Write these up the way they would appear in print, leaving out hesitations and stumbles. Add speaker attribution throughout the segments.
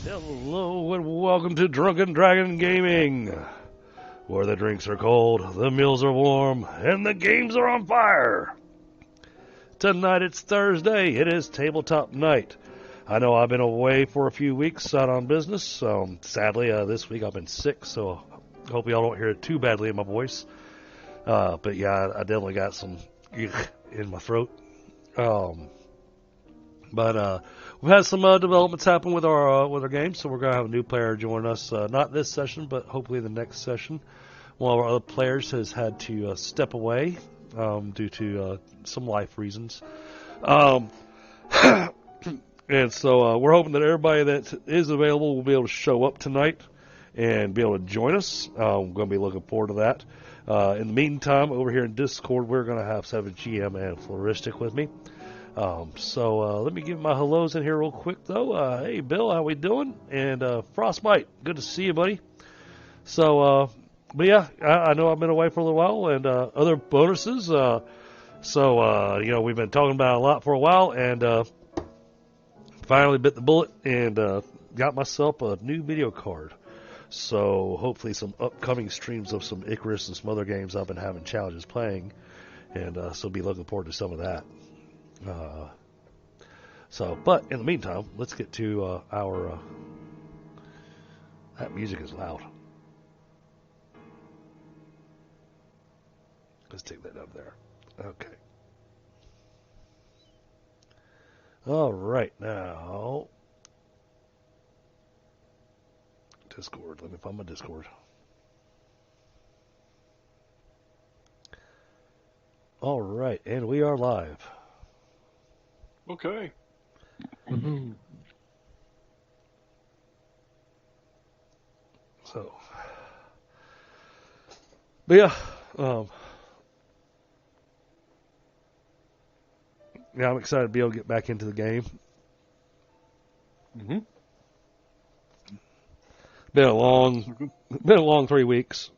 Speaker 1: Hello and welcome to Drunken Dragon Gaming, where the drinks are cold, the meals are warm, and the games are on fire. Tonight it's Thursday, it is tabletop night. I know I've been away for a few weeks out on business. Sadly, this week I've been sick, so I hope y'all don't hear it too badly in my voice. But yeah, I definitely got some in my throat. But we've had some developments happen with our game, so we're going to have a new player join us, not this session, but hopefully the next session. One of our other players has had to step away due to some life reasons. And so we're hoping that everybody that is available will be able to show up tonight and be able to join us. I'm going to be looking forward to that. In the meantime, over here in Discord, we're going to have 7GM and Floristic with me. So let me give my hellos in here real quick, though. Hey, Bill, how we doing? And Frostbite, good to see you, buddy. So, but yeah, I know I've been away for a little while, and other bonuses. So, we've been talking about it a lot for a while, and finally bit the bullet and got myself a new video card. So hopefully some upcoming streams of some Icarus and some other games I've been having challenges playing, and so be looking forward to some of that. But in the meantime, let's get to our. That music is loud. Let's take that up there. Okay. All right, now Discord. Let me find my Discord. All right, and we are live.
Speaker 2: Okay.
Speaker 1: So, but yeah, I'm excited to be able to get back into the game.
Speaker 2: Mm-hmm.
Speaker 1: Been a long 3 weeks.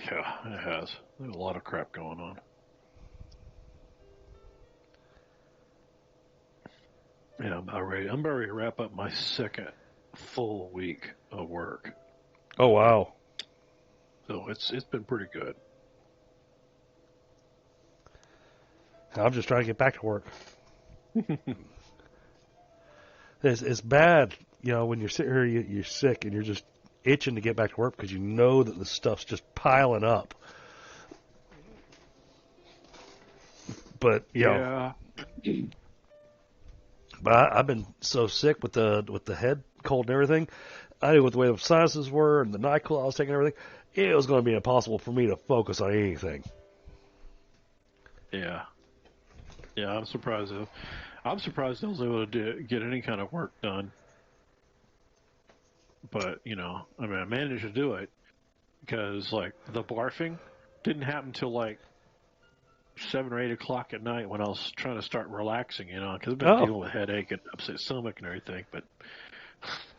Speaker 2: Yeah, it has. There's a lot of crap going on. Yeah, I'm about ready to wrap up my second full week of work.
Speaker 1: Oh wow!
Speaker 2: So it's been pretty good.
Speaker 1: I'm just trying to get back to work. it's bad, when you're sitting here, you're sick, and you're just itching to get back to work because you know that the stuff's just piling up. But
Speaker 2: Yeah.
Speaker 1: but I've been so sick with the head cold and everything. I knew with the way the sinuses were and the NyQuil I was taking and everything, it was going to be impossible for me to focus on anything.
Speaker 2: Yeah. Yeah, I'm surprised. I'm surprised I was able to get any kind of work done. But, I managed to do it because, like, the barfing didn't happen till, like, 7 or 8 o'clock at night when I was trying to start relaxing, because I've been dealing with headache and upset stomach and everything. But,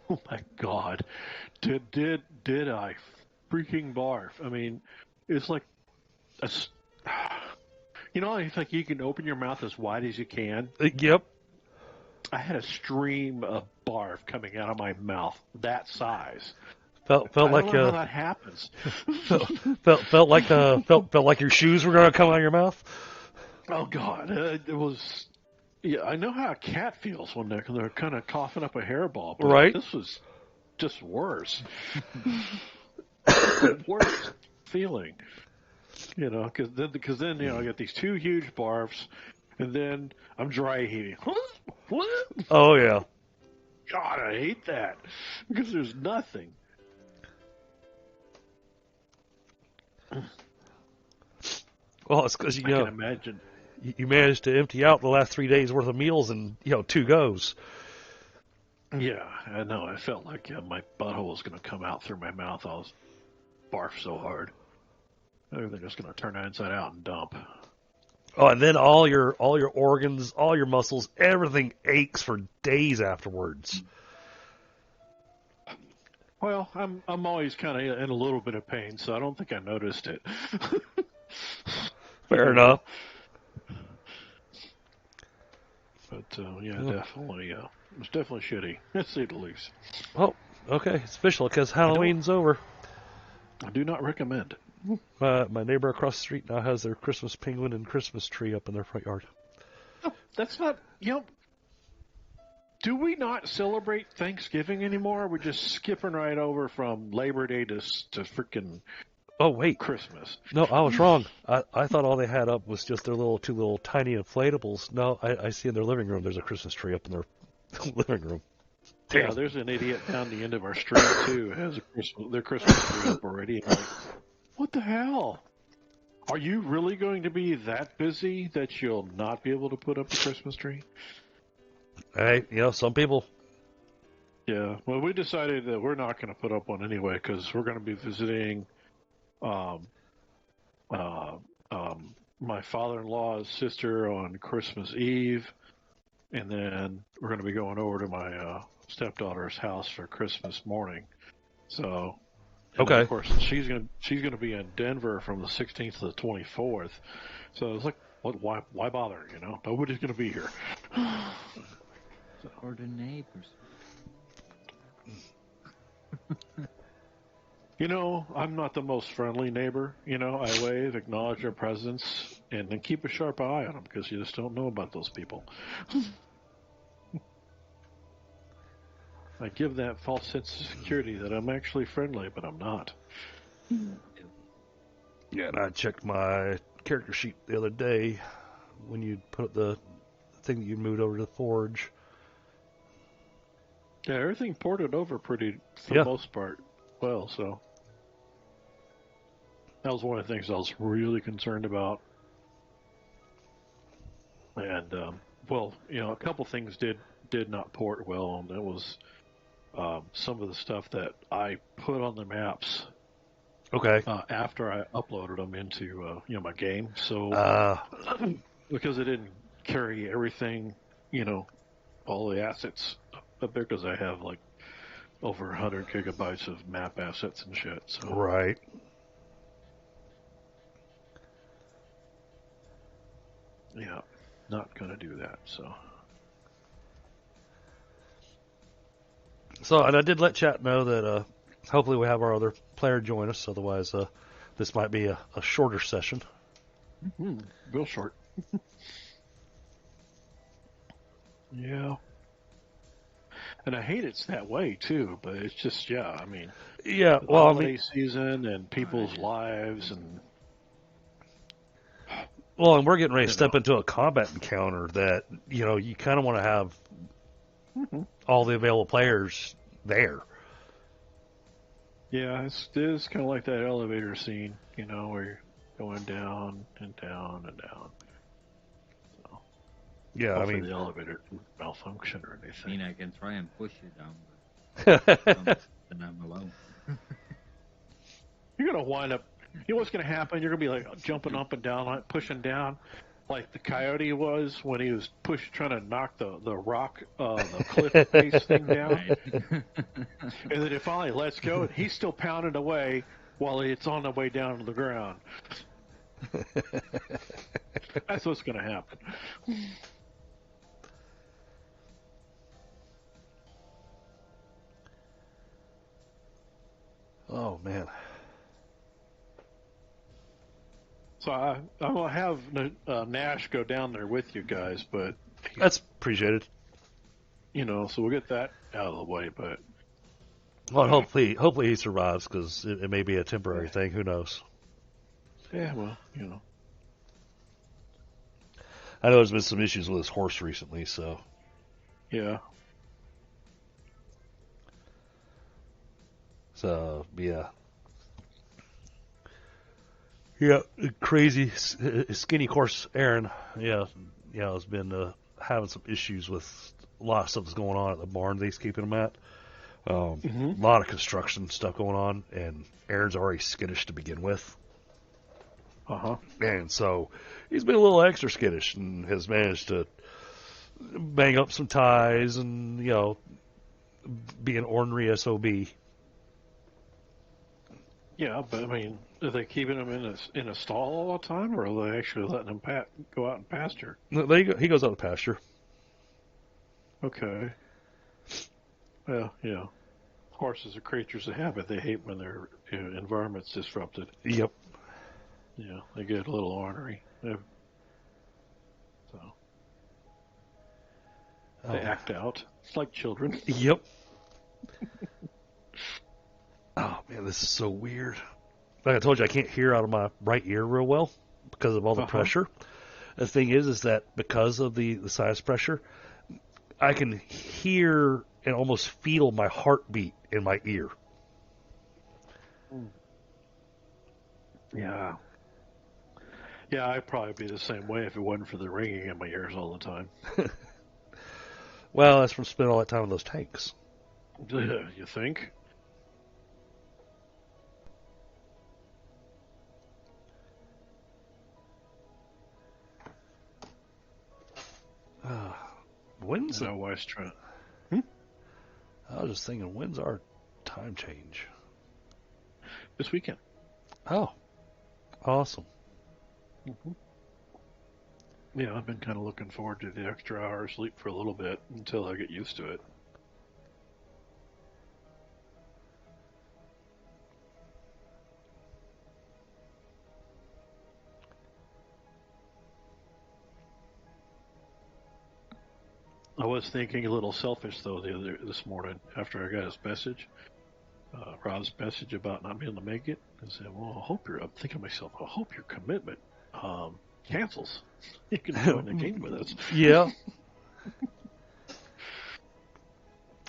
Speaker 2: oh, my God. Did I freaking barf? I mean, it's like a... it's like you can open your mouth as wide as you can.
Speaker 1: Yep.
Speaker 2: I had a stream of barf coming out of my mouth that size.
Speaker 1: Felt
Speaker 2: I
Speaker 1: like
Speaker 2: don't know how that happens.
Speaker 1: felt like your shoes were going to come out of your mouth.
Speaker 2: Oh God, it was. Yeah, I know how a cat feels when they're kind of coughing up a hairball, but
Speaker 1: Right.
Speaker 2: This was just worse. Worst feeling, because then I get these 2 huge barfs, and then I'm dry heaving.
Speaker 1: Oh yeah.
Speaker 2: God, I hate that because there's nothing.
Speaker 1: Well, it's because
Speaker 2: I can imagine.
Speaker 1: you managed to empty out the last 3 days worth of meals in 2 goes.
Speaker 2: Yeah, I know. I felt like my butthole was going to come out through my mouth. I was barf so hard. Everything was going to turn inside out and dump.
Speaker 1: Oh, and then all your organs, all your muscles, everything aches for days afterwards.
Speaker 2: Well, I'm always kind of in a little bit of pain, so I don't think I noticed it.
Speaker 1: Fair enough.
Speaker 2: But definitely, it was definitely shitty, to say the least.
Speaker 1: Oh, okay, it's official because Halloween's over.
Speaker 2: I do not recommend.
Speaker 1: My neighbor across the street now has their Christmas penguin and Christmas tree up in their front yard.
Speaker 2: No, that's not. Do we not celebrate Thanksgiving anymore? We're just skipping right over from Labor Day to freaking.
Speaker 1: Oh wait,
Speaker 2: Christmas.
Speaker 1: No, I was wrong. I thought all they had up was just their two little tiny inflatables. No, I see in their living room there's a Christmas tree up in their living room. Damn.
Speaker 2: Yeah, there's an idiot down the end of our street too who has their Christmas tree up already. I'm like, what the hell? Are you really going to be that busy that you'll not be able to put up a Christmas tree?
Speaker 1: Hey, some people.
Speaker 2: Yeah, well, we decided that we're not going to put up one anyway because we're going to be visiting my father-in-law's sister on Christmas Eve, and then we're going to be going over to my stepdaughter's house for Christmas morning. So,
Speaker 1: okay.
Speaker 2: Of course, she's gonna be in Denver from the 16th to the 24th. So it's like, why bother? Nobody's going to be here.
Speaker 3: Or the neighbors.
Speaker 2: I'm not the most friendly neighbor. I wave, acknowledge their presence, and then keep a sharp eye on them because you just don't know about those people. I give that false sense of security that I'm actually friendly, but I'm not.
Speaker 1: Yeah, and I checked my character sheet the other day when you put up the thing that you moved over to the Forge.
Speaker 2: Yeah, everything ported over for the most part well, so that was one of the things I was really concerned about. And, a couple things did not port well, and that was some of the stuff that I put on the maps.
Speaker 1: Okay.
Speaker 2: After I uploaded them into my game, so because it didn't carry everything, all the assets up there, because I have like over 100 gigabytes of map assets and shit. So
Speaker 1: right.
Speaker 2: Yeah, not gonna do that.
Speaker 1: So, and I did let chat know that hopefully we have our other player join us. Otherwise, this might be a shorter session.
Speaker 2: Mm-hmm. Real short. Yeah. And I hate it's that way too, but it's just I mean,
Speaker 1: Yeah,
Speaker 2: the
Speaker 1: well, I
Speaker 2: holiday
Speaker 1: mean,
Speaker 2: season and people's lives and
Speaker 1: and we're getting ready to
Speaker 2: you
Speaker 1: step
Speaker 2: know.
Speaker 1: into a combat encounter that you kind of want to have
Speaker 2: Hmm.
Speaker 1: all the available players there.
Speaker 2: Yeah, it is kind of like that elevator scene, where you're going down and down and down. So
Speaker 1: Yeah, I
Speaker 2: hopefully
Speaker 1: mean,
Speaker 2: the elevator didn't malfunction or
Speaker 3: I
Speaker 2: anything.
Speaker 3: mean, I can try and push you down,
Speaker 1: yeah,
Speaker 3: then I'm alone.
Speaker 2: You're gonna wind up. You know what's gonna happen? You're gonna be like jumping up and down, like pushing down, like the coyote was when he was trying to knock the rock, the cliff face thing down,
Speaker 3: Right.
Speaker 2: and then it finally lets go. And he's still pounding away while it's on the way down to the ground. That's what's gonna happen.
Speaker 1: oh man,
Speaker 2: So I'm gonna have Nash go down there with you guys, but
Speaker 1: that's appreciated.
Speaker 2: so we'll get that out of the way. But
Speaker 1: Well, hopefully he survives because it may be a temporary thing. Who knows?
Speaker 2: yeah, well,
Speaker 1: I know there's been some issues with his horse recently, so
Speaker 2: yeah.
Speaker 1: yeah. Yeah, crazy skinny horse Aaron. Yeah, has been having some issues with a lot of stuff that's going on at the barn that he's keeping him at. A lot of construction stuff going on, and Aaron's already skittish to begin with. And so he's been a little extra skittish and has managed to bang up some ties and, be an ornery SOB.
Speaker 2: Yeah, but I mean, are they keeping him in a stall all the time, or are they actually letting him go out and pasture?
Speaker 1: No, there you go. He goes out to pasture.
Speaker 2: Okay. Well, horses are creatures of habit. They hate when their environment's disrupted.
Speaker 1: Yep.
Speaker 2: Yeah, they get a little ornery. So they act out. It's like children.
Speaker 1: Yep. Oh man, this is so weird. Like I told you, I can't hear out of my right ear real well because of all the pressure. The thing is that because of the sinus pressure, I can hear and almost feel my heartbeat in my ear.
Speaker 2: Yeah. Yeah, I'd probably be the same way if it wasn't for the ringing in my ears all the time.
Speaker 1: Well, that's from spending all that time in those tanks.
Speaker 2: You think?
Speaker 1: When's
Speaker 2: I always try.
Speaker 1: I was just thinking, when's our time change?
Speaker 2: This weekend.
Speaker 1: Oh, awesome.
Speaker 2: Yeah, I've been kind of looking forward to the extra hour of sleep for a little bit until I get used to it. I was thinking a little selfish though this morning after I got his message, Rob's message about not being able to make it. I said, "Well, I'm thinking to myself, I hope your commitment cancels. You can join the game with us."
Speaker 1: Yeah.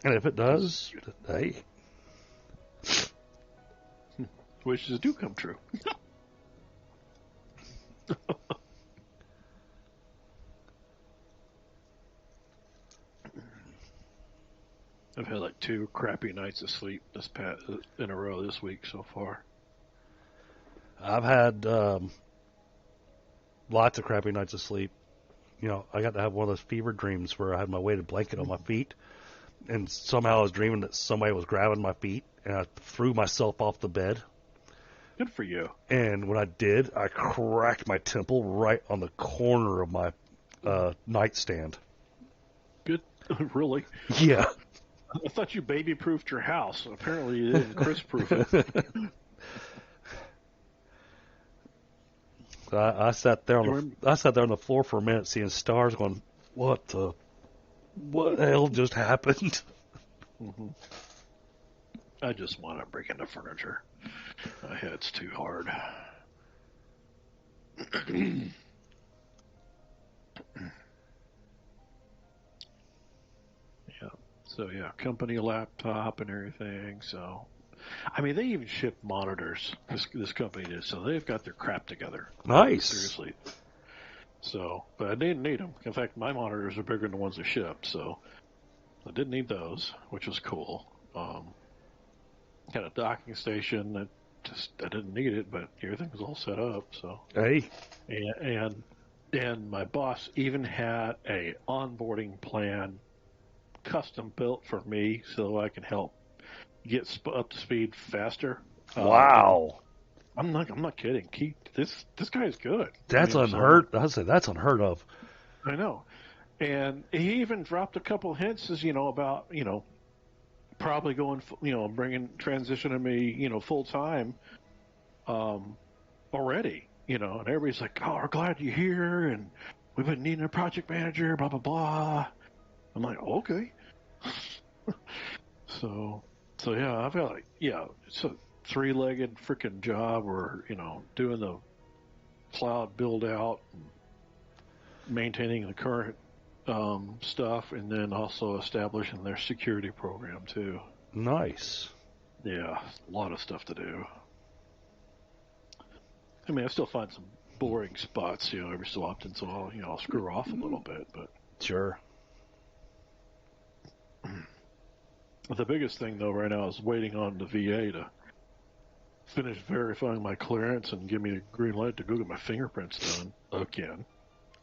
Speaker 1: And if it does, hey.
Speaker 2: Wishes do come true. I've had like 2 crappy nights of sleep in a row this week so far.
Speaker 1: I've had lots of crappy nights of sleep. I got to have one of those fever dreams where I had my weighted blanket on my feet, and somehow I was dreaming that somebody was grabbing my feet, and I threw myself off the bed.
Speaker 2: Good for you.
Speaker 1: And when I did, I cracked my temple right on the corner of my nightstand.
Speaker 2: Good. Really?
Speaker 1: Yeah.
Speaker 2: I thought you baby-proofed your house. Apparently you didn't Chris-proof it.
Speaker 1: I sat there on the floor for a minute, seeing stars, going, "What the hell just happened?"
Speaker 2: Mm-hmm. I just want to break into furniture. My head's too hard. Yeah. So yeah, company laptop and everything. So, I mean, they even ship monitors. This company did. So they've got their crap together.
Speaker 1: Nice.
Speaker 2: Seriously. So, but I didn't need them. In fact, my monitors are bigger than the ones they shipped. So I didn't need those, which was cool. Had a docking station that I didn't need it, but everything was all set up. So
Speaker 1: Hey.
Speaker 2: and my boss even had a onboarding plan custom built for me so I can help get up to speed faster.
Speaker 1: Wow.
Speaker 2: I'm not kidding. This guy is good.
Speaker 1: That's unheard. I'd say that's unheard of.
Speaker 2: I know. And he even dropped a couple hints, as about probably going, transitioning me, full time, already, and everybody's like, "Oh, we're glad you're here, and we've been needing a project manager, blah blah blah." I'm like, okay. so yeah, I've got it's a three-legged freaking job, where doing the cloud build out, and maintaining the current stuff, and then also establishing their security program too.
Speaker 1: Nice.
Speaker 2: Yeah, a lot of stuff to do. I mean, I still find some boring spots, every so often, so I'll screw off a little bit, but
Speaker 1: Sure.
Speaker 2: the biggest thing though right now is waiting on the VA to finish verifying my clearance and give me the green light to go get my fingerprints done again.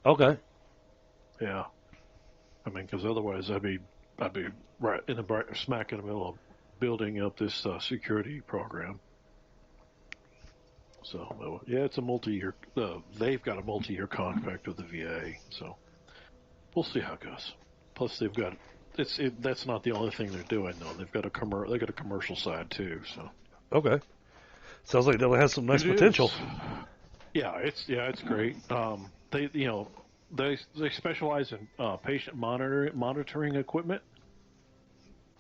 Speaker 1: Okay.
Speaker 2: Yeah, I mean, because otherwise I'd be right in the smack in the middle of building up this security program. So yeah, it's a multi-year. They've got a multi-year contract with the VA, so we'll see how it goes. Plus, they've got that's not the only thing they're doing though. They've got a commercial side too. So
Speaker 1: Okay. Sounds like it has some nice potential.
Speaker 2: Yeah, it's great. They specialize in patient monitoring equipment.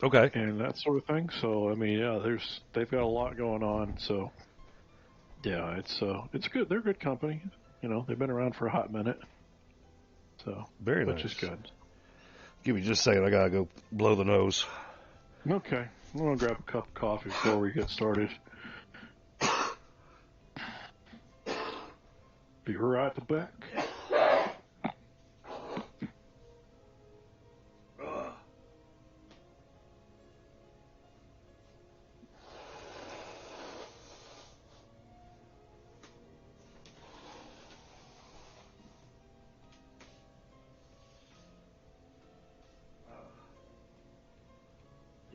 Speaker 1: Okay.
Speaker 2: And that sort of thing. So I mean, yeah, they've got a lot going on. So yeah, it's good. They're a good company. They've been around for a hot minute. So
Speaker 1: Very nice.
Speaker 2: Which is good.
Speaker 1: Give me just a second. I gotta go blow the nose.
Speaker 2: Okay, I'm gonna grab a cup of coffee before we get started. Be right back.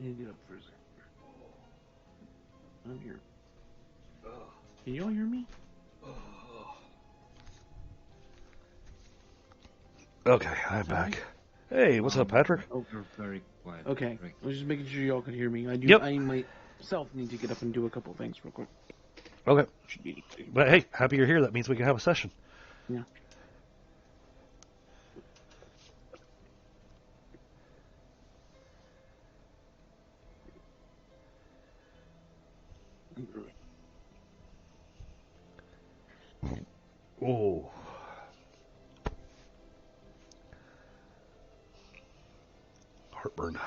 Speaker 4: You get up for a second. I'm here. Can you all hear me?
Speaker 1: Okay, I'm back. Hey, what's up, Patrick?
Speaker 3: Oh, you're very quiet.
Speaker 4: Okay,
Speaker 3: Very
Speaker 4: I was just making sure y'all could hear me.
Speaker 1: Yep.
Speaker 4: I myself need to get up and do a couple things real quick.
Speaker 1: Okay.
Speaker 4: Should be.
Speaker 1: But hey, happy you're here. That means we can have a session.
Speaker 4: Yeah.
Speaker 1: Oh. Heartburn.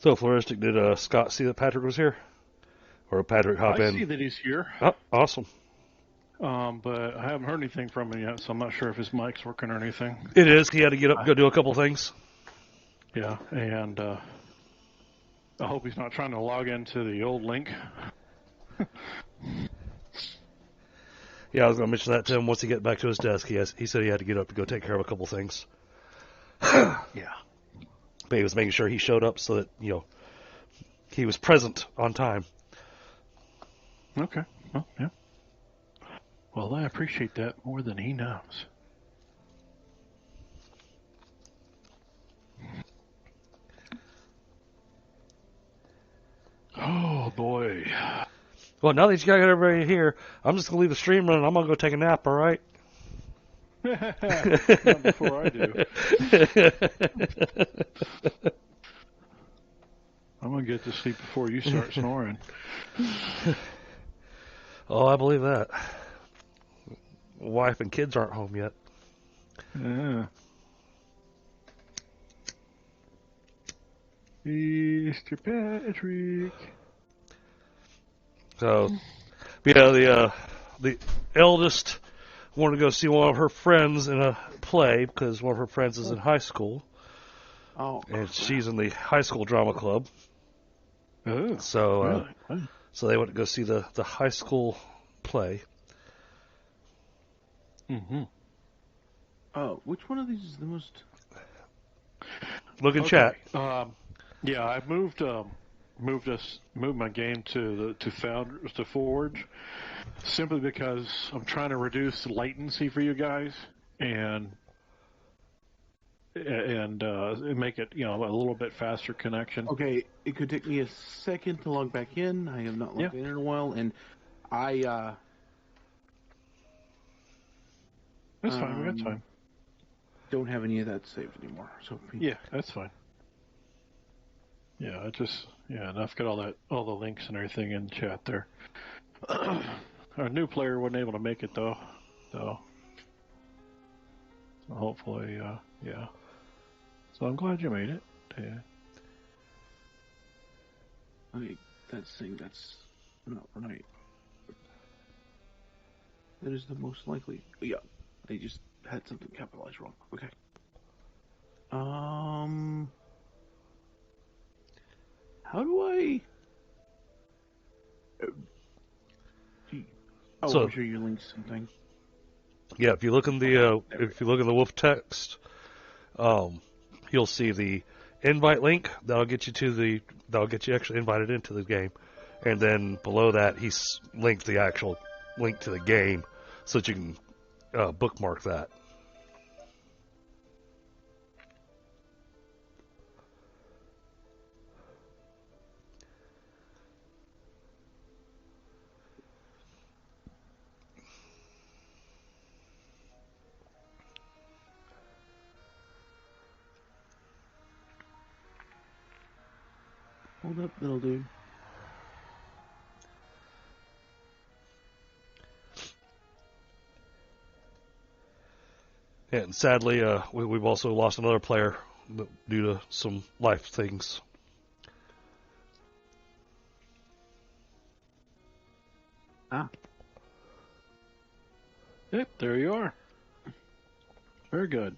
Speaker 1: So, Floristic, did Scott see that Patrick was here? Or Patrick hop
Speaker 2: I
Speaker 1: in?
Speaker 2: see that he's here,
Speaker 1: Oh, awesome.
Speaker 2: but I haven't heard anything from him yet, so I'm not sure if his mic's working or anything.
Speaker 1: It is. He had to get up and go do a couple things.
Speaker 2: Yeah, and I hope he's not trying to log into the old link.
Speaker 1: Yeah, I was going to mention that to him once he get back to his desk. He said he had to get up to go take care of a couple things.
Speaker 2: Yeah.
Speaker 1: But he was making sure he showed up so that, he was present on time.
Speaker 2: Okay. Well, yeah. Well, I appreciate that more than he knows. Oh, boy.
Speaker 1: Well, now that you got everybody here, I'm just going to leave the stream running. I'm going to go take a nap, all right?
Speaker 2: Not before I do. I'm going to get to sleep before you start snoring.
Speaker 1: Oh, I believe that. Wife and kids aren't home yet.
Speaker 2: Yeah. Mr. Patrick.
Speaker 1: So, yeah, the eldest wanted to go see one of her friends in a play because one of her friends is in high school.
Speaker 4: Oh,
Speaker 1: And she's in the high school drama club.
Speaker 2: Oh,
Speaker 1: So,
Speaker 2: really?
Speaker 1: so they went to go see the high school play.
Speaker 2: Mm-hmm.
Speaker 4: which one of these is the most?
Speaker 1: Look in
Speaker 2: Okay.
Speaker 1: chat.
Speaker 2: Yeah, I moved my game to Forge simply because I'm trying to reduce latency for you guys and make it a little bit faster connection.
Speaker 4: Okay, it could take me a second to log back in. I have not logged in a while, and
Speaker 2: That's fine. We got time.
Speaker 4: don't have any of that saved anymore. So
Speaker 2: Yeah, that's fine. Yeah, and I've got all the links and everything in chat there. Our new player wasn't able to make it though, so hopefully, yeah. So I'm glad you made it. Yeah.
Speaker 4: okay, that's saying that's not right. That is the most likely. Yeah, they just had something capitalized wrong. Okay. How do I?
Speaker 1: So-
Speaker 4: I'm sure you linked something.
Speaker 1: Yeah, if you look in the wolf text, you'll see the invite link. That'll get you actually invited into the game, and then below that he's linked the actual link to the game so that you can bookmark that.
Speaker 4: Hold up, that'll do.
Speaker 1: And sadly, we've also lost another player due to some life things.
Speaker 2: Yep, there you are. Very good.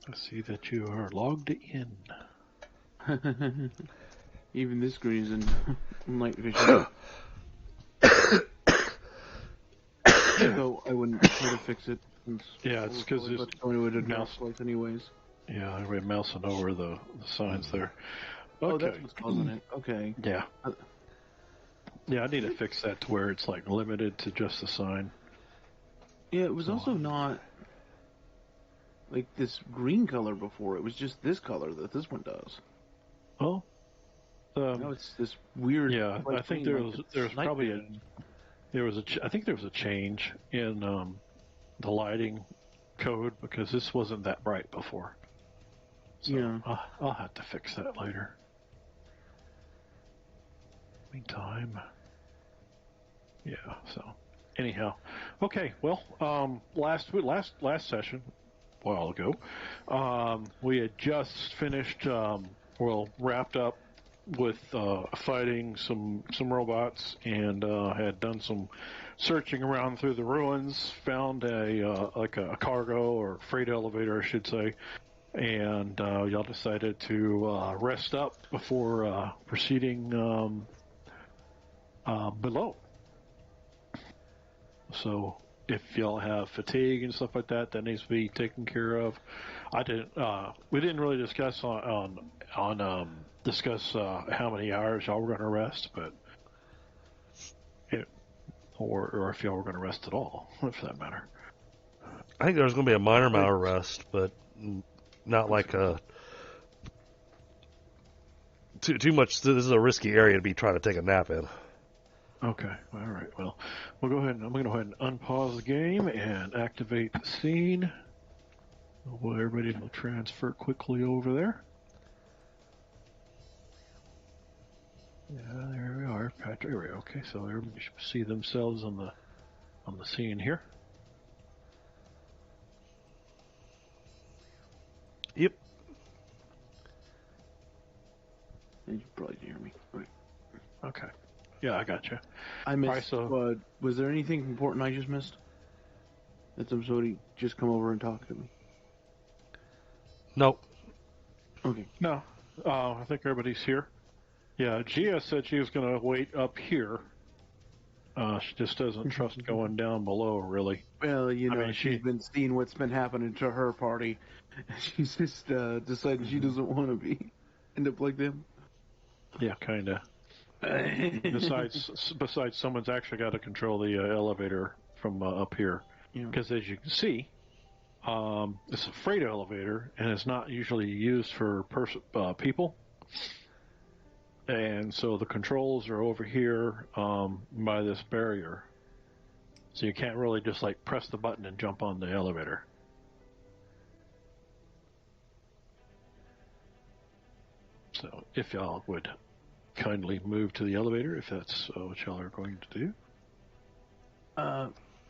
Speaker 2: I see that you are logged in.
Speaker 4: Even this screen is in night vision. So I wouldn't try to fix it.
Speaker 2: Yeah, it's 'cause it's
Speaker 4: going to a dark
Speaker 2: mouse.
Speaker 4: place anyways.
Speaker 2: Yeah, we're mousing over the signs there.
Speaker 4: Oh,
Speaker 2: Okay.
Speaker 4: that's what's causing it. Okay.
Speaker 2: Yeah. Yeah, I need to fix that to where it's like limited to just the sign.
Speaker 4: Yeah, it was also not like this green color before. It was just this color that this one does.
Speaker 2: Oh.
Speaker 4: Now it's this weird.
Speaker 2: Yeah, I think there was probably I think there was a change in the lighting code because this wasn't that bright before. So
Speaker 4: Yeah.
Speaker 2: I'll have to fix that later. Meantime, yeah. So anyhow, okay. Well, last session, while ago. We had just finished, wrapped up with fighting some robots, and had done some searching around through the ruins. Found a cargo or freight elevator, I should say, and y'all decided to rest up before proceeding below. So if y'all have fatigue and stuff like that, that needs to be taken care of. We didn't really discuss discuss how many hours y'all were going to rest, but or if y'all were going to rest at all, for that matter.
Speaker 1: I think there's going to be a minor amount of rest, but not like too much. This is a risky area to be trying to take a nap in.
Speaker 2: Okay, all right. Well, we'll go ahead and I'm going to go ahead and unpause the game and activate the scene. Well, everybody will transfer quickly over there. Yeah, there we are, Patrick. There we are. Okay, so everybody should see themselves on the scene here.
Speaker 1: Yep.
Speaker 4: You probably hear me. Right.
Speaker 2: Okay. Yeah, I got you.
Speaker 4: I missed.
Speaker 2: Right,
Speaker 4: was there anything important I just missed? That somebody just come over and talk to me?
Speaker 1: Nope.
Speaker 4: Okay.
Speaker 2: No, I think everybody's here. Yeah, Gia said she was going to wait up here. She just doesn't trust going down below, really.
Speaker 4: Well, she's been seeing what's been happening to her party. She's just decided she doesn't want to end up like them.
Speaker 2: Yeah, kind of. Besides, someone's actually got to control the elevator from up here. Because as you can see, it's a freight elevator, and it's not usually used for people. And so the controls are over here by this barrier. So you can't really just like press the button and jump on the elevator. So if y'all would kindly move to the elevator, if that's what y'all are going to do.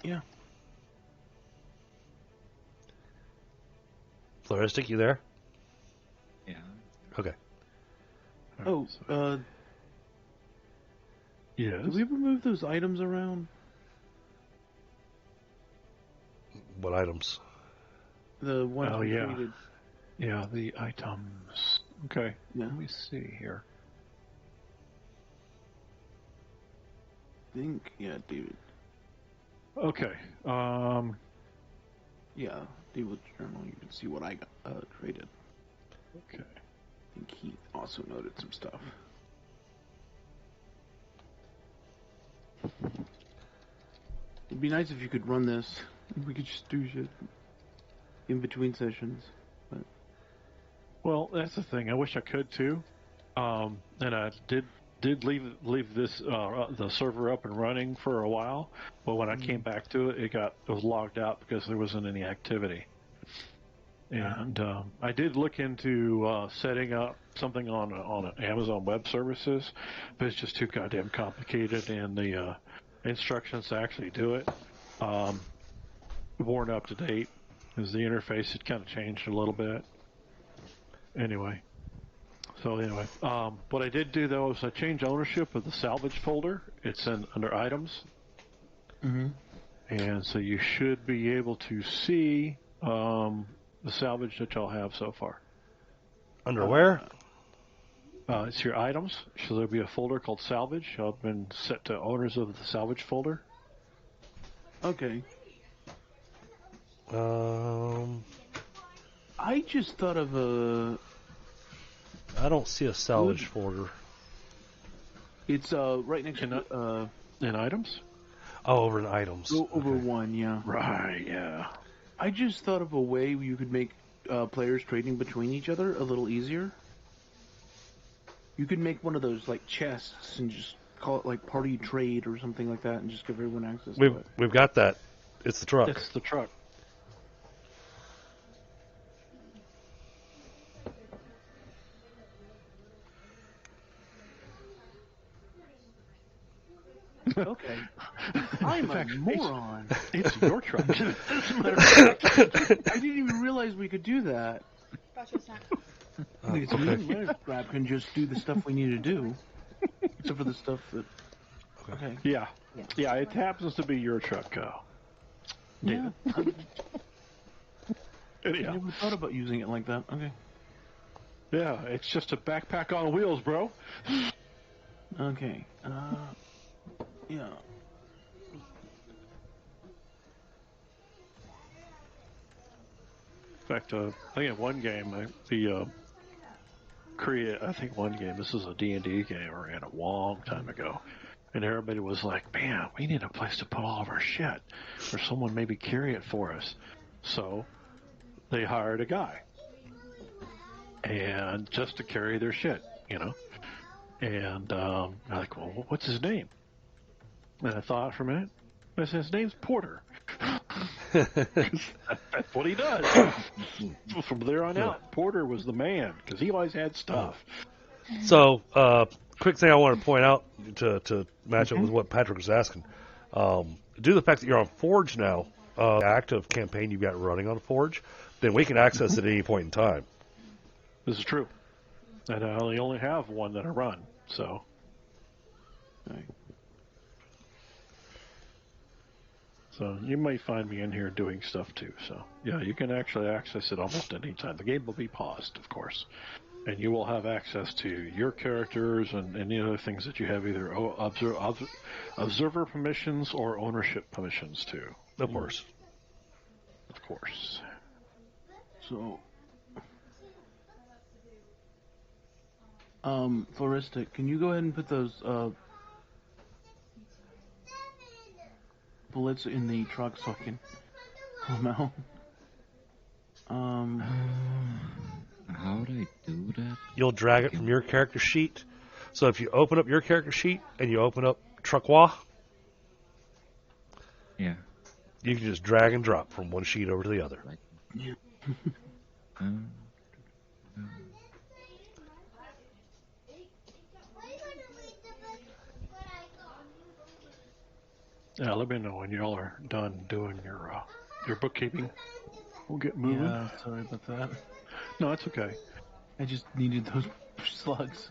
Speaker 4: Yeah.
Speaker 1: Floristic, you there?
Speaker 3: Yeah.
Speaker 1: Okay.
Speaker 2: Yes.
Speaker 4: Did we ever move those items around?
Speaker 1: What items?
Speaker 4: The ones we traded.
Speaker 2: Yeah, the items. Okay.
Speaker 4: Yeah.
Speaker 2: Let me see here.
Speaker 4: I think, David.
Speaker 2: Okay.
Speaker 4: Yeah, David's journal. You can see what I got traded.
Speaker 2: Okay.
Speaker 4: I think he also noted some stuff. It'd be nice if you could run this. We could just do shit in between sessions. But...
Speaker 2: Well, that's the thing. I wish I could too. And I did leave this the server up and running for a while, but when I came back to it, it was logged out because there wasn't any activity. And I did look into setting up something on Amazon Web Services, but it's just too goddamn complicated, and the instructions to actually do it weren't up to date, because the interface had kind of changed a little bit. Anyway. What I did do, though, is I changed ownership of the salvage folder. It's under items.
Speaker 4: Mm-hmm.
Speaker 2: And so you should be able to see the salvage that y'all have so far.
Speaker 1: Under where?
Speaker 2: It's your items. So there'll be a folder called salvage. Y'all have been set to owners of the salvage folder.
Speaker 4: Okay.
Speaker 1: I
Speaker 4: just thought of a...
Speaker 1: I don't see a salvage folder.
Speaker 4: It's right next to...
Speaker 2: in items?
Speaker 1: Oh, over in items.
Speaker 4: Over one, yeah.
Speaker 2: Right, yeah.
Speaker 4: I just thought of a way you could make players trading between each other a little easier. You could make one of those like chests and just call it like party trade or something like that, and just give everyone access to it.
Speaker 1: We've got that. It's the truck.
Speaker 2: It's the truck.
Speaker 4: Okay. I I'm a
Speaker 2: fact,
Speaker 4: moron.
Speaker 2: It's your truck.
Speaker 4: As a matter of fact, I didn't even realize we could do that.
Speaker 5: Gotcha, snack.
Speaker 4: I think it's
Speaker 1: okay.
Speaker 4: me. My grab can just do the stuff we need to do, except for the stuff that. Okay.
Speaker 2: Yeah. Yeah, it happens to be your truck, Kyle.
Speaker 4: Yeah. I
Speaker 2: Anyhow.
Speaker 4: never thought about using it like that. Okay.
Speaker 2: Yeah, it's just a backpack on wheels, bro.
Speaker 4: Okay. Yeah.
Speaker 2: In fact, I think in one game, I think one game, this is a D&D game I ran a long time ago, and everybody was like, man, we need a place to put all of our shit, or someone maybe carry it for us. So they hired a guy, and just to carry their shit, And I'm like, well, what's his name? And I thought for a minute. I said, his name's Porter. That's what he does. From there on out, Porter was the man because he always had stuff.
Speaker 1: So, quick thing I want to point out to match up with what Patrick was asking. Due to the fact that you're on Forge now, active campaign you've got running on Forge, then we can access it at any point in time.
Speaker 2: This is true. And I only have one that I run, so.
Speaker 4: Okay.
Speaker 2: So you might find me in here doing stuff too. So yeah, you can actually access it almost any time. The game will be paused, of course, and you will have access to your characters and any other things that you have either observer permissions or ownership permissions to.
Speaker 1: Of course.
Speaker 2: Of course.
Speaker 4: So. Florista, can you go ahead and put those bullets in the truck so I can pull them out?
Speaker 3: How would I do that?
Speaker 1: You'll drag it from your character sheet. So if you open up your character sheet and you open up Truckwa,
Speaker 3: Yeah.
Speaker 1: you can just drag and drop from one sheet over to the other.
Speaker 3: Right.
Speaker 4: Yeah.
Speaker 2: Yeah, let me know when y'all are done doing your bookkeeping. We'll get moving.
Speaker 4: Yeah, sorry about that.
Speaker 2: No, it's okay.
Speaker 4: I just needed those slugs.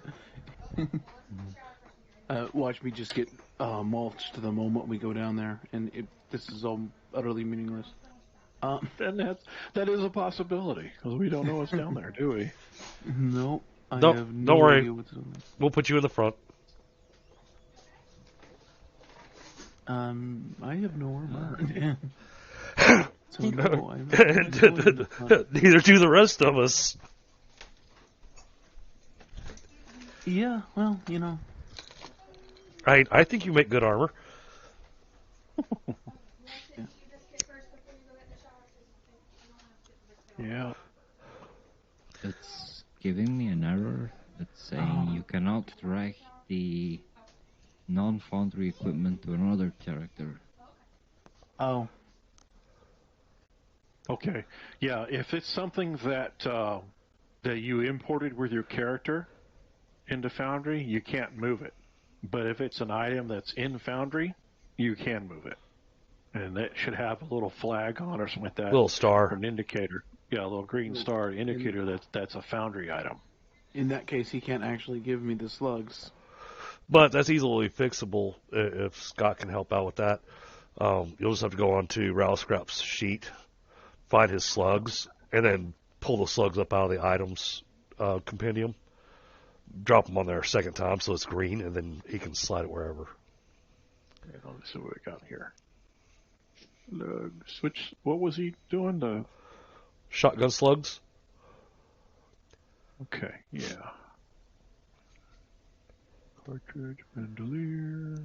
Speaker 4: Watch me just get mulched the moment we go down there, and this is all utterly meaningless.
Speaker 2: And that is a possibility because we don't know what's down there, do we?
Speaker 4: Nope. I
Speaker 1: Don't-
Speaker 4: have
Speaker 1: don't
Speaker 4: no
Speaker 1: worry.
Speaker 4: idea what's on
Speaker 1: We'll put you in the front.
Speaker 4: I have no armor. So no, I'm not going in the front.
Speaker 1: Neither do the rest of us.
Speaker 4: Yeah, well,
Speaker 1: I think you make good armor.
Speaker 2: Yeah.
Speaker 3: It's giving me an error. It's saying you cannot drag the non-foundry equipment to another character.
Speaker 4: Oh,
Speaker 2: Okay. Yeah, if it's something that that you imported with your character into Foundry, you can't move it. But if it's an item that's in Foundry, you can move it. And that should have a little flag on or something like that.
Speaker 1: Little
Speaker 2: Or
Speaker 1: star.
Speaker 2: an indicator. Yeah, a little green star indicator that's a Foundry item.
Speaker 4: in that case, he can't actually give me the slugs.
Speaker 1: But that's easily fixable if Scott can help out with that. You'll just have to go on to Ralscrap's sheet, find his slugs, and then pull the slugs up out of the items compendium. Drop them on there a second time so it's green, and then he can slide it wherever.
Speaker 2: Okay, let me see what we got here. Switch. What was he doing?
Speaker 1: Shotgun slugs.
Speaker 2: Okay, yeah. Cartridge, bandolier.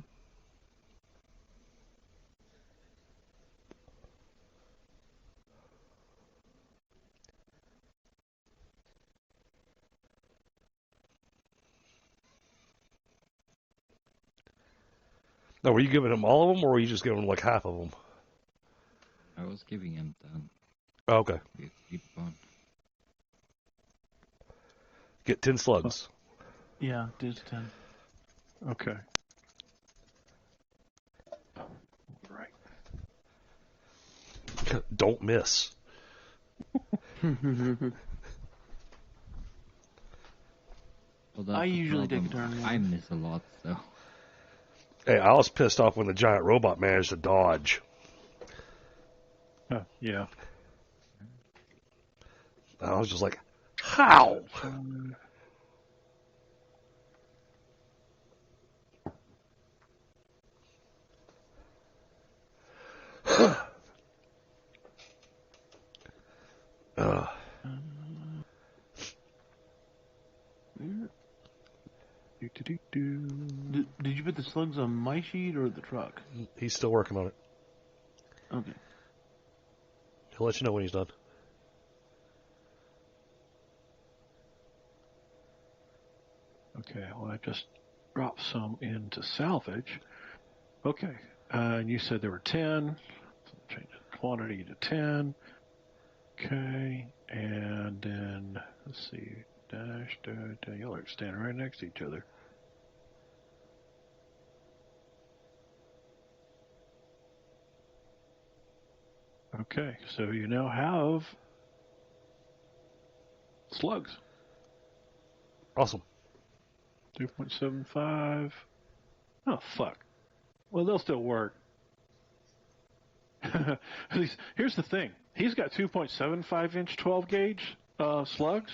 Speaker 1: Now, were you giving him all of them, or were you just giving him like half of them?
Speaker 3: I was giving him 10.
Speaker 1: Oh, okay.
Speaker 3: Keep on.
Speaker 1: Get 10 slugs.
Speaker 4: Yeah, did 10.
Speaker 2: Okay.
Speaker 1: don't miss.
Speaker 3: Well, that's
Speaker 4: I
Speaker 3: the
Speaker 4: usually take a
Speaker 3: problem.
Speaker 4: turn.
Speaker 3: I miss a lot, so.
Speaker 1: Hey, I was pissed off when the giant robot managed to dodge.
Speaker 2: Yeah.
Speaker 1: I was just like, how?
Speaker 4: Did you put the slugs on my sheet or the truck?
Speaker 1: He's still working on it.
Speaker 4: Okay.
Speaker 1: He'll let you know when he's done.
Speaker 2: Okay, well, I just dropped some into salvage. Okay, and you said there were 10. So change the quantity to 10. Okay, and then, let's see, dash, y'all are standing right next to each other. Okay, so you now have slugs.
Speaker 1: Awesome.
Speaker 2: 2.75. Oh, fuck. Well, they'll still work. Here's the thing. He's got 2.75 inch 12 gauge slugs,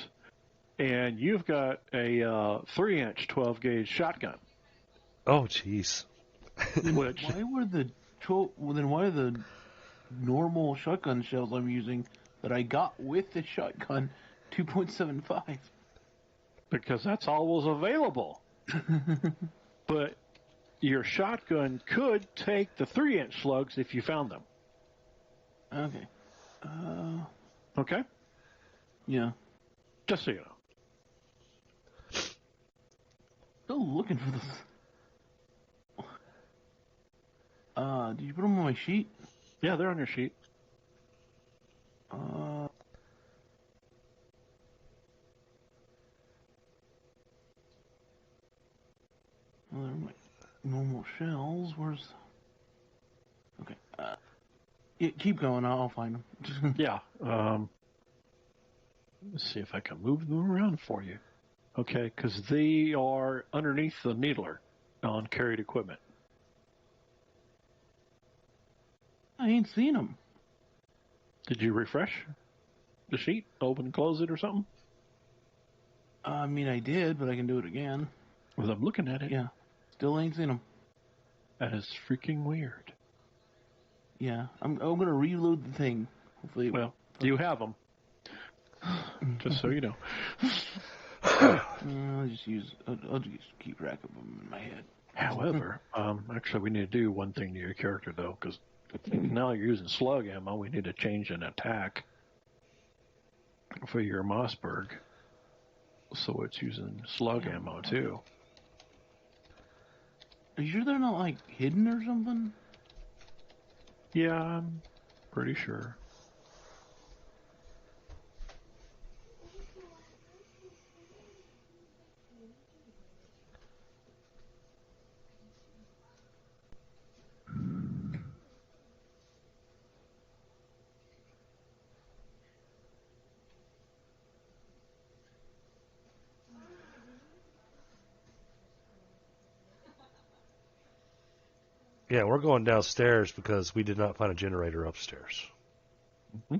Speaker 2: and you've got a 3 inch 12 gauge shotgun.
Speaker 1: Oh, jeez.
Speaker 2: Which,
Speaker 4: Why were the why are the normal shotgun shells I'm using that I got with the shotgun 2.75?
Speaker 2: because that's all was available. But your shotgun could take the 3 inch slugs if you found them.
Speaker 4: Okay.
Speaker 2: Okay?
Speaker 4: Yeah.
Speaker 2: Just so you know.
Speaker 4: Still looking for this. Did you put them on my sheet?
Speaker 2: Yeah, they're on your sheet.
Speaker 4: Well, they're my normal shells. Where's... Okay. Yeah, keep going. I'll find them.
Speaker 2: Yeah. Let's see if I can move them around for you. Okay, because they are underneath the needler on carried equipment.
Speaker 4: I ain't seen them.
Speaker 2: Did you refresh the sheet? Open and close it or something?
Speaker 4: I mean, I did, but I can do it again.
Speaker 2: Well, I'm looking at it.
Speaker 4: Yeah. Still ain't seen them.
Speaker 2: That is freaking weird.
Speaker 4: Yeah. I'm gonna reload the thing. Hopefully.
Speaker 2: Well, you have them. Just so you know.
Speaker 4: I'll just use. I'll just keep track of them in my head.
Speaker 2: However, actually, we need to do one thing to your character, though, because now you're using slug ammo. We need to change an attack for your Mossberg, so it's using slug ammo, too.
Speaker 4: Are you sure they're not like hidden or something?
Speaker 2: Yeah, I'm pretty sure.
Speaker 1: Yeah, we're going downstairs because we did not find a generator upstairs.
Speaker 2: Mm-hmm.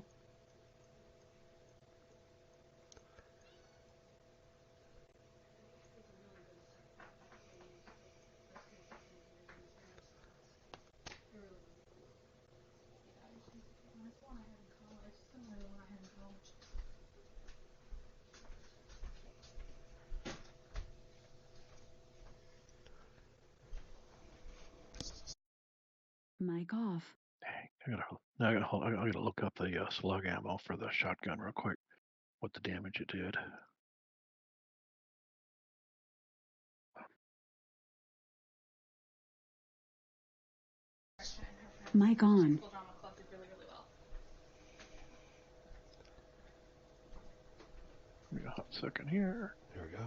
Speaker 5: Mic off.
Speaker 2: Dang, I gotta look up the slug ammo for the shotgun real quick. What the damage it did.
Speaker 5: Mic on.
Speaker 2: Give me a hot second here.
Speaker 1: There we go.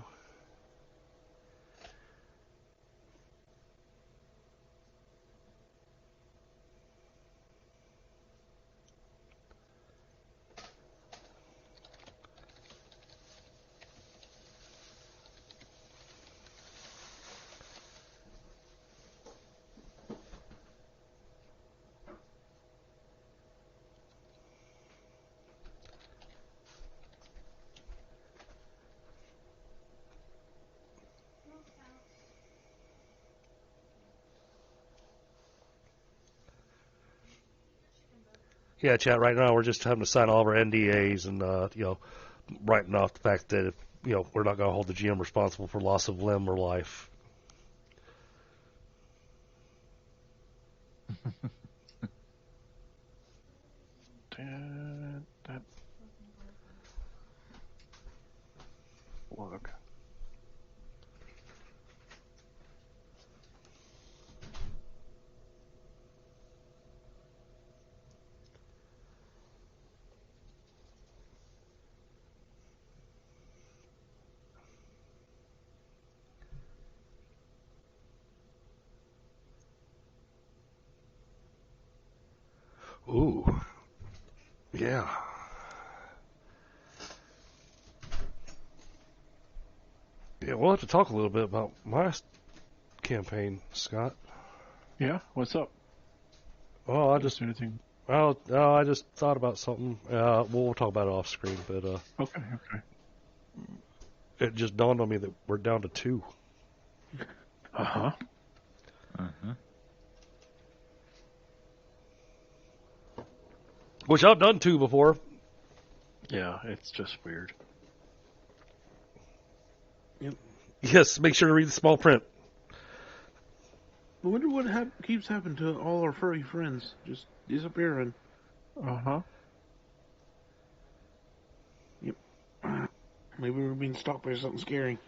Speaker 1: Yeah, chat. Right now, we're just having to sign all of our NDAs and writing off the fact that we're not going to hold the GM responsible for loss of limb or life.
Speaker 2: That look.
Speaker 1: Ooh. Yeah. Yeah, we'll have to talk a little bit about my campaign, Scott.
Speaker 2: Yeah, what's up?
Speaker 1: Oh, I
Speaker 2: Just anything.
Speaker 1: I just thought about something. We'll talk about it off screen, but
Speaker 2: Okay.
Speaker 1: it just dawned on me that we're down to 2.
Speaker 2: Uh-huh.
Speaker 1: Which I've done 2 before.
Speaker 2: Yeah, it's just weird.
Speaker 4: Yep.
Speaker 1: Yes, make sure to read the small print.
Speaker 4: I wonder what keeps happening to all our furry friends. Just disappearing.
Speaker 2: Uh-huh.
Speaker 4: Yep. Maybe we're being stalked by something scary.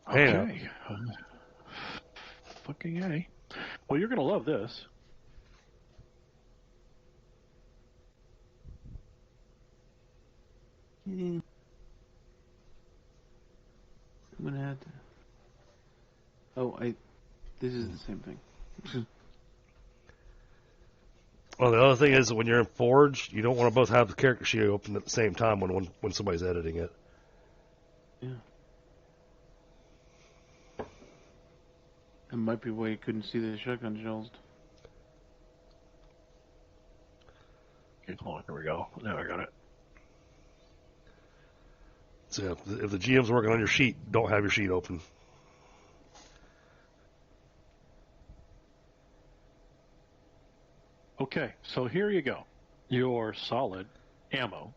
Speaker 2: Okay. Fucking A. Well, you're going to love this.
Speaker 4: I'm gonna have to. Oh, this is the same thing.
Speaker 1: Well, the other thing is that when you're in Forge, you don't want to both have the character sheet open at the same time when somebody's editing it.
Speaker 4: Yeah. That might be why you couldn't see the shotgun shells.
Speaker 2: Okay, hold on, here we go. Now I got it.
Speaker 1: So if the GM's working on your sheet, don't have your sheet open.
Speaker 2: Okay, so here you go. Your solid ammo,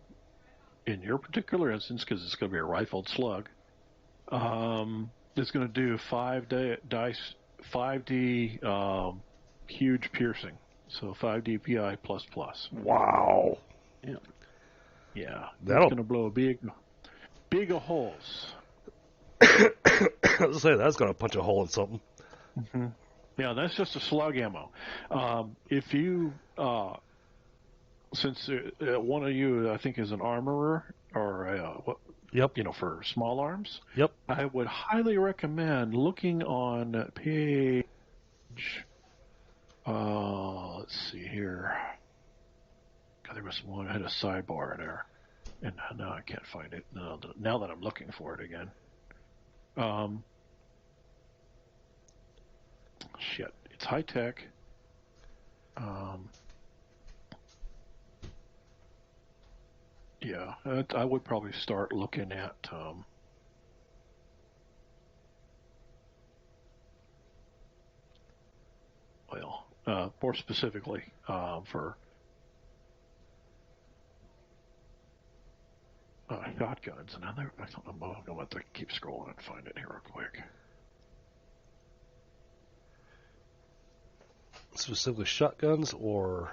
Speaker 2: in your particular instance, because it's going to be a rifled slug, is going to do 5D huge piercing. So 5 DPI plus.
Speaker 1: Wow.
Speaker 4: Yeah.
Speaker 2: Yeah, that's
Speaker 1: That'll-
Speaker 2: going to blow big holes.
Speaker 1: I was say that's going to punch a hole in something.
Speaker 2: Mm-hmm. Yeah, that's just a slug ammo. If you, since one of you, I think, is an armorer or
Speaker 1: Yep.
Speaker 2: for small arms,
Speaker 1: Yep.
Speaker 2: I would highly recommend looking on page. Let's see here. God, there was one. I had a sidebar there, and now I can't find it. Now that I'm looking for it again. Shit, it's high tech. Yeah, I would probably start looking at. More specifically for shotguns. And I'm going to keep scrolling and find it here real quick.
Speaker 1: Specifically shotguns or...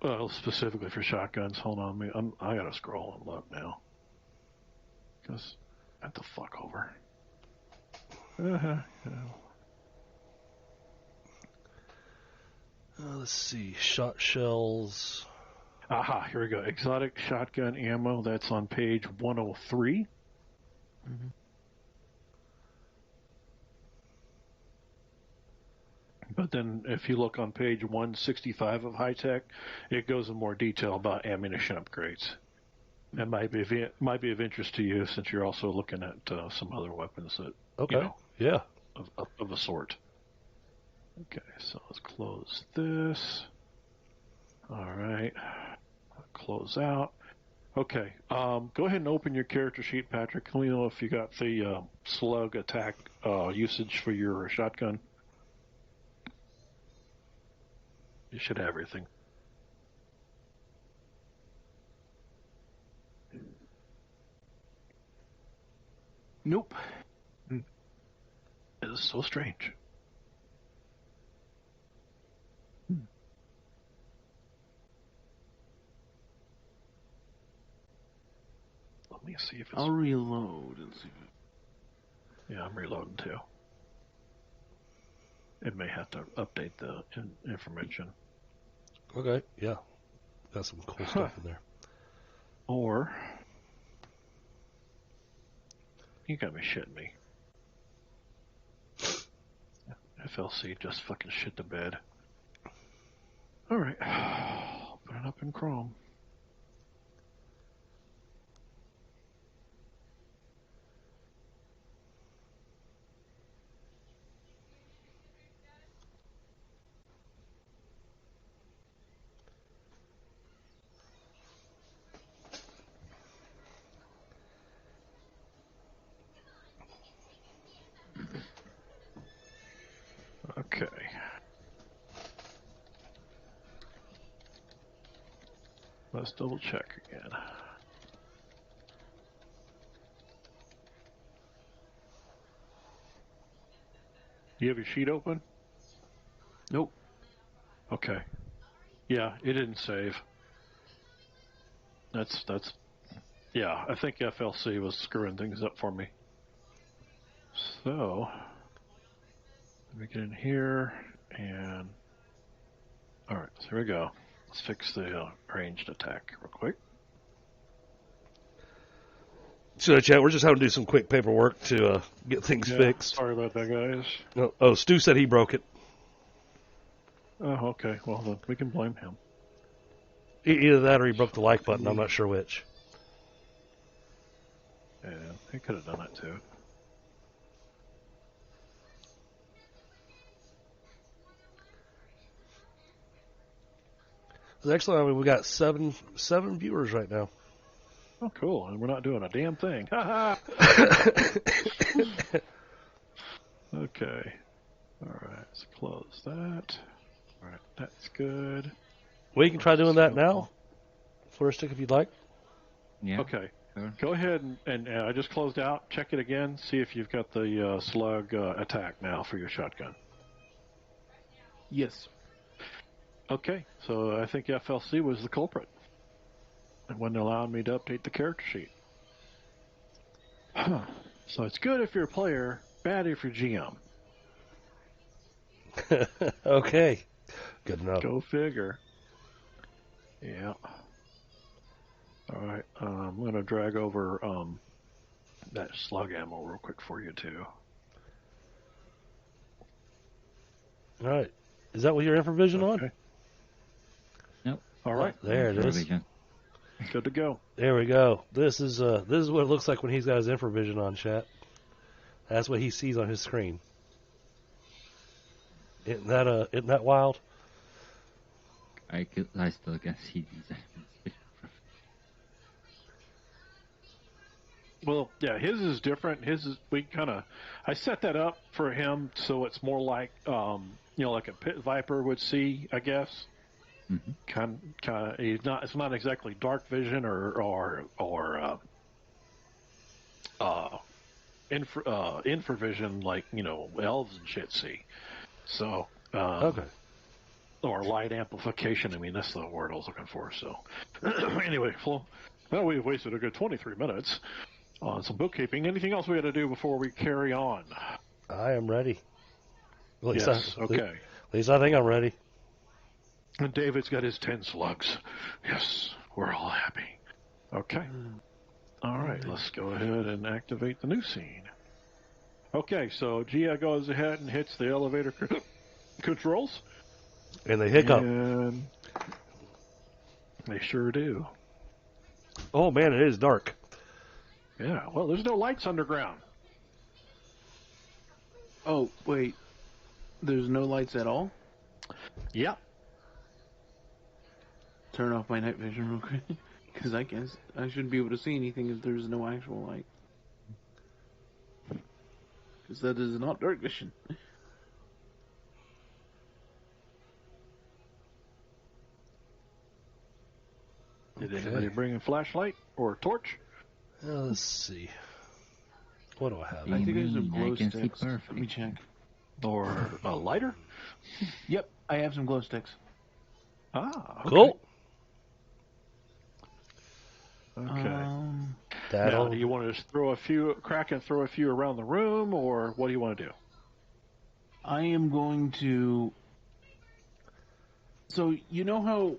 Speaker 2: Well, specifically for shotguns. Hold on, I got to scroll and look now. Because, get the fuck over.
Speaker 1: let's see. Shot shells.
Speaker 2: Aha, here we go. Exotic shotgun ammo. That's on page 103.
Speaker 4: Mm-hmm.
Speaker 2: But then if you look on page 165 of high tech, it goes in more detail about ammunition upgrades. That might be of interest to you since you're also looking at some other weapons that
Speaker 1: Yeah.
Speaker 2: of a sort. Okay, so let's close this. All right, close out. Okay, go ahead and open your character sheet, Patrick. Let me know if you got the slug attack usage for your shotgun. You should have everything.
Speaker 4: Nope.
Speaker 2: It is so strange. Let me see if it's...
Speaker 4: I'll reload and see.
Speaker 2: Yeah, I'm reloading too. It may have to update the information.
Speaker 1: Okay, yeah. Got some cool stuff in there.
Speaker 2: Or... You got me shitting me. FLC just fucking shit the bed. Alright. Put it up in Chrome. Okay. Let's double check again. Do you have your sheet open?
Speaker 4: Nope.
Speaker 2: Okay. Yeah, it didn't save. That's yeah, I think FLC was screwing things up for me. So let me get in here and alright, so here we go. Let's fix the ranged attack real quick.
Speaker 1: So, chat, we're just having to do some quick paperwork to get things fixed.
Speaker 2: Sorry about that, guys.
Speaker 1: Oh, Stu said he broke it.
Speaker 2: Oh, okay. Well, then we can blame him.
Speaker 1: Either that or he broke the like button. I'm not sure which.
Speaker 2: Yeah, he could have done that too.
Speaker 1: Actually, I mean, we got seven viewers right now.
Speaker 2: Oh, cool. And we're not doing a damn thing. Ha Okay. Alright, let's close that. Alright, that's good.
Speaker 1: We can try doing that now. Flouristick, if you'd like.
Speaker 3: Yeah.
Speaker 2: Okay.
Speaker 3: Sure.
Speaker 2: Go ahead and I just closed out. Check it again. See if you've got the slug attack now for your shotgun.
Speaker 4: Yes.
Speaker 2: Okay, so I think FLC was the culprit. It wasn't allowing me to update the character sheet. So it's good if you're a player, bad if you're GM.
Speaker 1: Okay. Good enough.
Speaker 2: Go figure. Yeah. Alright, I'm going to drag over that slug ammo real quick for you, too.
Speaker 1: All right. Is that what you're infravision on?
Speaker 3: Nope.
Speaker 2: Alright,
Speaker 1: There it is.
Speaker 3: Provision.
Speaker 2: good to go.
Speaker 1: There we go. This is what it looks like when he's got his infravision on, chat. That's what he sees on his screen. Isn't that wild?
Speaker 3: I still can see these.
Speaker 2: Well, yeah, his is different. I set that up for him so it's more like, like a pit viper would see, I guess.
Speaker 3: Mm-hmm.
Speaker 2: Kind of, it's not exactly dark vision or infravision like, elves and shit see. So,
Speaker 1: Okay.
Speaker 2: or light amplification. I mean, that's the word I was looking for. So, anyway, we've wasted a good 23 minutes on some bookkeeping. Anything else we got to do before we carry on?
Speaker 1: I am ready. At least
Speaker 2: Okay.
Speaker 1: At least I think I'm ready.
Speaker 2: And David's got his 10 slugs. Yes, we're all happy. Okay. All right, let's go ahead and activate the new scene. Okay, so Gia goes ahead and hits the elevator controls.
Speaker 1: And they hiccup.
Speaker 2: And they sure do.
Speaker 1: Oh, man, it is dark.
Speaker 2: Yeah, well, there's no lights underground.
Speaker 4: Oh, wait. There's no lights at all?
Speaker 2: Yep.
Speaker 4: Turn off my night vision real quick. Because I guess I shouldn't be able to see anything if there's no actual light. Because that is not dark vision.
Speaker 2: Did anybody bring a flashlight or a torch?
Speaker 1: Let's see. What do I have?
Speaker 4: I think I have some
Speaker 3: I
Speaker 4: glow
Speaker 3: can see
Speaker 4: sticks. Let me
Speaker 3: perfect.
Speaker 4: check.
Speaker 2: Or a lighter?
Speaker 4: Yep, I have some glow sticks.
Speaker 2: Ah, okay.
Speaker 1: Cool.
Speaker 2: Okay. Now,
Speaker 1: That'll.
Speaker 2: do you want to just throw a few around the room, or what do you want to do?
Speaker 4: I am going to. So you know how.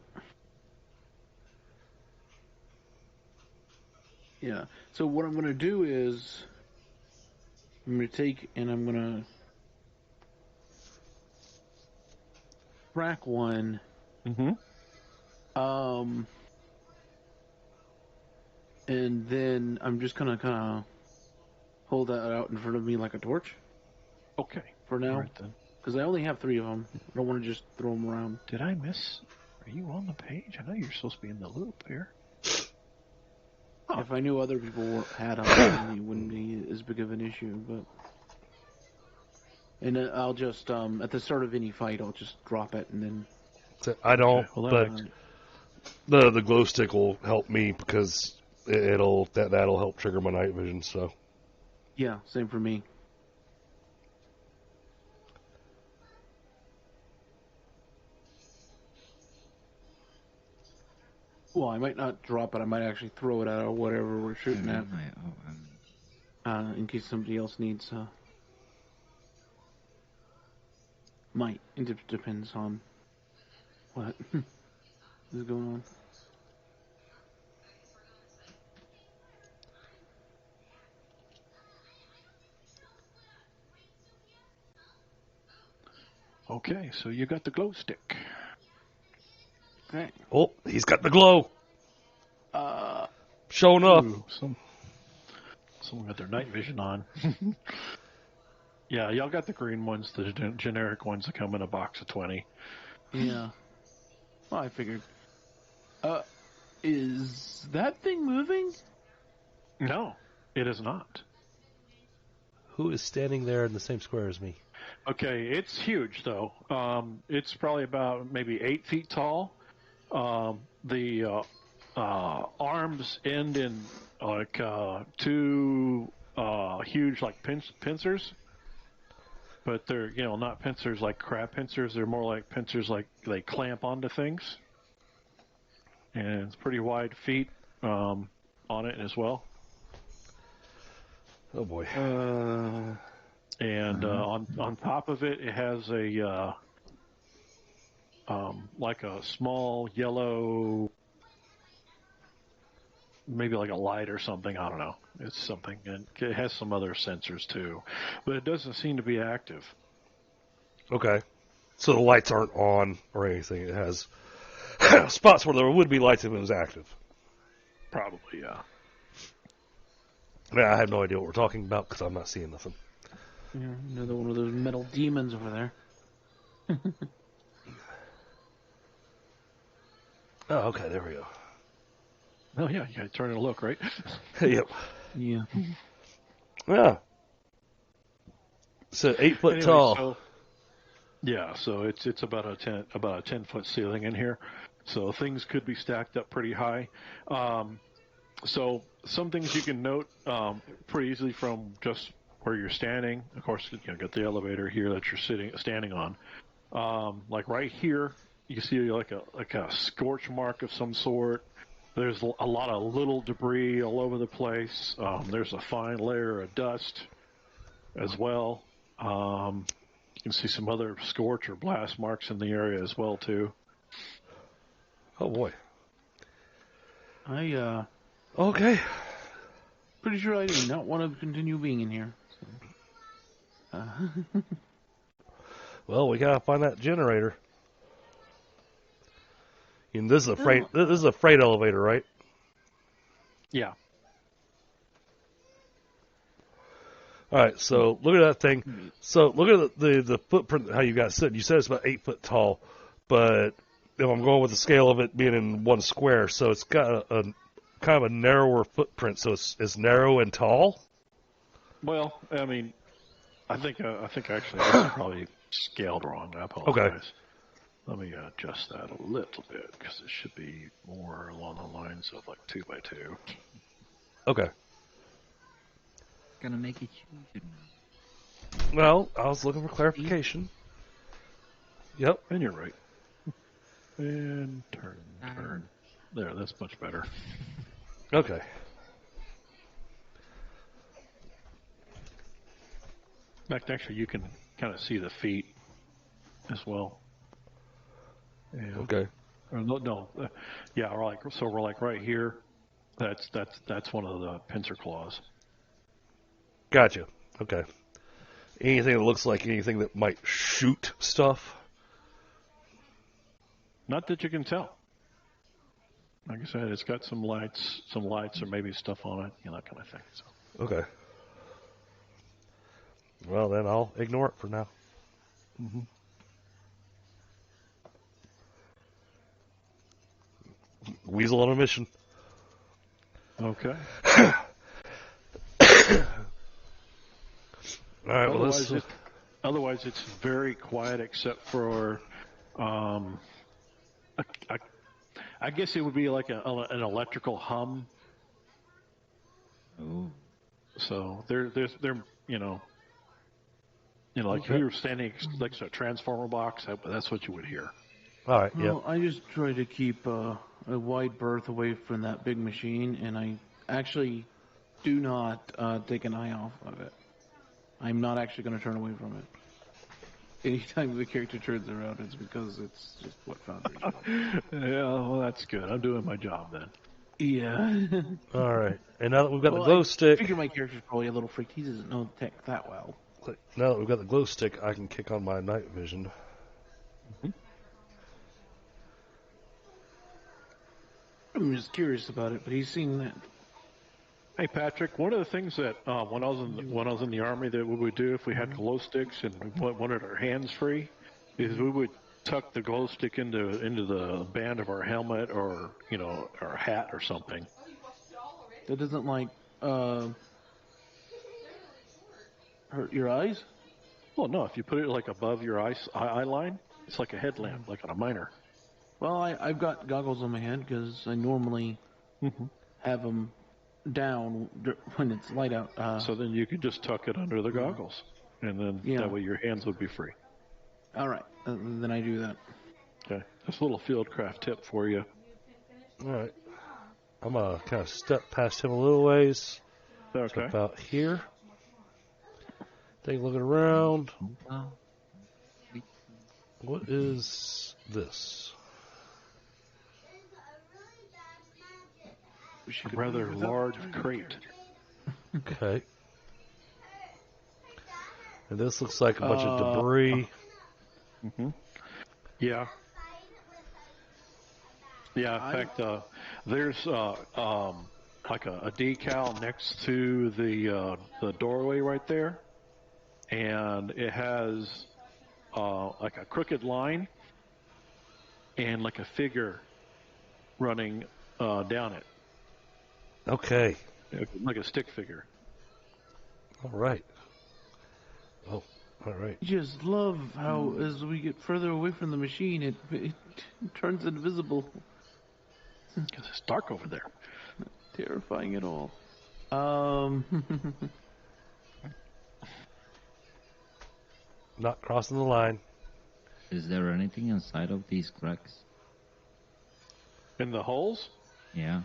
Speaker 4: Yeah. So what I'm going to do is, I'm going to take and I'm going to crack one.
Speaker 2: Mm-hmm.
Speaker 4: And then I'm just gonna kind of hold that out in front of me like a torch
Speaker 2: Okay.
Speaker 4: for now,
Speaker 2: All right, then.
Speaker 4: because I only have 3 of them. I don't want to just throw them around.
Speaker 2: Did I miss? Are you on the page? I know you're supposed to be in the loop here. Oh.
Speaker 4: If I knew other people had them, then it wouldn't be as big of an issue. But and I'll just at the start of any fight, I'll just drop it and then.
Speaker 1: I don't,
Speaker 2: Okay, well,
Speaker 1: but the glow stick will help me because that'll help trigger my night vision. So
Speaker 4: Yeah, same for me. Well, I might not drop it. I might actually throw it at whatever we're shooting at, in case somebody else needs. Might. It depends on what is going on.
Speaker 2: okay, so you got the glow stick.
Speaker 4: Okay.
Speaker 1: oh, he's got the glow. Showing up.
Speaker 2: Ooh, someone got their night vision on. Yeah, y'all got the green ones, the generic ones that come in a box of 20.
Speaker 4: Yeah. Well, I figured. Is that thing moving?
Speaker 2: No, it is not.
Speaker 1: Who is standing there in the same square as me?
Speaker 2: Okay, it's huge though. It's probably about maybe 8 feet tall. The arms end in like 2 huge like pincers, but they're not pincers like crab pincers. They're more like pincers like they clamp onto things, and it's pretty wide feet on it as well.
Speaker 1: Oh boy.
Speaker 2: And on top of it, it has a like a small yellow, maybe like a light or something. I don't know. It's something, and it has some other sensors too, but it doesn't seem to be active.
Speaker 1: Okay. So the lights aren't on or anything. It has spots where there would be lights if it was active.
Speaker 2: Probably, yeah.
Speaker 1: Yeah, I have no idea what we're talking about because I'm not seeing nothing.
Speaker 4: Yeah, another one of those metal demons over there.
Speaker 1: Oh, okay, there we go.
Speaker 2: Oh yeah, you gotta turn and look, right?
Speaker 1: Yep.
Speaker 4: Yeah.
Speaker 1: Yeah. So 8 foot
Speaker 2: Anyway,
Speaker 1: tall.
Speaker 2: So it's about a 10-foot ceiling in here, so things could be stacked up pretty high. So some things you can note pretty easily from just where you're standing. Of course, got the elevator here that you're standing on. Like right here, you see like a scorch mark of some sort. There's a lot of little debris all over the place. There's a fine layer of dust as well. You can see some other scorch or blast marks in the area as well too.
Speaker 1: Oh boy.
Speaker 4: Okay. Pretty sure I do not want to continue being in here. So.
Speaker 1: Well, we gotta find that generator. And this is a freight. This is a freight elevator, right?
Speaker 2: Yeah.
Speaker 1: All right. So look at that thing. So look at the footprint. How you got it set. You said it's about 8 foot tall, but if I'm going with the scale of it being in one square, so it's got a kind of a narrower footprint. So it's narrow and tall.
Speaker 2: Well, I mean, I think actually this is probably scaled wrong. I apologize.
Speaker 1: Okay.
Speaker 2: Let me adjust that a little bit because it should be more along the lines of like 2 by 2.
Speaker 1: Okay.
Speaker 3: gonna make it huge.
Speaker 1: Well, I was looking for clarification. Yep.
Speaker 2: And you're right. And turn. There, that's much better.
Speaker 1: Okay.
Speaker 2: In fact, actually, you can kind of see the feet as well. And,
Speaker 1: Okay.
Speaker 2: or yeah, we're like right here. That's one of the pincer claws.
Speaker 1: Gotcha. Okay. Anything that looks like anything that might shoot stuff?
Speaker 2: Not that you can tell. Like I said, it's got some lights or maybe stuff on it, that kind of thing. So.
Speaker 1: Okay. Well, then I'll ignore it for now.
Speaker 2: Mm-hmm.
Speaker 1: Weasel on a mission.
Speaker 2: Okay.
Speaker 1: All right. Well,
Speaker 2: otherwise, it's very quiet except for, I guess it would be like an electrical hum.
Speaker 3: Oh.
Speaker 2: So they're like if you were standing next to a transformer box, that's what you would hear.
Speaker 1: all right.
Speaker 4: Well, I just try to keep a wide berth away from that big machine, and I actually do not take an eye off of it. I'm not actually going to turn away from it. Anytime the character turns around, it's because it's just what Founders do.
Speaker 2: Yeah, well, that's good. I'm doing my job then.
Speaker 4: Yeah.
Speaker 1: All right. And now that we've got the glow stick,
Speaker 4: I figure my character's probably a little freaked. He doesn't know the tech that well.
Speaker 1: now that we've got the glow stick, I can kick on my night vision.
Speaker 2: Mm-hmm.
Speaker 4: I'm just curious about it, but he's seen that.
Speaker 2: Hey Patrick, one of the things that when I was in the army that we would do if we had glow sticks and we wanted our hands free, is we would tuck the glow stick into the band of our helmet or our hat or something.
Speaker 4: That doesn't hurt your eyes?
Speaker 2: Well, no, if you put it like above your eye line, it's like a headlamp, like on a miner.
Speaker 4: Well, I've got goggles on my head because I normally have them down when it's light out.
Speaker 2: So then you could just tuck it under the goggles, and then that way your hands would be free.
Speaker 4: All right, then I do that.
Speaker 2: Okay, that's a little fieldcraft tip for you.
Speaker 1: All right. I'm going to kind of step past him a little ways.
Speaker 2: Okay.
Speaker 1: About here. Take a look around. What is this?
Speaker 2: A rather large crate.
Speaker 1: Okay. And this looks like a bunch of debris.
Speaker 2: Mm-hmm. Yeah. Yeah, in fact, there's like a decal next to the doorway right there, and it has like a crooked line and like a figure running down it.
Speaker 1: Okay.
Speaker 2: Like a stick figure.
Speaker 1: All right. Oh, all right.
Speaker 4: I just love how as we get further away from the machine, it turns invisible.
Speaker 2: Because it's dark over there.
Speaker 4: Not terrifying at all.
Speaker 1: Not crossing the line.
Speaker 3: Is there anything inside of these cracks?
Speaker 2: In the holes?
Speaker 3: Yeah.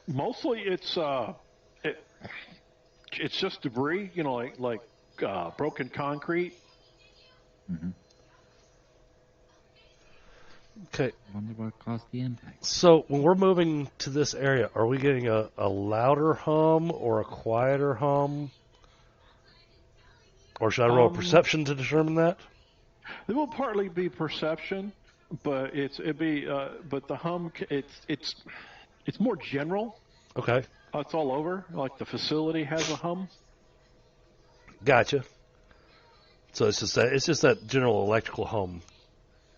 Speaker 2: Mostly it's just debris, like broken concrete.
Speaker 3: Mm-hmm.
Speaker 1: Okay.
Speaker 3: Wonder what caused the impact.
Speaker 1: So when we're moving to this area, are we getting a louder hum or a quieter hum? Or should I roll a perception to determine that?
Speaker 2: It will partly be perception, but but the hum it's more general.
Speaker 1: Okay.
Speaker 2: It's all over. Like the facility has a hum.
Speaker 1: Gotcha. So it's just that general electrical hum.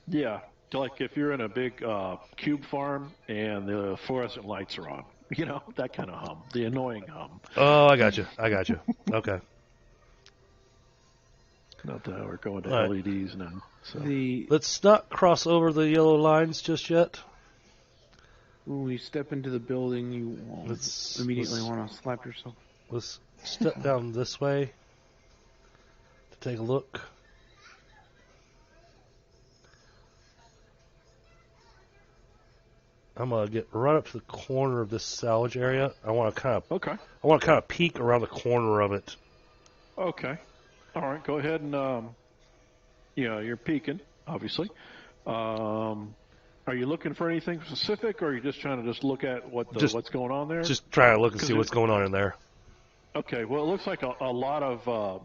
Speaker 2: Yeah, like if you're in a big cube farm and the fluorescent lights are on, that kind of hum, the annoying hum.
Speaker 1: Oh, I got you. Okay.
Speaker 2: Not that we're going to
Speaker 1: All right.
Speaker 2: LEDs now. So.
Speaker 1: Let's not cross over the yellow lines just yet.
Speaker 4: When we step into the building, you immediately want to slap yourself.
Speaker 1: let's step down this way to take a look. I'm gonna get right up to the corner of this salvage area. I want to kind of peek around the corner of it.
Speaker 2: Okay. All right. Go ahead and you're peeking, obviously. Are you looking for anything specific, or are you just trying to just look at what's going on there?
Speaker 1: Just trying to look and see what's going on in there.
Speaker 2: Okay. Well, it looks like a lot of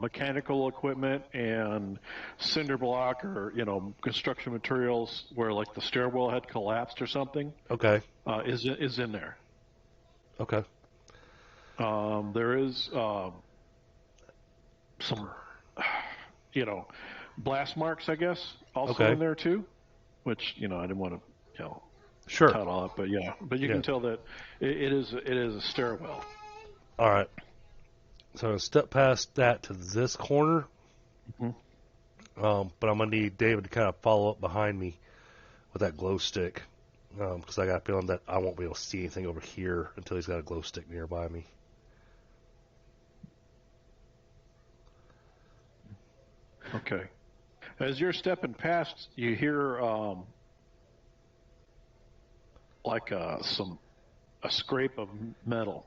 Speaker 2: mechanical equipment and cinder block or construction materials where like the stairwell had collapsed or something.
Speaker 1: Okay.
Speaker 2: Is in there.
Speaker 1: Okay.
Speaker 2: There is some blast marks, I guess, also in there too, which I didn't want to
Speaker 1: sure
Speaker 2: title up, but you can tell that it is a stairwell.
Speaker 1: All right. So I'm going to step past that to this corner.
Speaker 2: Mm-hmm.
Speaker 1: But I'm going to need David to kind of follow up behind me with that glow stick. Because I got a feeling that I won't be able to see anything over here until he's got a glow stick nearby me.
Speaker 2: Okay. As you're stepping past, you hear a scrape of metal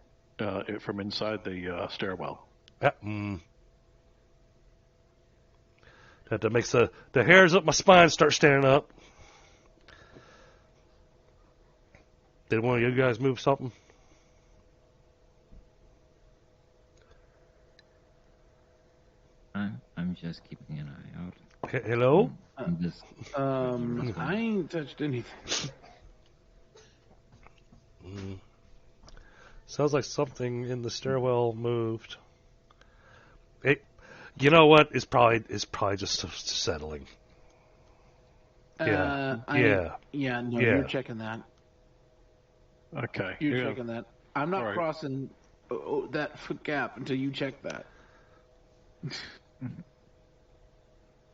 Speaker 2: from inside the stairwell.
Speaker 1: That makes the hairs up my spine start standing up. Did one of you guys move something?
Speaker 3: I'm just keeping an eye out.
Speaker 1: Hello?
Speaker 4: I ain't touched anything.
Speaker 1: Sounds like something in the stairwell moved. You know what? It's probably just settling. Yeah.
Speaker 4: You're checking that.
Speaker 2: Okay.
Speaker 4: You're checking that. I'm not
Speaker 2: right.
Speaker 4: crossing that foot gap until you check that.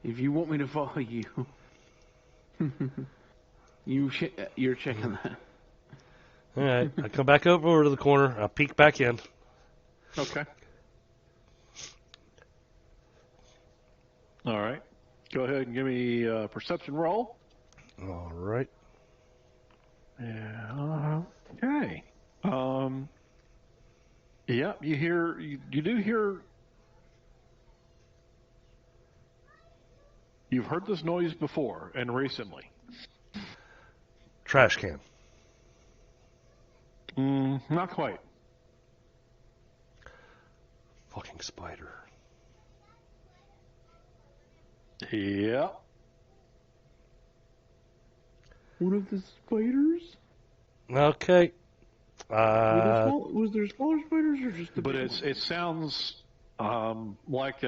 Speaker 4: If you want me to follow you, you're checking that.
Speaker 1: All right. I come back over to the corner. I peek back in.
Speaker 2: Okay. All right. Go ahead and give me a perception roll.
Speaker 1: All right.
Speaker 2: Yeah. Okay. Yeah, you do hear. You've heard this noise before and recently.
Speaker 1: Trash can.
Speaker 2: Not quite.
Speaker 1: Fucking spider.
Speaker 2: Yeah.
Speaker 4: One of the spiders?
Speaker 1: Okay.
Speaker 4: Was there smaller spiders or just the
Speaker 2: But
Speaker 4: big ones?
Speaker 2: it sounds like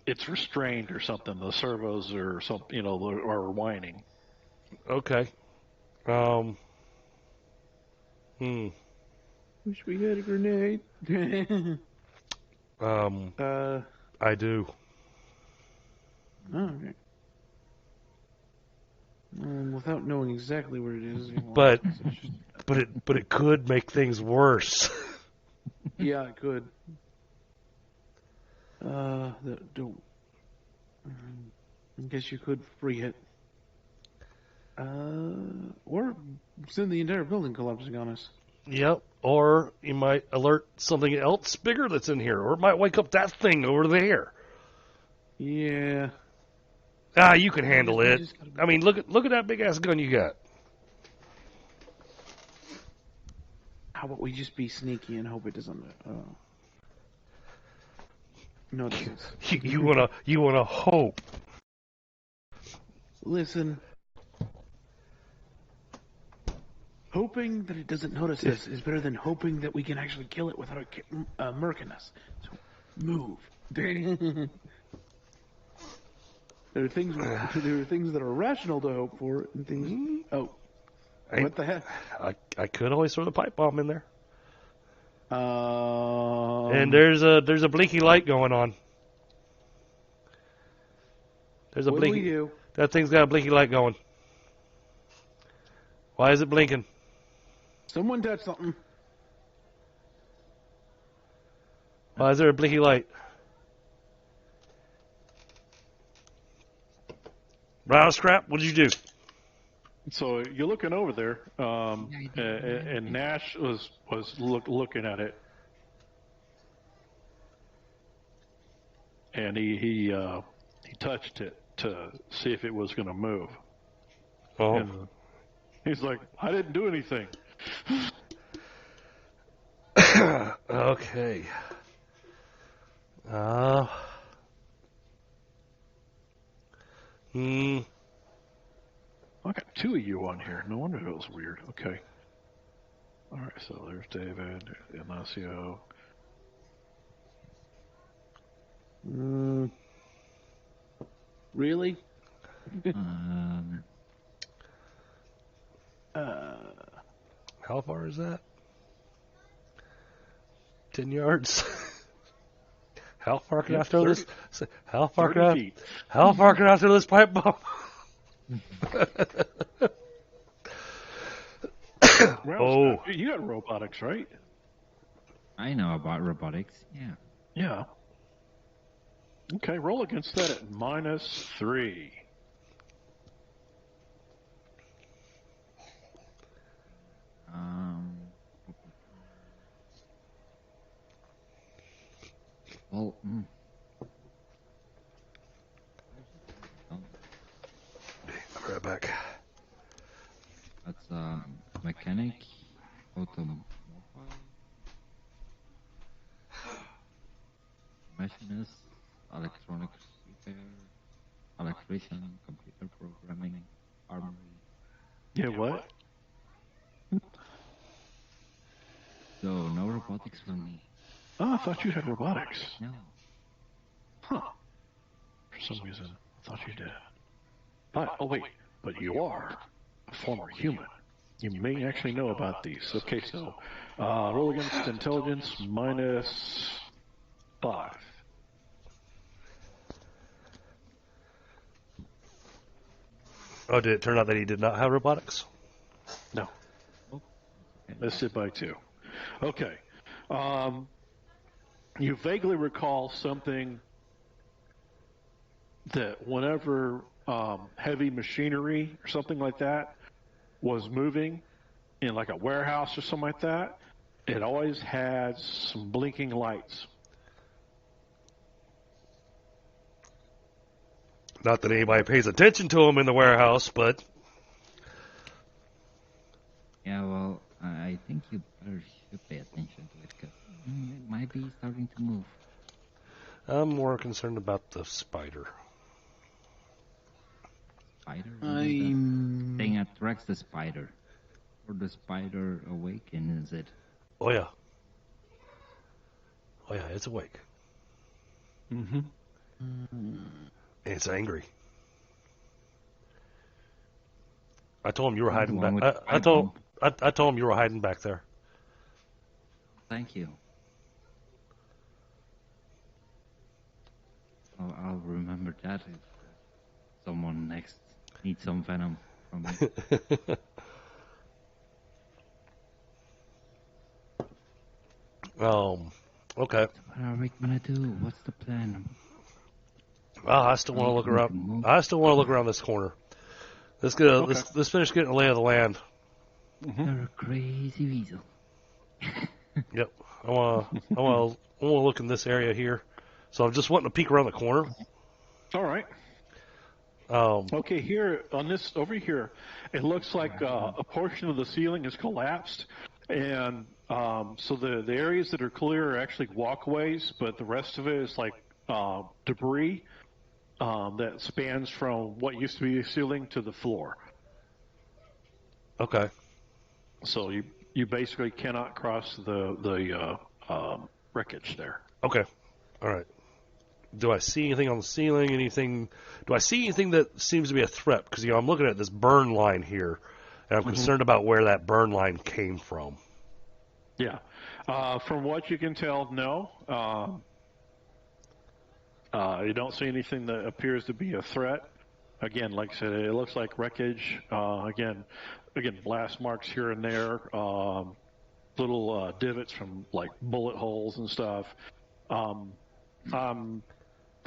Speaker 2: it's restrained or something. The servos or something, are whining.
Speaker 1: Okay.
Speaker 4: Wish we had a grenade.
Speaker 1: I do.
Speaker 4: Oh, okay. Without knowing exactly what it is.
Speaker 1: But it could make things worse.
Speaker 4: Yeah, it could. I guess you could free it. Or send the entire building collapsing on us.
Speaker 1: Yep. Or you might alert something else bigger that's in here, or it might wake up that thing over there.
Speaker 4: Yeah.
Speaker 1: You can handle it. I mean, look at that big ass gun you got.
Speaker 4: How about we just be sneaky and hope it doesn't notice us?
Speaker 1: You wanna hope.
Speaker 4: Listen. Hoping that it doesn't notice us is better than hoping that we can actually kill it without it murking us. So, move. There are things that are rational to hope for, and things. Oh, what the heck?
Speaker 1: I could always throw the pipe bomb in there. And
Speaker 4: And
Speaker 1: there's a blinky light going on. There's a
Speaker 4: what do
Speaker 1: blinky.
Speaker 4: we do?
Speaker 1: That thing's got a blinky light going. Why is it blinking?
Speaker 4: Someone touch something.
Speaker 1: Why is there a blinky light? Wow, Scrap, what did you do?
Speaker 2: So you're looking over there, and Nash was looking at it, and he touched it to see if it was going to move.
Speaker 1: Oh.
Speaker 2: And he's like, "I didn't do anything."
Speaker 1: Okay.
Speaker 2: I got two of you on here. No wonder it was weird. Okay. All right. So there's David, Ignacio.
Speaker 4: Really?
Speaker 1: How far is that? 10 yards? How far can I throw
Speaker 2: 30,
Speaker 1: this? How far can
Speaker 2: 30
Speaker 1: I?
Speaker 2: feet.
Speaker 1: How far can I throw this pipe bomb?
Speaker 2: Oh, you got robotics, right?
Speaker 3: I know about robotics. Yeah.
Speaker 2: Yeah. Okay, roll against that at -3.
Speaker 3: Well,
Speaker 1: I'll be right back.
Speaker 3: that's mechanic, automobile, machinist, electronics repair, electrician, computer programming, armory.
Speaker 2: Yeah, what?
Speaker 3: So no robotics for me.
Speaker 2: Oh, I thought you had robotics.
Speaker 3: No.
Speaker 2: Huh. For some reason, I thought you did. But, oh wait, but you are a former human. You may actually know about these. Okay, so roll against intelligence -5.
Speaker 1: Oh, did it turn out that he did not have robotics?
Speaker 2: No. Missed it by 2. Okay. You vaguely recall something that whenever heavy machinery or something like that was moving in like a warehouse or something like that, it always had some blinking lights.
Speaker 1: Not that anybody pays attention to him in the warehouse, but
Speaker 3: Yeah, well, I think you better should pay attention to it because it might be starting to move.
Speaker 1: I'm more concerned about the spider.
Speaker 3: Spider? The thing attracts the spider. Or the spider awakens it.
Speaker 1: Oh, yeah. Oh, yeah, it's awake.
Speaker 2: Mm-hmm.
Speaker 1: It's angry. I told him you were hiding
Speaker 3: one
Speaker 1: back.
Speaker 3: with
Speaker 1: I told him you were hiding back there.
Speaker 3: Thank you. I'll remember that if someone next needs some venom from me.
Speaker 1: Okay.
Speaker 3: What are we gonna do? What's the plan?
Speaker 1: Well, I still want to look around. I still want to look around this corner. Let's finish getting a lay of the land.
Speaker 3: You're a crazy weasel.
Speaker 1: Yep. I want to look in this area here. So I'm just wanting to peek around the corner.
Speaker 2: All right. Okay, here on this over here, it looks like a portion of the ceiling has collapsed, and so the areas that are clear are actually walkways, but the rest of it is like debris that spans from what used to be the ceiling to the floor.
Speaker 1: Okay.
Speaker 2: So you basically cannot cross the wreckage there.
Speaker 1: Okay. All right. Do I see anything on the ceiling? Do I see anything that seems to be a threat? Because I'm looking at this burn line here, and I'm concerned about where that burn line came from.
Speaker 2: Yeah. From what you can tell, no. You don't see anything that appears to be a threat. again, like I said, it looks like wreckage. Again, blast marks here and there. Little divots from like bullet holes and stuff. I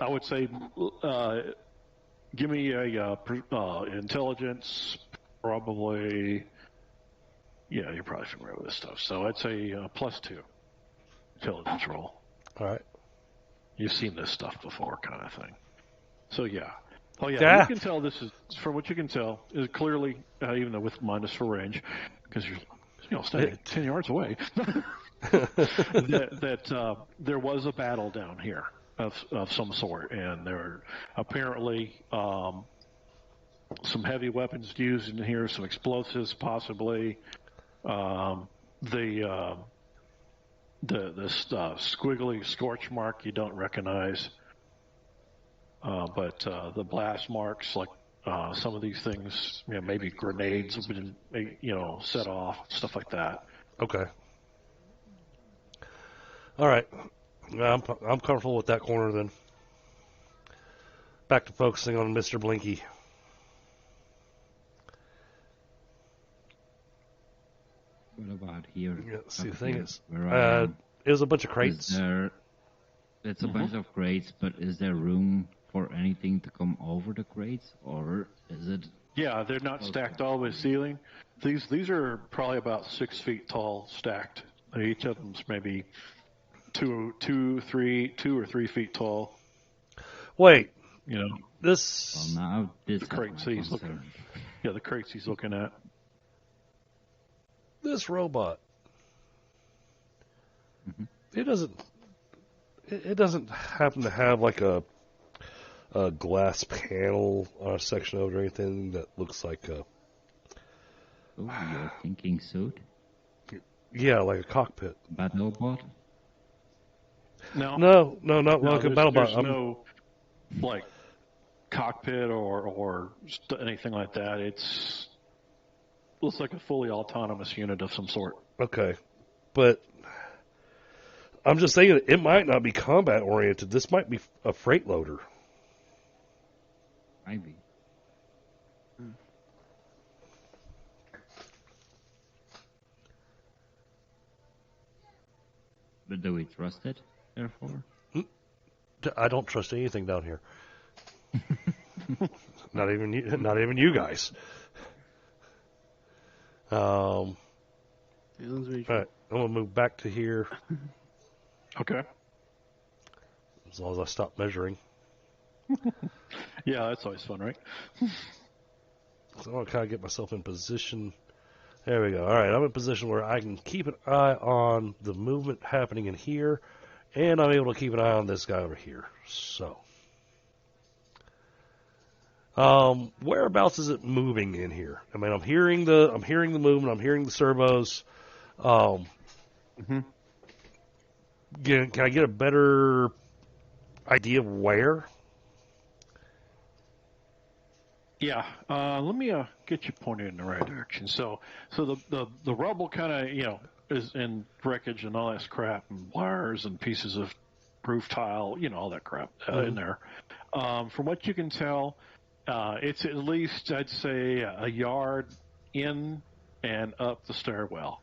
Speaker 2: would say, give me a intelligence, probably. Yeah, you're probably familiar with this stuff. So I'd say +2 intelligence roll.
Speaker 1: All right.
Speaker 2: You've seen this stuff before, kind of thing. So yeah. Oh yeah,
Speaker 1: Yeah.
Speaker 2: you can tell this is, from what you can tell, is clearly, even though with minus for range, because you're standing 10 yards away, that there was a battle down here of some sort, and there were apparently some heavy weapons used in here, some explosives possibly. This squiggly scorch mark you don't recognize, but the blast marks, like some of these things, maybe grenades have been, set off, stuff like that.
Speaker 1: Okay. All right. I'm comfortable with that corner then. Back to focusing on Mr. Blinky.
Speaker 3: What about here?
Speaker 1: Yeah, see, the thing is,
Speaker 3: where
Speaker 1: it was a bunch of crates.
Speaker 3: It's a bunch of crates, but is there room for anything to come over the crates, or is it?
Speaker 2: Yeah, they're not stacked all the way to the ceiling. These are probably about 6 feet tall, stacked. Each of them's maybe two or 3 feet tall.
Speaker 1: Wait,
Speaker 3: Well, now this
Speaker 2: the crates he's looking. Yeah, the crates he's looking at.
Speaker 1: this robot.
Speaker 3: Mhm.
Speaker 1: It doesn't happen to have like a glass panel section of it or anything that looks like a
Speaker 3: You're thinking suit?
Speaker 1: like a cockpit.
Speaker 3: Battlebot?
Speaker 2: No,
Speaker 1: not like a battle bot.
Speaker 2: There's no like cockpit or anything like that. Looks like a fully autonomous unit of some sort.
Speaker 1: Okay, but I'm just saying it might not be combat oriented. This might be a freight loader.
Speaker 3: Maybe. But do we trust it, therefore?
Speaker 1: I don't trust anything down here. Not even you guys. All right, I'm gonna move back to here
Speaker 2: Okay.
Speaker 1: as long as I stop measuring.
Speaker 2: Yeah, that's always fun, right?
Speaker 1: So I want to kind of get myself in position. There we go. All right, I'm in a position where I can keep an eye on the movement happening in here, and I'm able to keep an eye on this guy over here. So, whereabouts is it moving in here? I mean, I'm hearing the movement. I'm hearing the servos. Can I get a better idea of where?
Speaker 2: Yeah, let me get you pointed in the right direction. So the rubble kind of is in wreckage and all that crap and wires and pieces of roof tile, all that crap in there. From what you can tell, it's at least, I'd say, a yard in and up the stairwell.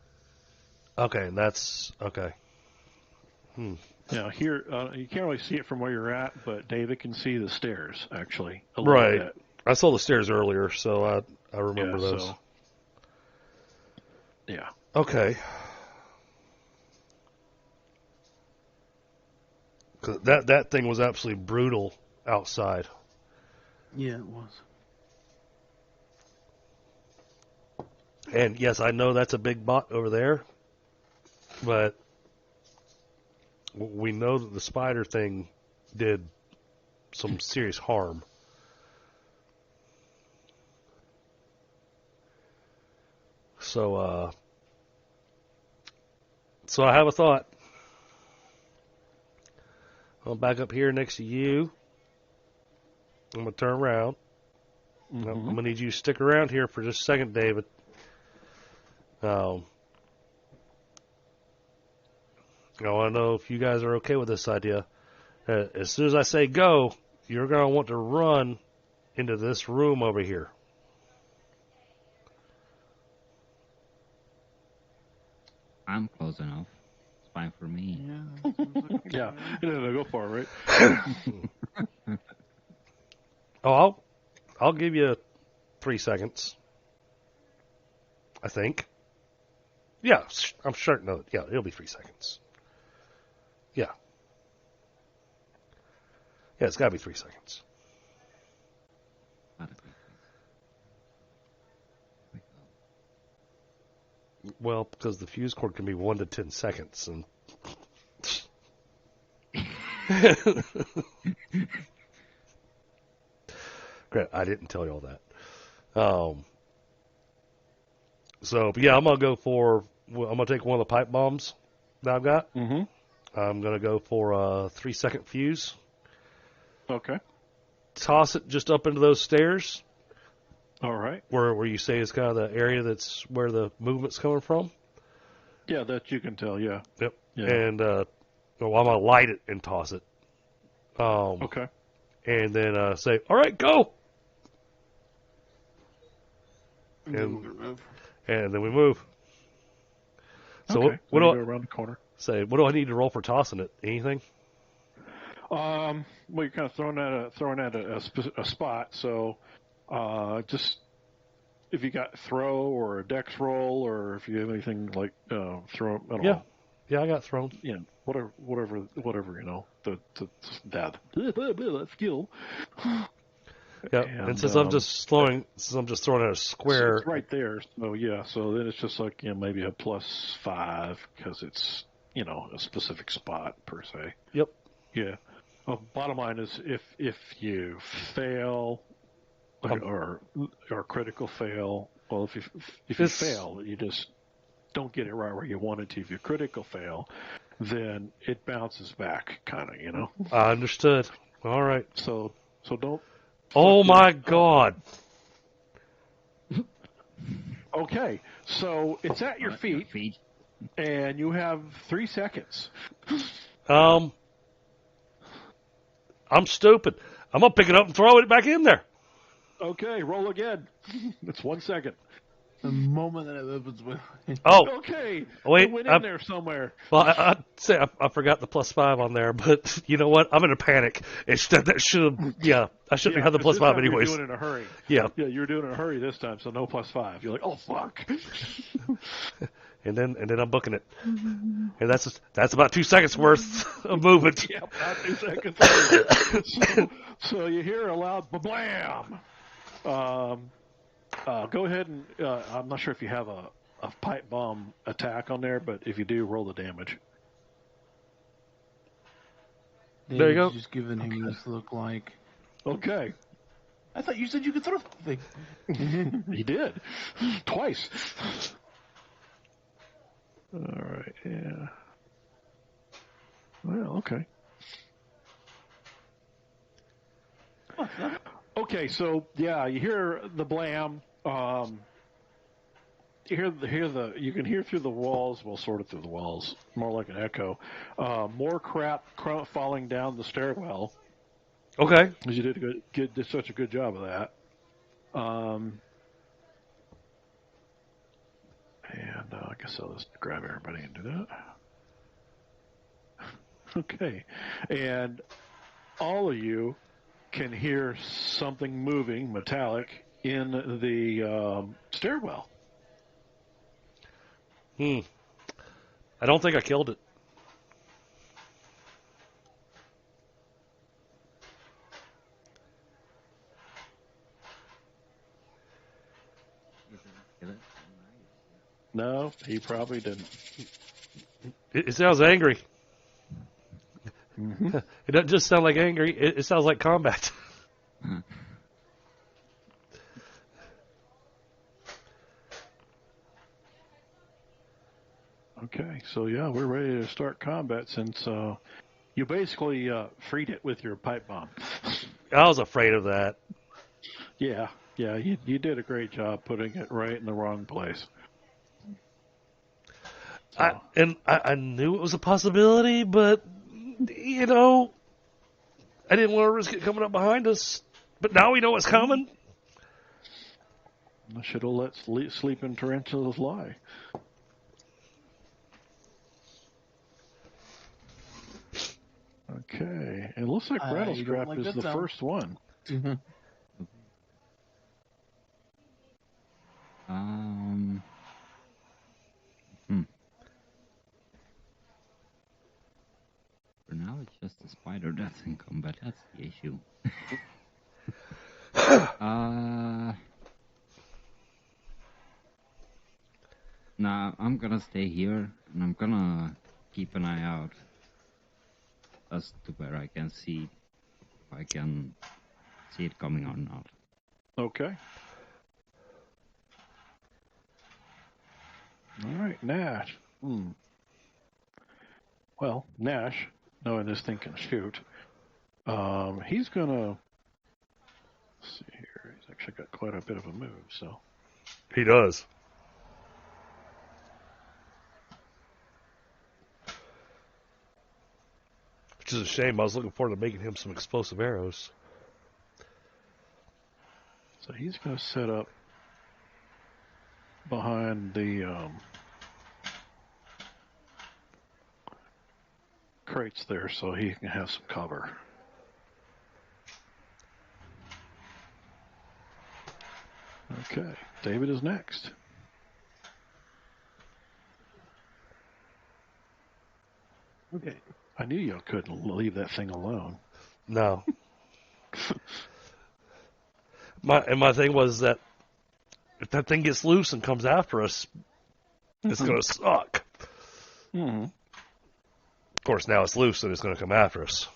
Speaker 1: Okay, and that's okay.
Speaker 2: Here you can't really see it from where you're at, but David can see the stairs actually a
Speaker 1: Right.
Speaker 2: little bit.
Speaker 1: I saw the stairs earlier, so I remember those.
Speaker 2: So, yeah.
Speaker 1: Okay. 'Cause that thing was absolutely brutal outside.
Speaker 4: Yeah, it was.
Speaker 1: And yes, I know that's a big bot over there, but we know that the spider thing did some serious harm. So I have a thought. I'll back up here next to you. I'm going to turn around. I'm going to need you to stick around here for just a second, David. I want to know if you guys are okay with this idea. As soon as I say go, you're going to want to run into this room over here.
Speaker 3: I'm close enough. It's fine for me.
Speaker 4: Yeah. That seems like a
Speaker 2: Yeah,
Speaker 4: plan.
Speaker 2: no, go for it, right?
Speaker 1: Oh, I'll give you 3 seconds. I think. Yeah, I'm certain of it. Yeah, it'll be 3 seconds. Yeah. Yeah, it's got to be 3 seconds.
Speaker 3: Gotta be.
Speaker 1: Well, because the fuse cord can be 1 to 10 seconds, and great, I didn't tell you all that. So, but yeah, I'm gonna take one of the pipe bombs that I've got.
Speaker 2: Mm-hmm.
Speaker 1: I'm gonna go for a 3-second fuse.
Speaker 2: Okay.
Speaker 1: Toss it just up into those stairs,
Speaker 2: All right.
Speaker 1: where you say is kind of the area that's where the movement's coming from.
Speaker 2: Yeah, that you can tell. Yeah.
Speaker 1: Yep.
Speaker 2: Yeah.
Speaker 1: And well, I'm gonna light it and toss it.
Speaker 2: Okay.
Speaker 1: And then say, "All right, go!" And then we move. So
Speaker 2: Okay.
Speaker 1: what
Speaker 2: So you
Speaker 1: do
Speaker 2: go around the corner?
Speaker 1: what do I need to roll for tossing it? Anything?
Speaker 2: Well, you're kind of throwing at a spot. So, just if you got throw or a dex roll, or if you have anything like throw. I don't know.
Speaker 1: Yeah, I got thrown.
Speaker 2: Yeah, whatever, you know, that skill.
Speaker 1: Yeah,
Speaker 2: And,
Speaker 1: and since I'm just throwing at a square,
Speaker 2: it's right there. So yeah, so then it's just like, you know, maybe a +5 because it's, you know, a specific spot per se.
Speaker 1: Yep.
Speaker 2: Yeah. Well, bottom line is if you fail or critical fail, well, if you fail, you just don't get it right where you wanted to. If you critical fail, then it bounces back, kind of, you know.
Speaker 1: I understood. All right.
Speaker 2: So don't.
Speaker 1: Oh my God.
Speaker 2: Okay, so it's at your feet, and you have 3 seconds.
Speaker 1: I'm stupid. I'm gonna pick it up and throw it back in there.
Speaker 2: Okay, roll again. It's 1 second.
Speaker 4: The moment that it opens with.
Speaker 1: Oh,
Speaker 2: Okay,
Speaker 1: wait,
Speaker 2: it went in there somewhere.
Speaker 1: well, I'd say I forgot the +5 on there, but you know what? I'm in a panic. I shouldn't have had the +5
Speaker 2: this time
Speaker 1: anyways.
Speaker 2: You were doing it in a hurry.
Speaker 1: Yeah.
Speaker 2: Yeah, you were doing it in a hurry this time, so no +5. You're like, oh fuck.
Speaker 1: And then I'm booking it, and that's about 2 seconds worth of movement.
Speaker 2: Yeah, about 2 seconds. so you hear a loud blam. Go ahead and I'm not sure if you have a pipe bomb attack on there, but if you do, roll the damage.
Speaker 1: There you go.
Speaker 4: Just giving him this look like.
Speaker 2: Okay.
Speaker 4: I thought you said you could throw the thing.
Speaker 2: He did. Twice. All right, yeah. Well, okay. Okay, so yeah, you hear the blam. You can hear through the walls. Well, sort of through the walls, more like an echo. More crap falling down the stairwell.
Speaker 1: Okay.
Speaker 2: Because you did such a good job of that. And I guess I'll just grab everybody and do that. Okay, and all of you can hear something moving, metallic, in the stairwell.
Speaker 1: I don't think I killed it.
Speaker 2: No, he probably didn't.
Speaker 1: It sounds angry.
Speaker 2: Mm-hmm.
Speaker 1: It doesn't just sound like angry. It sounds like combat.
Speaker 2: Okay, so yeah, we're ready to start combat since you basically freed it with your pipe bomb.
Speaker 1: I was afraid of that.
Speaker 2: Yeah, you did a great job putting it right in the wrong place. So.
Speaker 1: I knew it was a possibility, but, you know, I didn't want to risk it coming up behind us. But now we know what's coming.
Speaker 2: I should have let sleeping tarantulas lie. Okay, it looks like Rattlescrap
Speaker 4: like
Speaker 2: is
Speaker 4: that
Speaker 2: the
Speaker 4: sound.
Speaker 2: first one.
Speaker 3: For now, it's just a spider death in combat. That's the issue. Nah, I'm gonna stay here, and I'm gonna keep an eye out as to where I can see if I can see it coming or not.
Speaker 2: Okay. All right, Nash. Well, Nash, knowing this thing can shoot, he's gonna. Let's see here. He's actually got quite a bit of a move, so.
Speaker 1: He does. Which is a shame. I was looking forward to making him some explosive arrows.
Speaker 2: So he's going to set up behind the crates there so he can have some cover. Okay, David is next.
Speaker 4: Okay.
Speaker 2: I knew you couldn't leave that thing alone.
Speaker 1: No. My thing was that if that thing gets loose and comes after us, it's going to suck.
Speaker 2: Mm-hmm.
Speaker 1: Of course, now it's loose and it's going to come after us.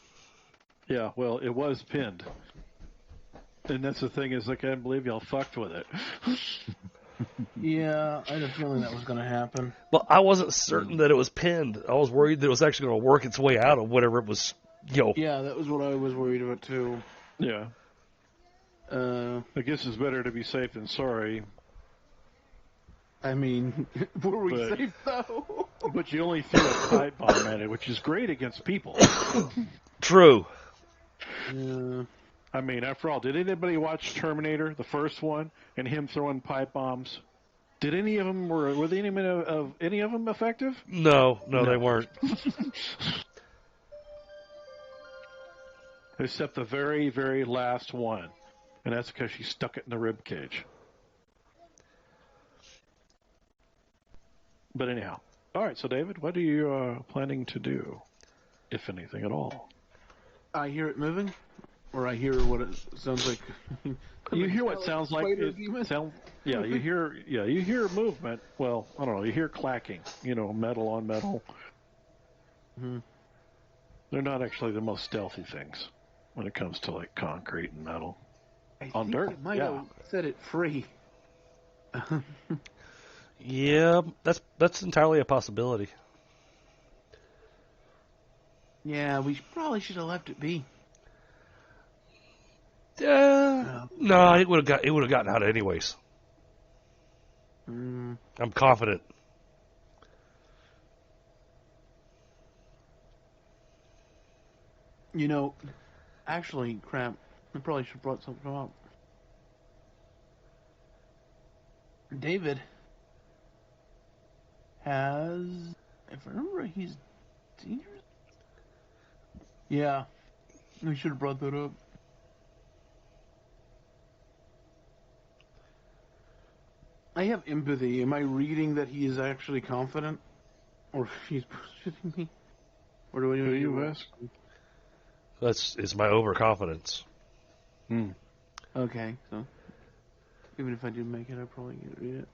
Speaker 2: Yeah, well, it was pinned. And that's the thing is, I can't believe y'all fucked with it.
Speaker 4: Yeah, I had a feeling that was going to happen.
Speaker 1: Well, I wasn't certain that it was pinned. I was worried that it was actually going to work its way out of whatever it was,
Speaker 4: Yeah, that was what I was worried about, too.
Speaker 2: Yeah. I guess it's better to be safe than sorry.
Speaker 4: I mean, were we safe, though?
Speaker 2: But you only threw a pipe bomb at it, which is great against people.
Speaker 1: True.
Speaker 4: Yeah.
Speaker 2: I mean, after all, did anybody watch Terminator, the first one, and him throwing pipe bombs? Did any of them were any of them effective?
Speaker 1: No, they weren't.
Speaker 2: Except the very, very last one, and that's because she stuck it in the rib cage. But anyhow, all right. So, David, what are you planning to do, if anything at all?
Speaker 4: I hear it moving, or I hear what it sounds like.
Speaker 2: You hear what sounds like it sounds. Yeah, you hear movement. Well, I don't know. You hear clacking. Metal on metal.
Speaker 4: Mm-hmm.
Speaker 2: They're not actually the most stealthy things when it comes to like concrete and metal.
Speaker 4: I
Speaker 2: On
Speaker 4: think
Speaker 2: dirt,
Speaker 4: I might
Speaker 2: yeah.
Speaker 4: have set it free.
Speaker 1: Yeah, that's entirely a possibility.
Speaker 4: Yeah, we probably should have left it be.
Speaker 1: No, it would have gotten out anyways.
Speaker 4: Mm.
Speaker 1: I'm confident.
Speaker 4: Actually, crap. I probably should have brought something up. David has, if I remember, he's dangerous. Yeah, we should have brought that up. I have empathy. Am I reading that he is actually confident, or if he's bullshitting me? Or do I
Speaker 2: Who you ask?
Speaker 1: It's my overconfidence.
Speaker 4: Okay, so even if I do make it, I probably can't read it.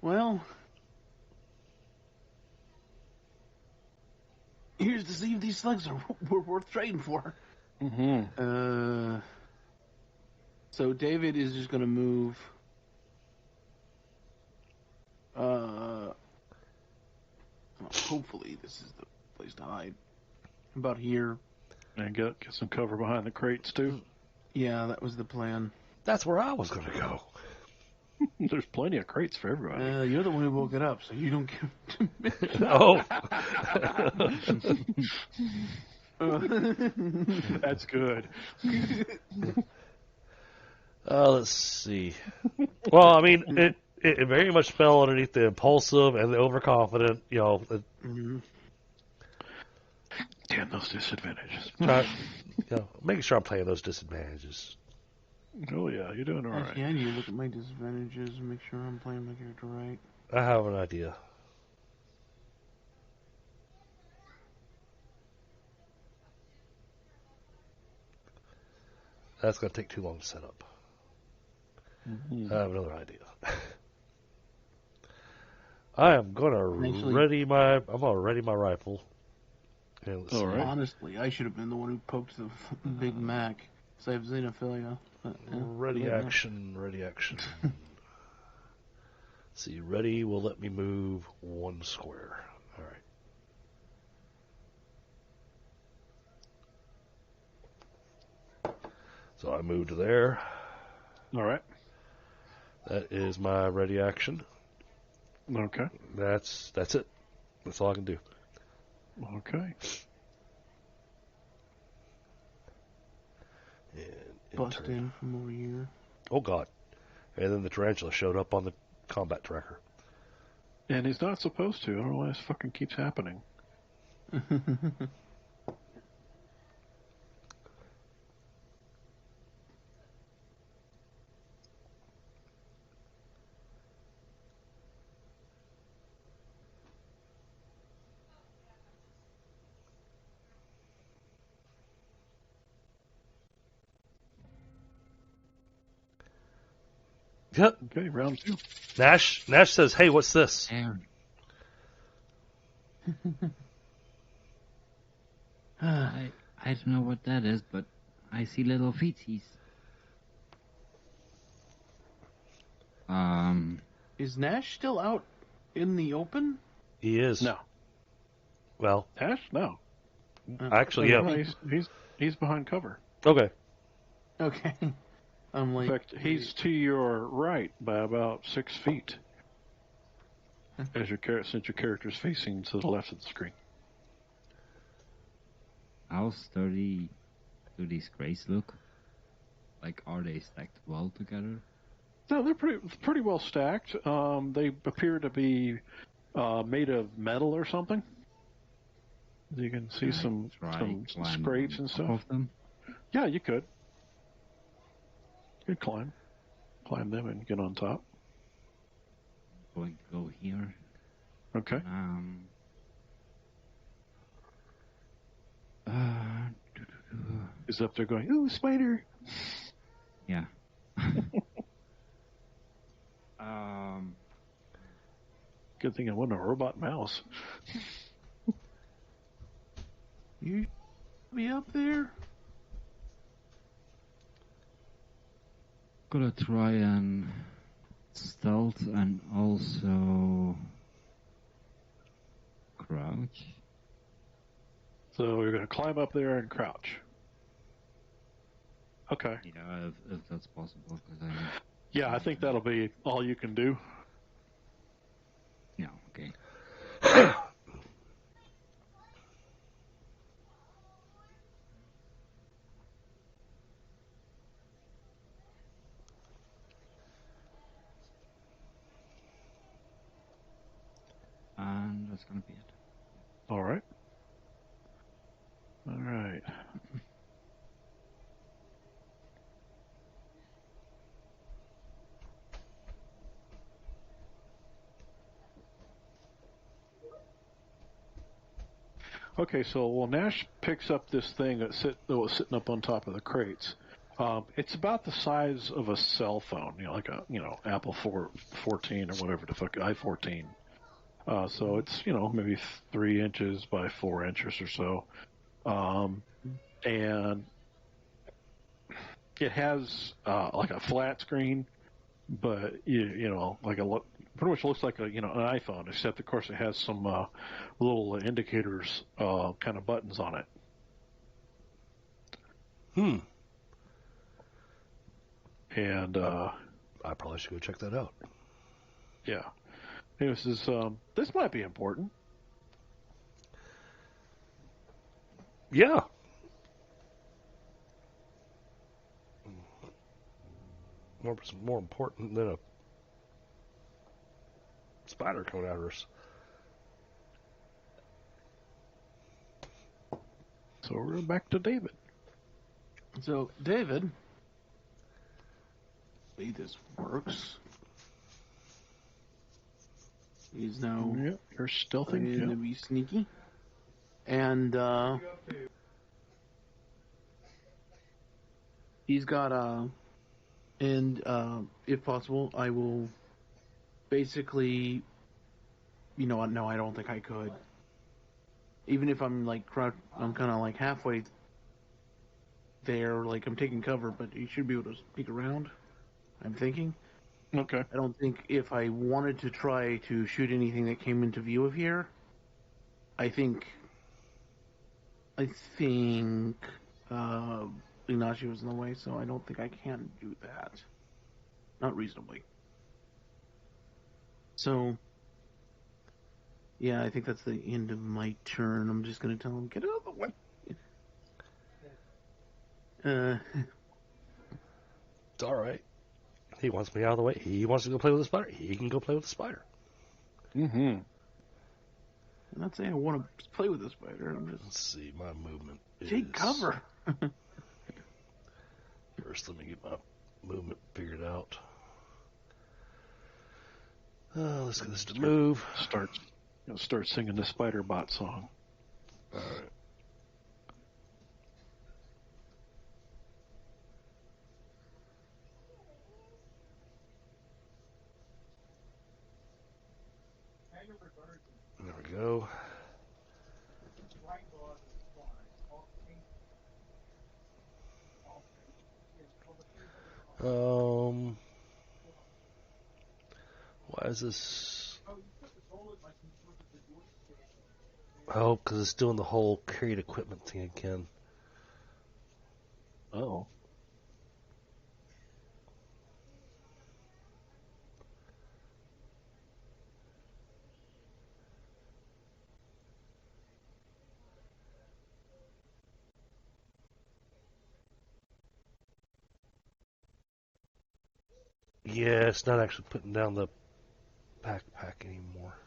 Speaker 4: Well, here's to see if these slugs were worth trading for.
Speaker 2: Mm-hmm.
Speaker 4: So David is just going to move. Hopefully this is the place to hide. About here.
Speaker 2: And get some cover behind the crates too.
Speaker 4: Yeah, that was the plan.
Speaker 1: That's where I was going to go.
Speaker 2: There's plenty of crates for everybody.
Speaker 4: You're the one who woke it up, so you don't get to mention.
Speaker 1: Oh.
Speaker 2: That's good.
Speaker 1: Let's see. Well, I mean, it very much fell underneath the impulsive and the overconfident.
Speaker 2: Damn those disadvantages.
Speaker 1: Making sure I'm playing those disadvantages.
Speaker 2: Oh yeah, you're doing all right.
Speaker 4: Actually, I need to look at my disadvantages and make sure I'm playing my character right.
Speaker 1: I have an idea. That's going to take too long to set up.
Speaker 2: Mm-hmm.
Speaker 1: I have another idea. I am going to ready my rifle. And
Speaker 2: All right.
Speaker 4: Honestly, I should have been the one who poked the Big Mac. So I have xenophilia.
Speaker 1: Ready action. See, ready will let me move 1 square. All right. So I moved to there.
Speaker 2: All right.
Speaker 1: That is my ready action.
Speaker 2: Okay.
Speaker 1: That's it. That's all I can do.
Speaker 2: Okay.
Speaker 1: And
Speaker 4: Bust in from over here.
Speaker 1: Oh God! And then the tarantula showed up on the combat tracker.
Speaker 2: And he's not supposed to. I don't know why this fucking keeps happening.
Speaker 1: Yep.
Speaker 2: Okay, round 2.
Speaker 1: Nash says, "Hey, what's this?"
Speaker 3: There. I don't know what that is, but I see little feetsies.
Speaker 4: Is Nash still out in the open?
Speaker 1: He is.
Speaker 2: No.
Speaker 1: Well,
Speaker 2: Ash? No.
Speaker 1: actually, yeah.
Speaker 2: No, he's behind cover.
Speaker 1: Okay.
Speaker 4: Okay. I'm like.
Speaker 2: In fact, he's to your right by about 6 feet. Since your character's facing to the left of the screen.
Speaker 3: How sturdy do these crates look? Like, are they stacked well together?
Speaker 2: No, they're pretty well stacked. They appear to be made of metal or something. You can see some scrapes and stuff.
Speaker 3: Of them?
Speaker 2: Yeah, you could. You could climb them and get on top.
Speaker 3: Going to go here.
Speaker 2: Okay. He's up there going, "Ooh, spider!"
Speaker 3: Yeah.
Speaker 2: Good thing it wasn't a robot mouse.
Speaker 4: You be up there?
Speaker 3: Gonna try and stealth and also crouch.
Speaker 2: So we're going to climb up there and crouch. Okay.
Speaker 3: Yeah, if that's possible, because
Speaker 2: Yeah, I think that'll be all you can do.
Speaker 3: Yeah, okay. And that's gonna be it.
Speaker 2: All right. All right. Okay, so Nash picks up this thing that was sitting up on top of the crates. It's about the size of a cell phone, like a Apple 14 or whatever the fuck, i14. So it's maybe 3 inches by 4 inches or so, and it has like a flat screen, but pretty much looks like an iPhone, except of course it has some little indicators, kind of buttons on it. And
Speaker 1: I probably should go check that out.
Speaker 2: yeah, this might be important.
Speaker 1: Yeah. More important than a spider coming after us.
Speaker 2: So we're back to David.
Speaker 4: So, David, the way this works is now
Speaker 2: Yeah, you're stealthing.
Speaker 4: trying to be sneaky. And he's got if possible, I will basically, you know what? No, I don't think I could. Even if I'm like I'm kind of like halfway there, like I'm taking cover, but you should be able to sneak around. I'm thinking.
Speaker 2: Okay.
Speaker 4: I don't think if I wanted to try to shoot anything that came into view of here, I think Ignacio was in the way, so I don't think I can do that. Not reasonably. So, yeah, I think that's the end of my turn. I'm just going to tell him, get out of the way.
Speaker 1: It's all right. He wants me out of the way. He wants to go play with the spider. He can go play with the spider.
Speaker 2: Mm-hmm.
Speaker 4: I'm not saying I want to play with the spider. I'm just...
Speaker 1: Let's see. My movement is...
Speaker 4: Take cover.
Speaker 1: First, let me get my movement figured out. Let's get this to move.
Speaker 2: Start singing the Spider Bot song.
Speaker 1: All right. There we go. Why is this? Oh, because it's doing the whole create equipment thing again.
Speaker 2: Oh.
Speaker 1: Yeah, it's not actually putting down the backpack anymore.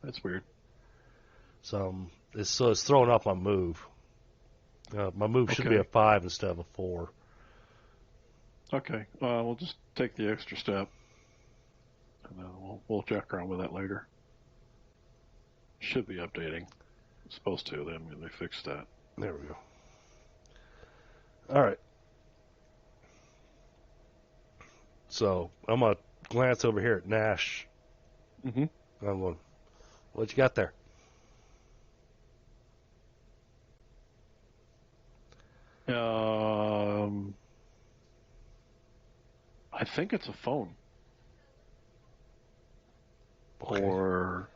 Speaker 2: That's weird.
Speaker 1: So it's throwing off my move. My move should be
Speaker 2: Okay.
Speaker 1: a 5 instead of a 4.
Speaker 2: Okay. We'll just take the extra step, and then we'll check around with that later. Should be updating. It's supposed to. They fixed that.
Speaker 1: There we go. All right. So I'm gonna glance over here at Nash.
Speaker 2: Mm-hmm.
Speaker 1: I'm going, what you got there?
Speaker 2: I think it's a phone.
Speaker 1: Okay.
Speaker 2: Or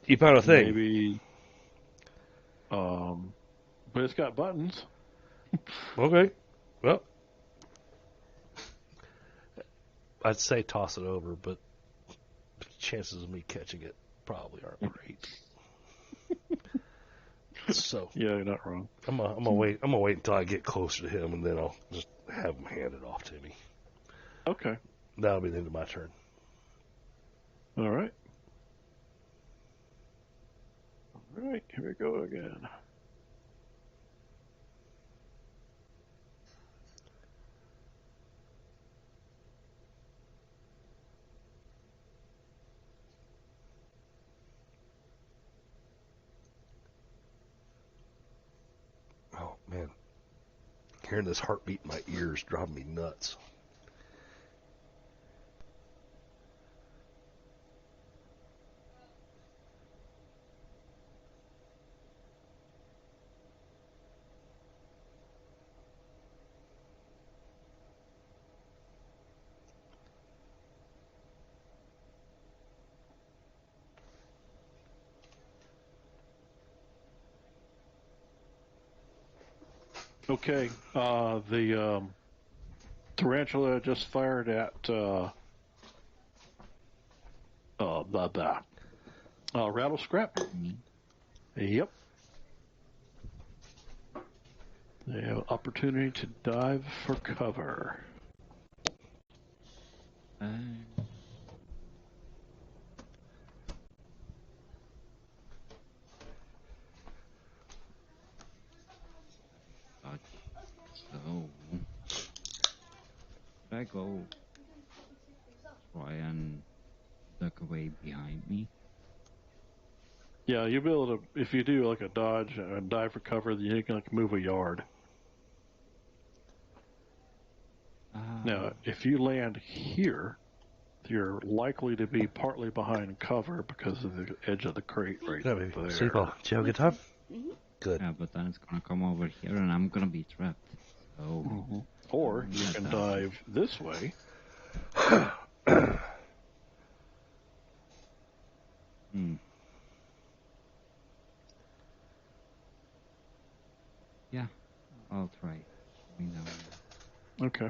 Speaker 1: You found a thing.
Speaker 2: maybe, but it's got buttons.
Speaker 1: Okay. Well, I'd say toss it over, but the chances of me catching it probably aren't great. So
Speaker 2: Yeah, you're not wrong.
Speaker 1: I'm gonna wait. I'm gonna wait until I get closer to him, and then I'll just have him hand it off to me.
Speaker 2: Okay.
Speaker 1: That'll be the end of my turn.
Speaker 2: All right. All right. Here we go again.
Speaker 1: Oh man, hearing this heartbeat in my ears driving me nuts.
Speaker 2: Okay. The tarantula just fired at Rattle scrap.
Speaker 3: Me.
Speaker 2: Yep. They have opportunity to dive for cover.
Speaker 3: So, should I go try and duck away behind me?
Speaker 2: Yeah, you'll be able to, if you do like a dodge and dive for cover, then you can like move a yard. Now, if you land here, you're likely to be partly behind cover because of the edge of the crate right there.
Speaker 1: Sleepo, did you have a good time? Good.
Speaker 3: Yeah, but then it's gonna come over here and I'm gonna be trapped. So,
Speaker 2: Or you can dive this way.
Speaker 3: Yeah, I'll try. Coming down.
Speaker 2: Okay.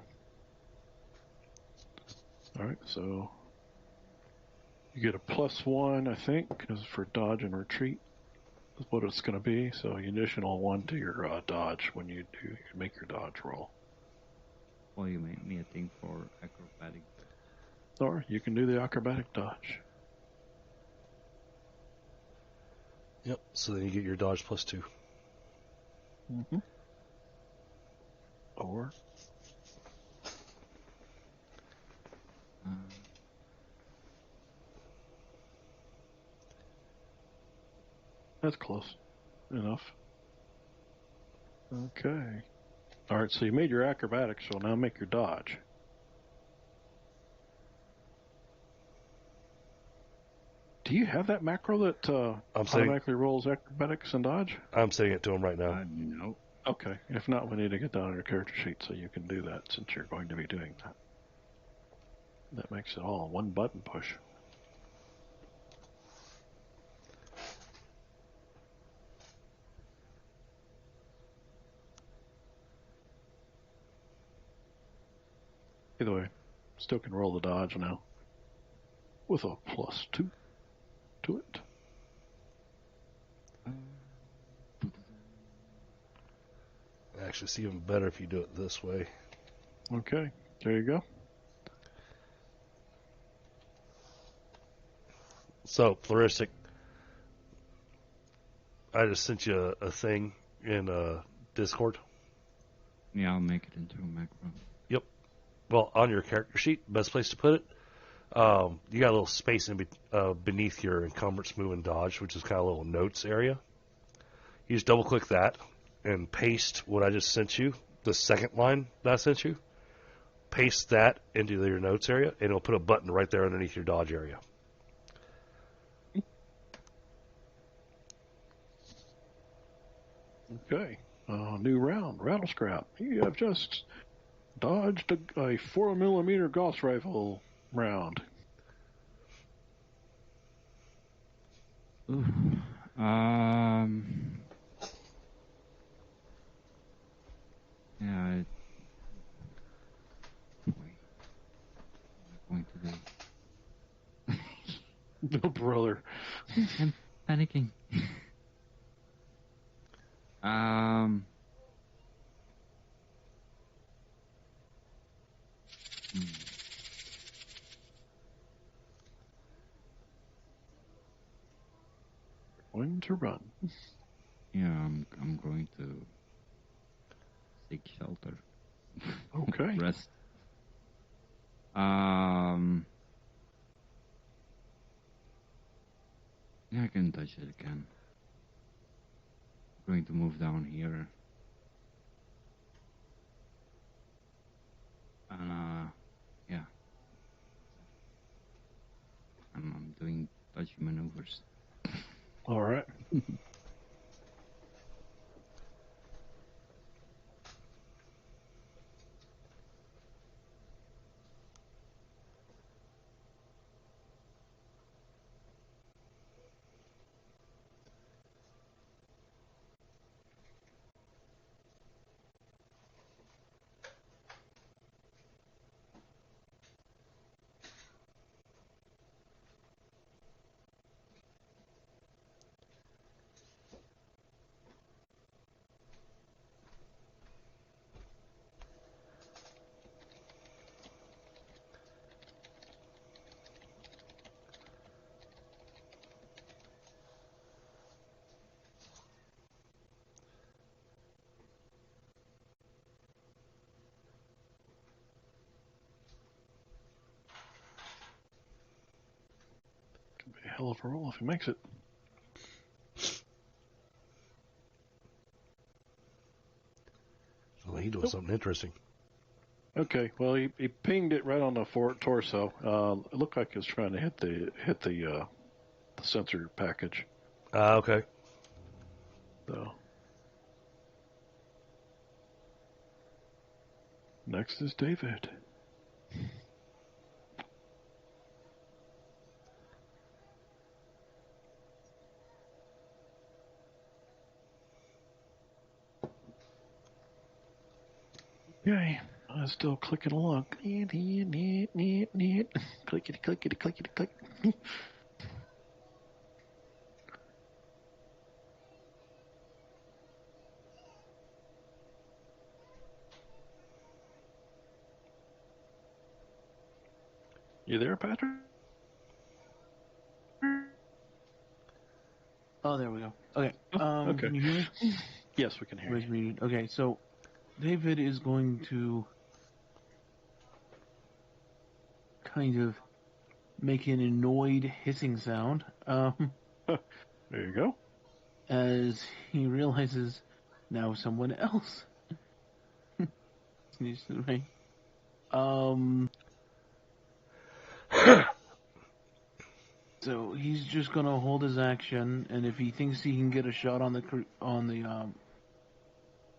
Speaker 2: All right, so you get a +1, I think, because for dodge and retreat is what it's going to be. So you additional 1 to your dodge when you make your dodge roll.
Speaker 3: Well, you made me a thing for acrobatic.
Speaker 2: Or you can do the acrobatic dodge.
Speaker 1: Yep, so then you get your dodge +2.
Speaker 2: Mm-hmm. Or that's close enough. Okay. All right, so you made your acrobatics, so now make your dodge. Do you have that macro that automatically rolls acrobatics and dodge?
Speaker 1: I'm saying it to him right now.
Speaker 3: No.
Speaker 2: Okay. If not, we need to get that on your character sheet so you can do that since you're going to be doing that. That makes it all one button push. Either way, still can roll the dodge now with a +2 to it.
Speaker 1: Actually, it's even better if you do it this way.
Speaker 2: Okay, there you go.
Speaker 1: So, Floristic, I just sent you a thing in Discord.
Speaker 3: Yeah, I'll make it into a macro.
Speaker 1: Yep. Well, on your character sheet, best place to put it, you got a little space beneath your encumbrance, move, and dodge, which is kind of a little notes area. You just double-click that and paste what I just sent you, the second line that I sent you. Paste that into your notes area, and it'll put a button right there underneath your dodge area.
Speaker 2: Okay, new round, rattle scrap. You have just dodged a 4mm Gauss rifle round.
Speaker 3: Ooh. Yeah. Boy, what am I going to do?
Speaker 2: No, brother.
Speaker 3: I'm panicking.
Speaker 2: Going to run.
Speaker 3: Yeah, I'm going to seek shelter.
Speaker 2: Okay.
Speaker 3: Rest. Yeah, I can touch it again. I'm going to move down here. And yeah. I'm doing touchy maneuvers.
Speaker 2: All right. hell of a roll if he makes it.
Speaker 1: So he's doing something interesting.
Speaker 2: Okay, well he pinged it right on the torso. It looked like it was trying to hit the sensor package.
Speaker 1: Okay.
Speaker 2: So next is David. Okay, I'm still clicking along. Clickety, clickety, clickety, click. You there, Patrick?
Speaker 4: Oh, there we go. Okay.
Speaker 2: Okay.
Speaker 4: Can you hear me?
Speaker 2: Yes, we can hear you.
Speaker 4: Muted. Okay, so David is going to kind of make an annoyed hissing sound
Speaker 2: There you go.
Speaker 4: as he realizes now someone else needs to right. So he's just gonna hold his action, and if he thinks he can get a shot on the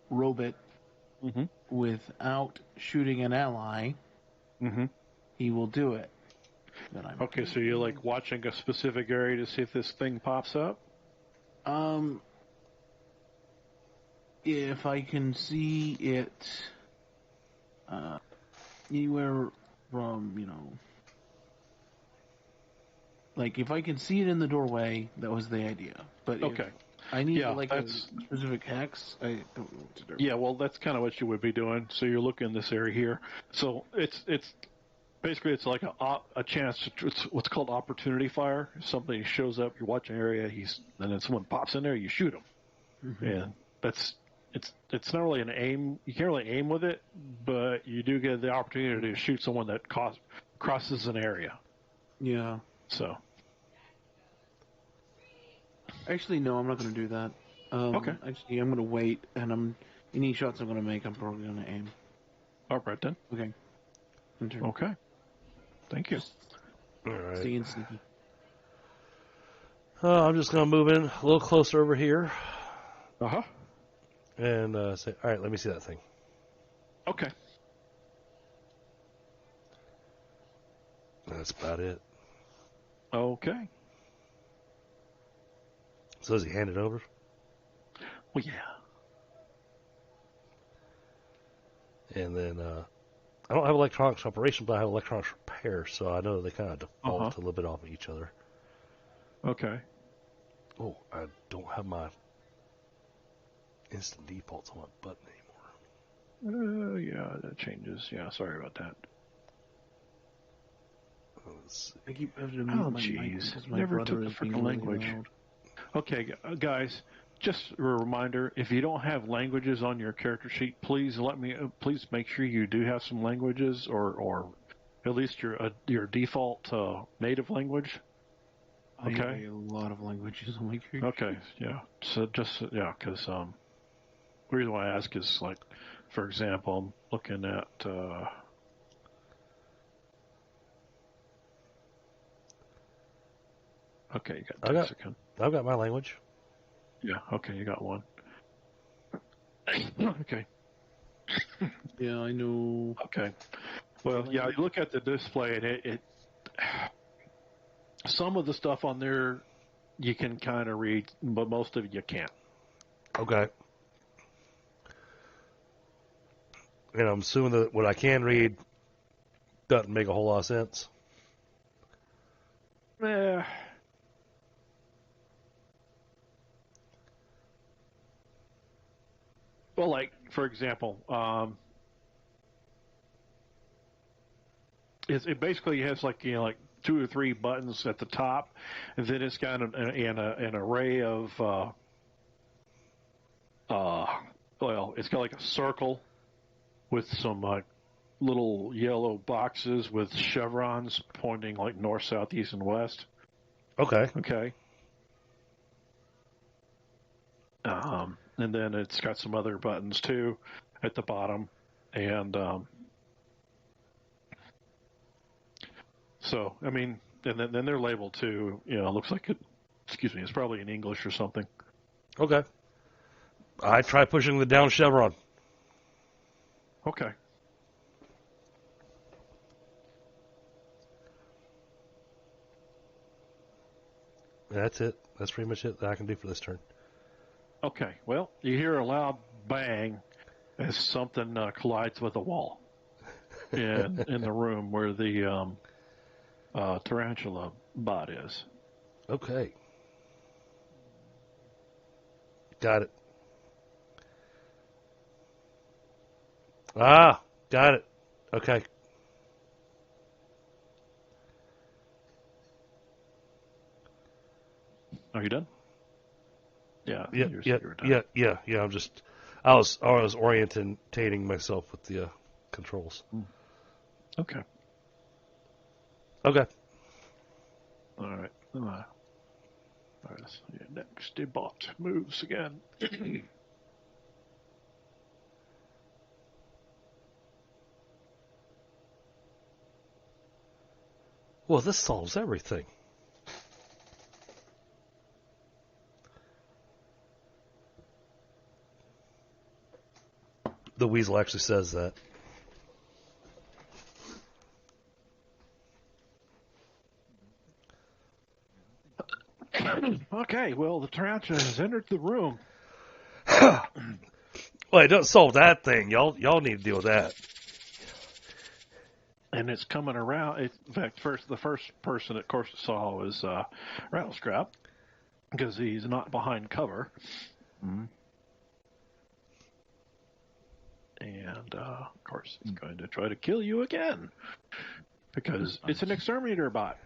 Speaker 4: robot without shooting an ally, he will do it.
Speaker 2: Okay, so you're like watching a specific area to see if this thing pops up?
Speaker 4: If I can see it anywhere from, like if I can see it in the doorway, that was the idea. But
Speaker 2: Okay.
Speaker 4: if I need
Speaker 2: Yeah,
Speaker 4: a specific hex, I don't know what to do.
Speaker 2: Yeah, well, that's kind of what you would be doing. So you're looking in this area here. So it's basically it's like a chance. It's what's called opportunity fire. Somebody shows up, you're watching an area, and then someone pops in there, you shoot him, and it's not really an aim. You can't really aim with it, but you do get the opportunity to shoot someone that crosses an area.
Speaker 4: Yeah.
Speaker 2: So.
Speaker 4: Actually, no, I'm not going to do that.
Speaker 2: Okay.
Speaker 4: Actually, I'm going to wait, and any shots I'm going to make, I'm probably going to aim.
Speaker 2: All right then.
Speaker 4: Okay.
Speaker 2: Okay. Thank you.
Speaker 1: All right.
Speaker 4: Staying sneaky.
Speaker 1: I'm just going to move in a little closer over here.
Speaker 2: Uh-huh.
Speaker 1: And say, all right, let me see that thing.
Speaker 2: Okay.
Speaker 1: That's about it.
Speaker 2: Okay.
Speaker 1: So does he hand it over?
Speaker 2: Well, yeah.
Speaker 1: And then I don't have electronics operation, but I have electronics repair, so I know they kind of default a little bit off of each other.
Speaker 2: Okay.
Speaker 1: Oh, I don't have my instant defaults on my button anymore.
Speaker 2: Yeah, that changes. Yeah, sorry about that.
Speaker 1: Let's see.
Speaker 4: I keep having to mute my mic because my
Speaker 2: Never
Speaker 4: brother
Speaker 2: took the
Speaker 4: is being
Speaker 2: freaking
Speaker 4: really
Speaker 2: language.
Speaker 4: loud.
Speaker 2: Okay, guys, just a reminder, if you don't have languages on your character sheet, please please make sure you do have some languages or at least your default native language. Okay.
Speaker 4: I have a lot of languages on my character.
Speaker 2: Okay, yeah. So because the reason why I ask is like, for example, I'm looking at okay, you got Mexican.
Speaker 1: I've got my language.
Speaker 2: Yeah, okay, you got one. Okay.
Speaker 4: Yeah, I know.
Speaker 2: Okay. Well, yeah, you look at the display and it some of the stuff on there you can kind of read, but most of it you can't.
Speaker 1: Okay. And I'm assuming that what I can read doesn't make a whole lot of sense.
Speaker 2: Eh. Well, like for example, it basically has like like 2 or 3 buttons at the top, and then it's got an array of well, it's got like a circle with some little yellow boxes with chevrons pointing like north, south, east, and west.
Speaker 1: Okay.
Speaker 2: Okay. And then it's got some other buttons too at the bottom. And so, I mean, and then they're labeled too. You know, it looks like it, excuse me, it's probably in English or something.
Speaker 1: Okay. I try pushing the down chevron.
Speaker 2: Okay.
Speaker 1: That's it. That's pretty much it that I can do for this turn.
Speaker 2: Okay. Well, you hear a loud bang as something collides with a wall in the room where the tarantula bot is.
Speaker 1: Okay. Got it. Ah, got it. Okay.
Speaker 2: Are you done? Yeah.
Speaker 1: Yeah,
Speaker 2: You're done.
Speaker 1: yeah. I was orientating myself with the controls.
Speaker 2: Okay.
Speaker 1: Okay.
Speaker 2: All right. Next, the bot moves again.
Speaker 1: Well, this solves everything. The weasel actually says that.
Speaker 2: Okay, well, the tarantula has entered the room.
Speaker 1: Well, it doesn't solve that thing. Y'all need to deal with that.
Speaker 2: And it's coming around. In fact, the first person, of course, saw was Rattlescrap, because he's not behind cover.
Speaker 3: Mm-hmm.
Speaker 2: And, of course, he's going to try to kill you again, because it's an exterminator bot.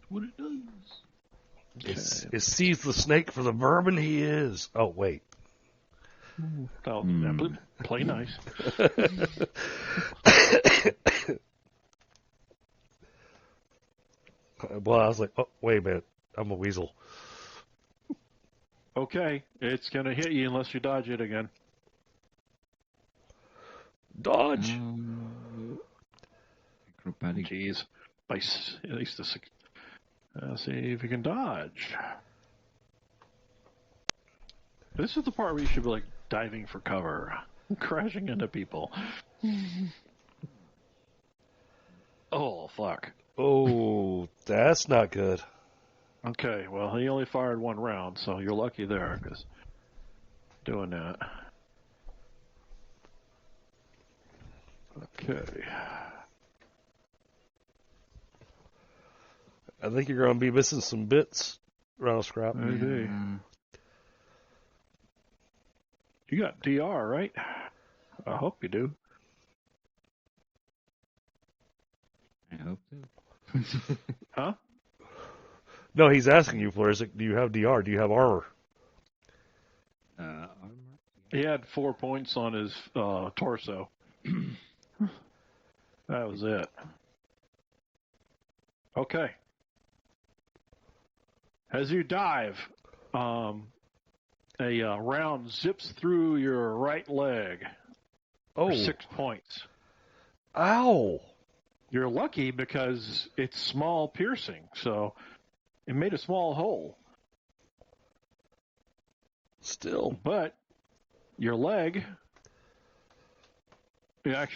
Speaker 2: What it does.
Speaker 1: It sees the snake for the vermin he is. Oh, wait.
Speaker 2: Oh, play nice.
Speaker 1: Well, I was like, oh, wait a minute. I'm a weasel.
Speaker 2: Okay, it's going to hit you unless you dodge it again.
Speaker 1: Dodge.
Speaker 3: Acrobatic.
Speaker 2: Jeez. At least see if you can dodge. This is the part where you should be like diving for cover, crashing into people. Oh, fuck.
Speaker 1: Oh, that's not good.
Speaker 2: Okay, well, he only fired one round, so you're lucky there, because doing that. Okay.
Speaker 1: I think you're going to be missing some bits, Rattlescrap.
Speaker 2: Maybe.
Speaker 3: Yeah.
Speaker 2: You got DR, right? I hope you do.
Speaker 3: I hope so.
Speaker 2: Huh?
Speaker 1: No, he's asking you, Flores, do you have DR? Do you have armor?
Speaker 3: Armor?
Speaker 2: He had 4 points on his torso. That was it. Okay. As you dive, a round zips through your right leg for 6 points.
Speaker 1: Ow!
Speaker 2: You're lucky because it's small piercing, so it made a small hole.
Speaker 1: Still.
Speaker 2: But your leg, your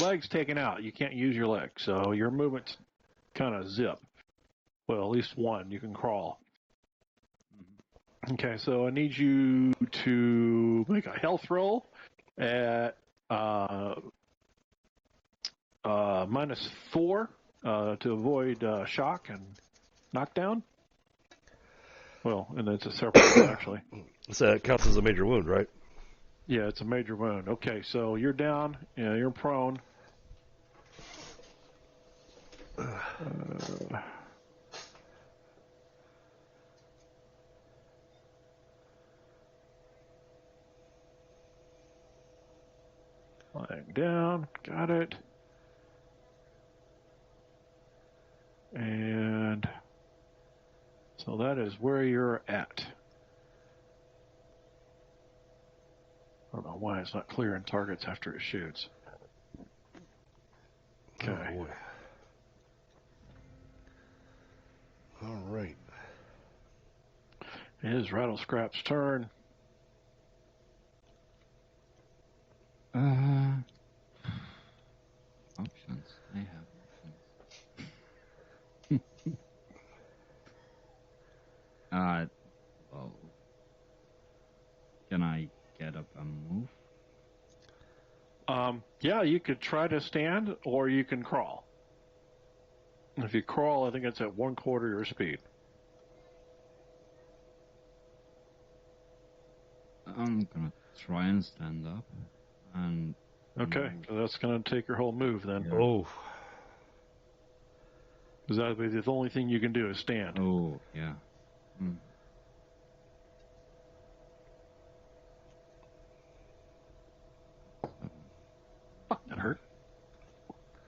Speaker 2: leg's taken out. You can't use your leg, so your movement's kind of zip. Well, at least one. You can crawl. Okay, so I need you to make a health roll at -4 to avoid shock and knockdown. Well, and it's a separate one, actually.
Speaker 1: So that counts as a major wound, right?
Speaker 2: Yeah, it's a major wound. Okay, so you're down. You're prone. Lying down. Got it. So that is where you're at. I don't know why it's not clearing targets after it shoots. Okay.
Speaker 1: Oh boy. All right.
Speaker 2: It is Rattlescrap's turn.
Speaker 3: Options. I have options. Well, can I get up and move?
Speaker 2: Yeah, you could try to stand, or you can crawl. If you crawl, I think it's at 1/4 your speed.
Speaker 3: I'm gonna try and stand up. And
Speaker 2: Okay, so that's going to take your whole move then.
Speaker 3: Yeah.
Speaker 1: Oh.
Speaker 2: Because that'd be the only thing you can do is stand.
Speaker 3: Oh, yeah. Mm.
Speaker 2: Fuck, that hurt.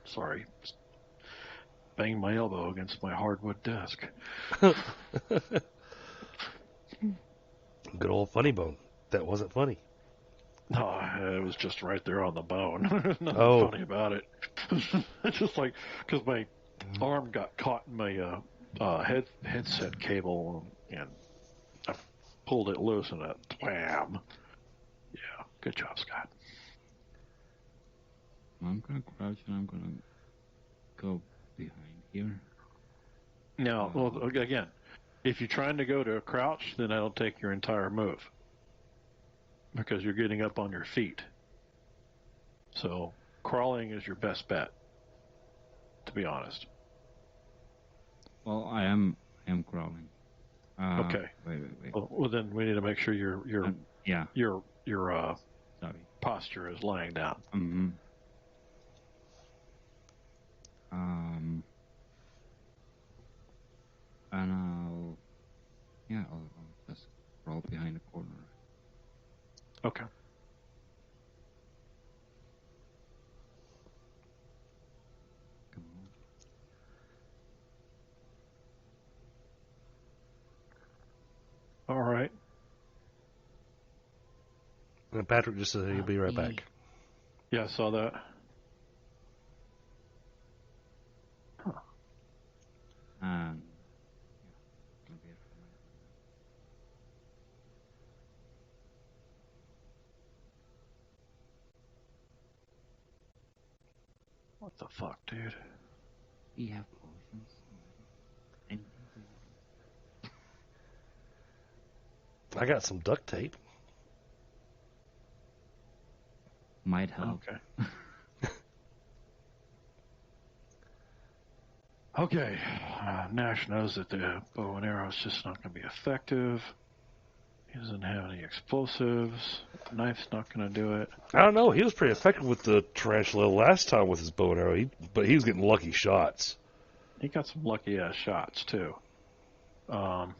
Speaker 2: Sorry. Banged my elbow against my hardwood desk.
Speaker 1: Good old funny bone. That wasn't funny.
Speaker 2: No, it was just right there on the bone. Nothing funny about it. It's just like, because my arm got caught in my headset cable, and I pulled it loose, and wham. Yeah, good job, Scott.
Speaker 3: I'm gonna crouch and I'm gonna go behind here.
Speaker 2: Now, well, again, if you're trying to go to a crouch, then that'll take your entire move. Because you're getting up on your feet. So, crawling is your best bet, to be honest.
Speaker 3: Well, I am crawling.
Speaker 2: Okay.
Speaker 3: Wait.
Speaker 2: Well, then we need to make sure your
Speaker 3: Yeah. Sorry.
Speaker 2: posture is lying down.
Speaker 3: Mm-hmm. And I'll just crawl behind the corner.
Speaker 2: Okay.
Speaker 3: Come on.
Speaker 2: All right.
Speaker 1: And Patrick just said he'll be right back.
Speaker 2: Yeah, I saw that. Huh.
Speaker 3: And
Speaker 2: What the fuck, dude?
Speaker 3: we have potions. Anything for you?
Speaker 1: I got some duct tape.
Speaker 3: Might help.
Speaker 2: Okay. Okay. Nash knows that the bow and arrow is just not going to be effective. He doesn't have any explosives. Knife's not going to do it.
Speaker 1: I don't know. He was pretty effective with the tarantula last time with his bow and arrow, but he was getting lucky shots.
Speaker 2: He got some lucky ass shots too.
Speaker 1: But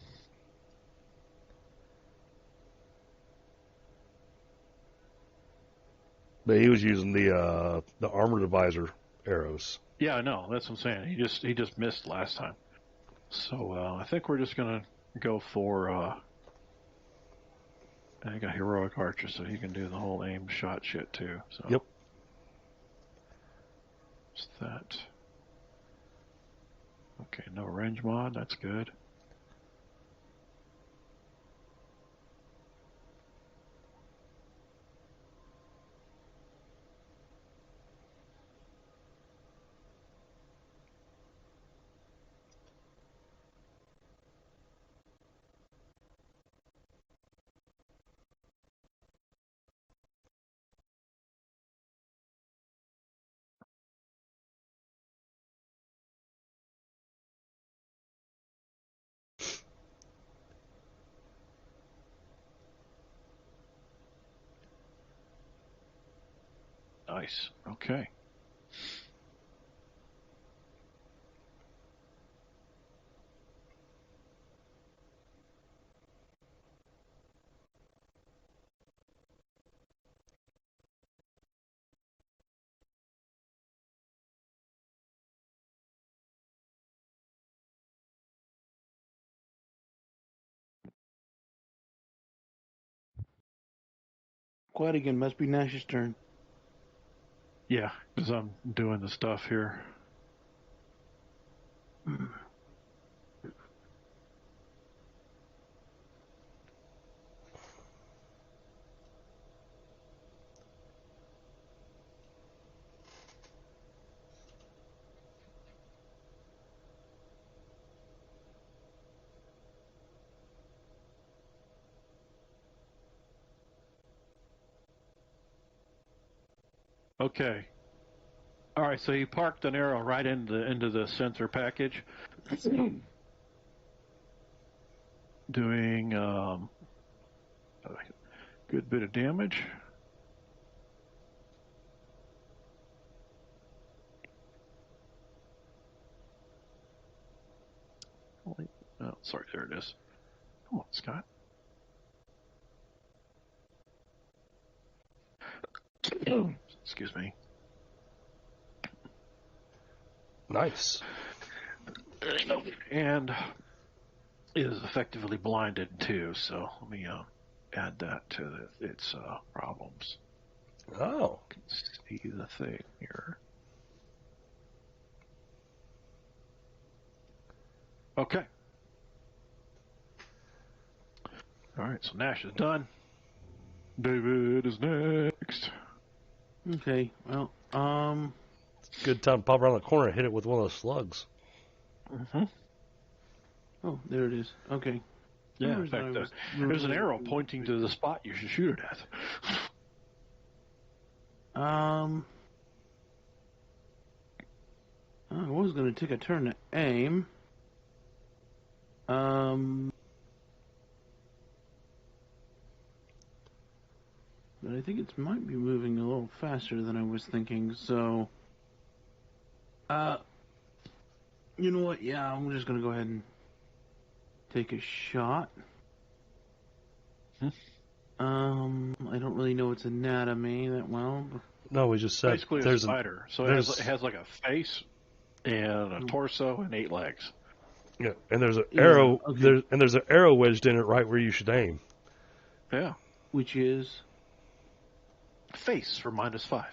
Speaker 1: he was using the armor divisor arrows.
Speaker 2: Yeah, I know. That's what I'm saying. He just missed last time. So I think we're just gonna go for. I got heroic archer, so he can do the whole aim shot shit too. So.
Speaker 1: Yep.
Speaker 2: What's that? Okay, no range mod. That's good. Nice. Okay.
Speaker 4: Quiet again. Must be Nash's turn.
Speaker 2: Yeah, because I'm doing the stuff here. Okay. All right, so you parked an arrow right into the sensor package, doing a good bit of damage. Oh, sorry, there it is. Come on, Scott. Excuse me.
Speaker 1: Nice.
Speaker 2: And is effectively blinded too, so let me add that to its problems.
Speaker 1: Oh.
Speaker 2: You can see the thing here. Okay. All right, so Nash is done. David is next.
Speaker 4: Okay. Well,
Speaker 1: Good time to pop around the corner and hit it with one of those slugs.
Speaker 2: Mm-hmm.
Speaker 4: Oh, there it is. Okay.
Speaker 2: Yeah, in fact, there's an arrow pointing to the spot you should shoot it at.
Speaker 4: I was going to take a turn to aim. But I think it might be moving a little faster than I was thinking, so... you know what? Yeah, I'm just going to go ahead and take a shot. I don't really know its anatomy that well. But...
Speaker 1: No, we just said
Speaker 2: Basically a spider. So it has like a face and a torso and 8 legs.
Speaker 1: Yeah, and there's an arrow.
Speaker 4: Okay.
Speaker 1: There's an arrow wedged in it right where you should aim.
Speaker 2: Yeah.
Speaker 4: Which is?
Speaker 2: Face for -5.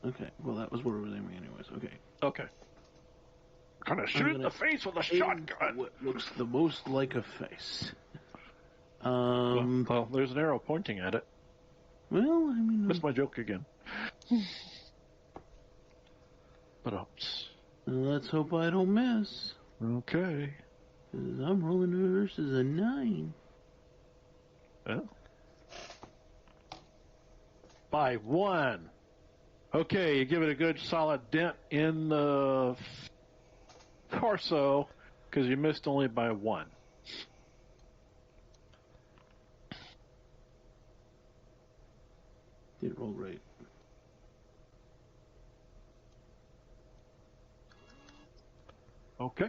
Speaker 4: Okay. Well, that was where it was aiming anyways. Okay.
Speaker 2: Okay. Kind of shoot in the face with a shotgun.
Speaker 4: What looks the most like a face.
Speaker 2: Well, there's an arrow pointing at it.
Speaker 4: Well, I mean...
Speaker 2: That's my joke again. But
Speaker 4: let's hope I don't miss.
Speaker 2: Okay.
Speaker 4: 'Cause I'm rolling versus a 9.
Speaker 2: Well. By 1. Okay, you give it a good solid dent in the torso because you missed only by 1.
Speaker 4: Didn't roll right.
Speaker 2: Okay.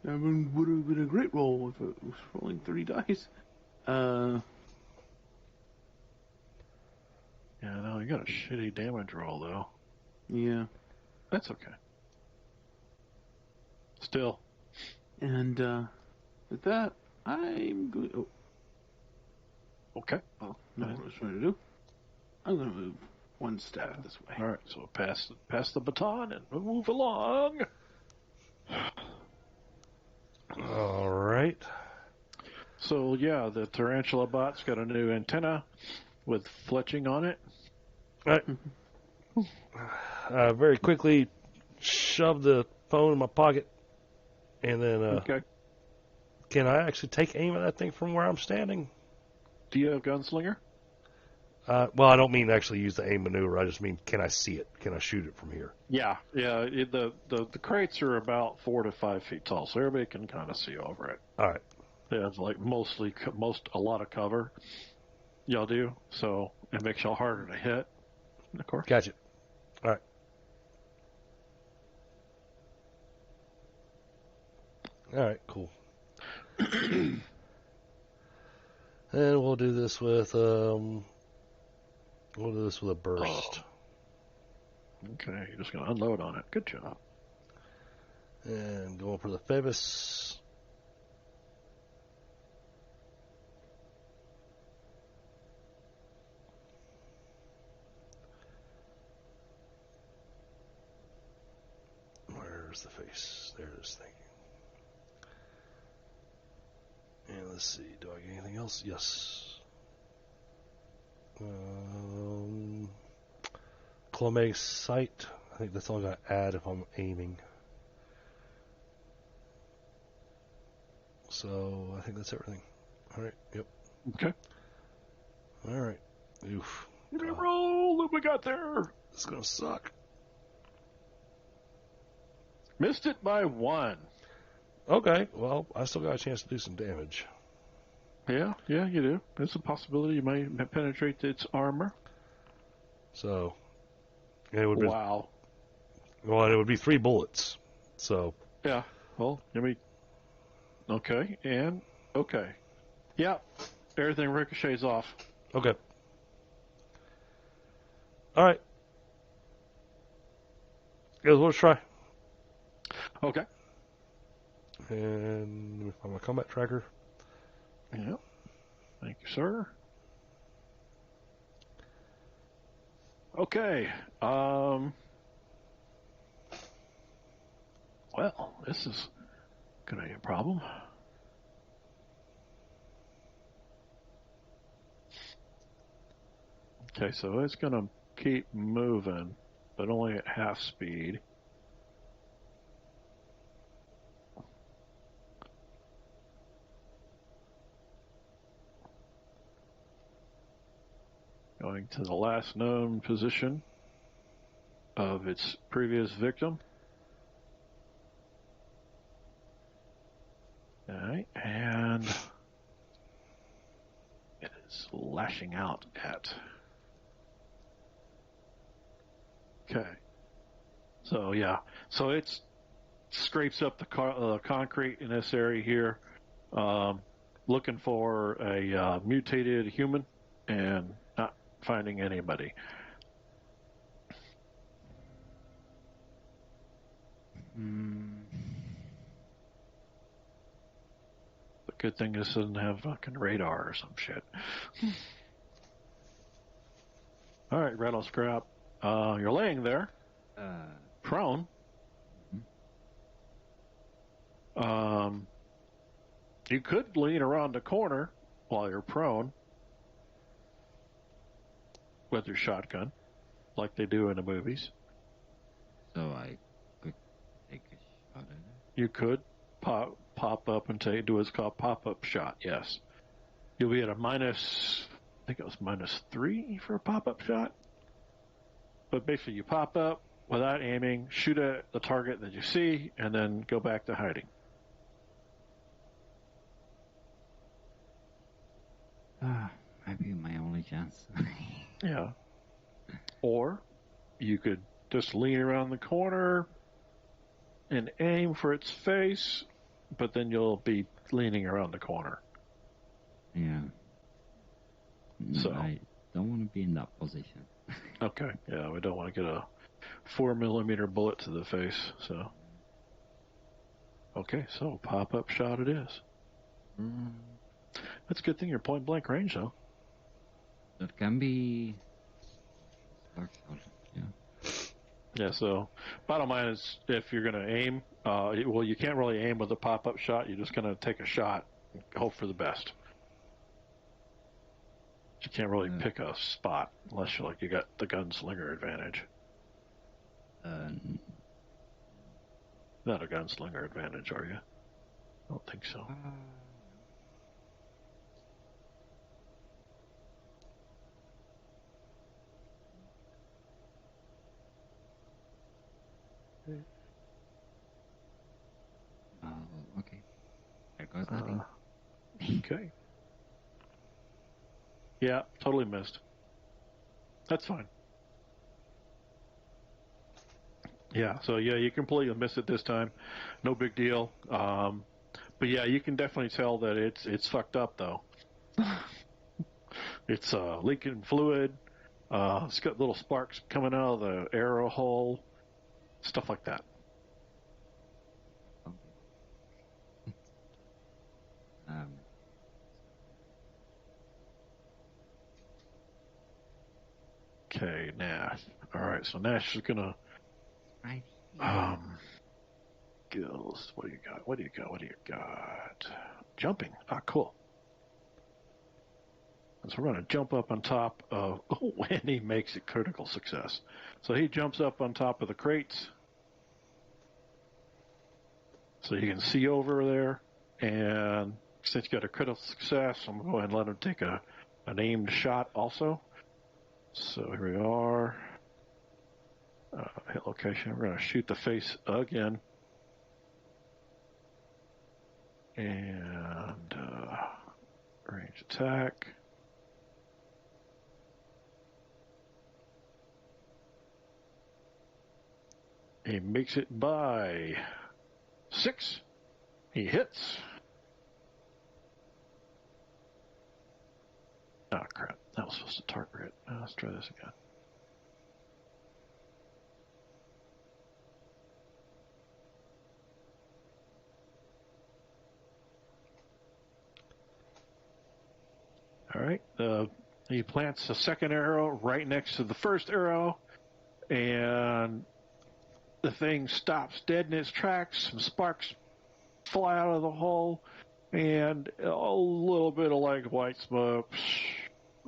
Speaker 4: I mean, would have been a great roll if it was rolling 3 dice.
Speaker 2: Yeah, no, you got a shitty damage roll, though.
Speaker 4: Yeah.
Speaker 2: That's okay. Still.
Speaker 4: And, with that, I'm going... Oh.
Speaker 2: Okay.
Speaker 4: Well, not what I was trying to do. I'm going to move 1 step this way.
Speaker 2: All right, so pass the baton and move along.
Speaker 1: All right.
Speaker 2: So, yeah, the tarantula bot's got a new antenna with fletching on it.
Speaker 1: All right. Very quickly shove the phone in my pocket, and then
Speaker 2: Okay.
Speaker 1: can I actually take aim at that thing from where I'm standing?
Speaker 2: Do you have gunslinger?
Speaker 1: Well, I don't mean actually use the aim maneuver. I just mean, can I see it? Can I shoot it from here?
Speaker 2: Yeah. The crates are about 4 to 5 feet tall, so everybody can kind of see over it.
Speaker 1: All right.
Speaker 2: They have like a lot of cover. Y'all do, so it makes y'all harder to hit. Of course.
Speaker 1: Gotcha. All right. All right. Cool. And we'll do this with a burst.
Speaker 2: Okay, you're just gonna unload on it. Good job.
Speaker 1: And going for the Phoebus. Where's the face? There it is. Thank you. And let's see. Do I get anything else? Yes. Clomate sight. I think that's all I got to add if I'm aiming. So I think that's everything. All right. Yep.
Speaker 2: Okay.
Speaker 1: All right. Oof.
Speaker 2: Give me a roll. What we got there?
Speaker 1: It's gonna suck.
Speaker 2: Missed it by 1.
Speaker 1: Okay. Well, I still got a chance to do some damage.
Speaker 2: Yeah, you do. There's a possibility you might penetrate its armor.
Speaker 1: So it would be,
Speaker 2: Wow.
Speaker 1: well, it would be 3 bullets. So
Speaker 2: Yeah. Well, okay, and okay. Yeah. Everything ricochets off.
Speaker 1: okay. All right. Guys, let's try.
Speaker 2: Okay.
Speaker 1: And let me find my combat tracker.
Speaker 2: Yeah. Thank you, sir. Okay. Well, this is gonna be a problem. Okay, so it's gonna keep moving, but only at half speed. Going to the last known position of its previous victim. Alright, and it is lashing out at. Okay. So, yeah. So it scrapes up the concrete in this area here, looking for a mutated human and not finding anybody. The good thing is it doesn't have fucking radar or some shit. All right, rattle scrap. You're laying there, prone. You could lean around the corner while you're prone with your shotgun, like they do in the movies.
Speaker 3: So I could take a shot at it.
Speaker 2: You could pop up and do what's called pop-up shot, yes. You'll be at a minus, I think it was -3 for a pop-up shot. But basically you pop up without aiming, shoot at the target that you see, and then go back to hiding.
Speaker 3: Might be my only chance.
Speaker 2: Yeah. Or you could just lean around the corner and aim for its face, but then you'll be leaning around the corner.
Speaker 3: Yeah.
Speaker 2: So
Speaker 3: I don't want to be in that position.
Speaker 2: okay, yeah, we don't want to get a 4mm bullet to the face. So okay, so pop-up shot it is. That's a good thing you're point blank range, though.
Speaker 3: That can be. Yeah.
Speaker 2: Yeah. So bottom line is, if you're gonna aim, well, you can't really aim with a pop-up shot. You're just gonna take a shot and hope for the best. You can't really pick a spot unless you got the gunslinger advantage. Not a gunslinger advantage, are you? I don't think so.
Speaker 3: Okay. There goes nothing.
Speaker 2: Okay. Yeah, totally missed. That's fine. Yeah, so yeah, you completely missed it this time. No big deal. But yeah, you can definitely tell that it's fucked up though. It's leaking fluid. It's got little sparks coming out of the arrow hole. Stuff like that. Okay, Nash. All right, so Nash is gonna.
Speaker 3: Right.
Speaker 2: skills. What do you got? What do you got? What do you got? Jumping. Ah, cool. So we're going to jump up on top of... Oh, and he makes it critical success. So he jumps up on top of the crates. So you can see over there. And since you got a critical success, I'm going to go ahead and let him take an aimed shot also. So here we are. Hit location. We're going to shoot the face again. And range attack. He makes it by 6. He hits. Oh, crap. That was supposed to target. Let's try this again. All right. He plants a second arrow right next to the first arrow, and the thing stops dead in its tracks. Some sparks fly out of the hole, and a little bit of like white smoke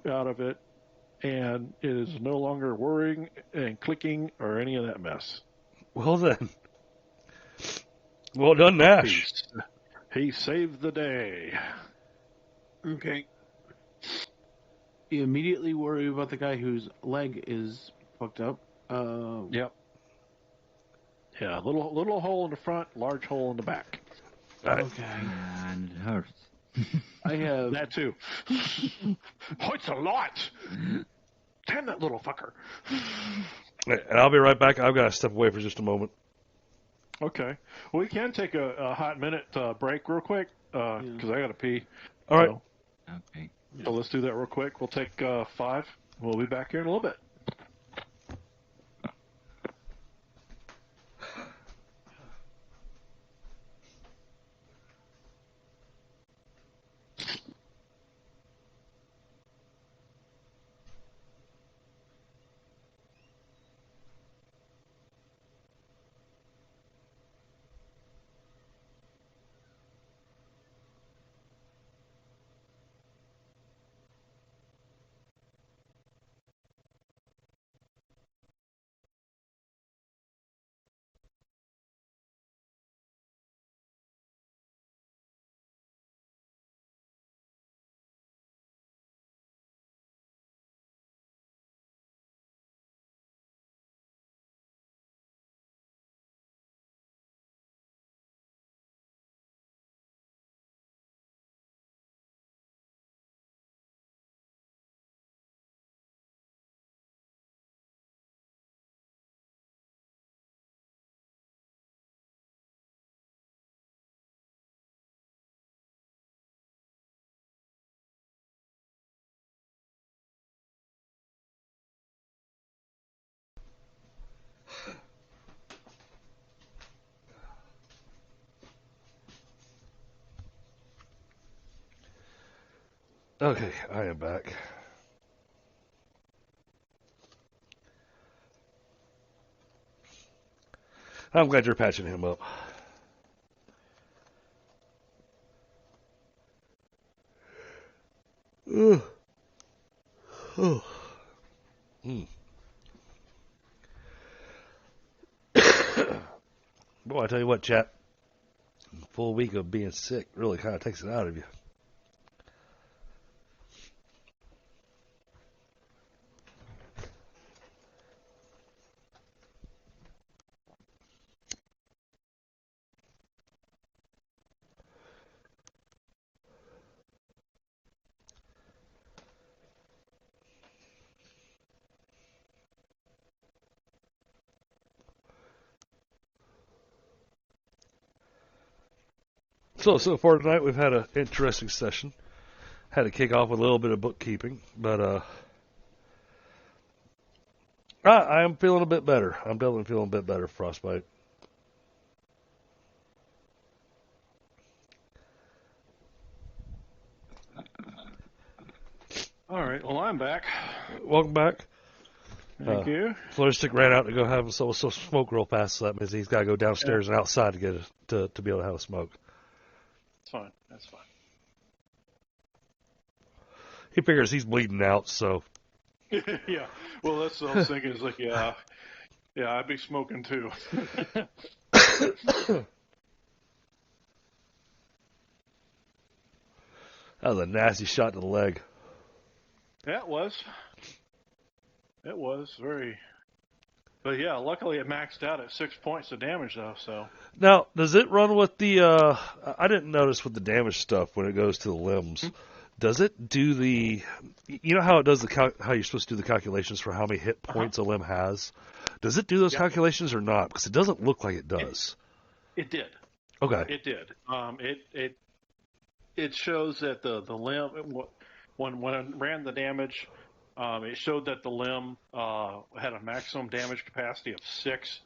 Speaker 2: out of it, and it is no longer whirring and clicking or any of that mess.
Speaker 1: Well then. Well done, Nash.
Speaker 2: He saved the day.
Speaker 4: Okay. You immediately worry about the guy whose leg is fucked up.
Speaker 2: Yep. Yeah, little hole in the front, large hole in the back.
Speaker 4: Okay.
Speaker 3: And it hurts.
Speaker 4: I have...
Speaker 2: That too. Oh, it's a lot. Damn that little fucker.
Speaker 1: And I'll be right back. I've got to step away for just a moment.
Speaker 2: Okay. Well, we can take a hot minute break real quick because I got to pee.
Speaker 1: All right.
Speaker 3: Okay.
Speaker 2: So let's do that real quick. We'll take 5. We'll be back here in a little bit.
Speaker 1: Okay, I am back. I'm glad you're patching him up. Ugh. Oh. Boy, I tell you what, chap. A full week of being sick really kind of takes it out of you. So far tonight we've had an interesting session. Had to kick off with a little bit of bookkeeping, but I am feeling a bit better. I'm definitely feeling a bit better, Frostbite.
Speaker 2: All right. Well, I'm back.
Speaker 1: Welcome back.
Speaker 2: Thank you.
Speaker 1: Flutterstick ran out to go have himself a smoke real fast, so that means he's got to go downstairs and outside to get to be able to have a smoke.
Speaker 2: That's fine. That's fine.
Speaker 1: He figures he's bleeding out, so.
Speaker 2: Yeah. Well, that's what I was thinking. Is like, yeah, I'd be smoking too.
Speaker 1: That was a nasty shot to the leg.
Speaker 2: Yeah, it was. It was very. But yeah, luckily it maxed out at 6 points of damage though. So.
Speaker 1: Now, does it run with the? I didn't notice with the damage stuff when it goes to the limbs. Does it do the? You know how it does how you're supposed to do the calculations for how many hit points a limb has? Does it do those calculations or not? Because it doesn't look like it does.
Speaker 2: It did.
Speaker 1: Okay.
Speaker 2: It did. It shows that the limb when it ran the damage, it showed that the limb had a maximum damage capacity of 6,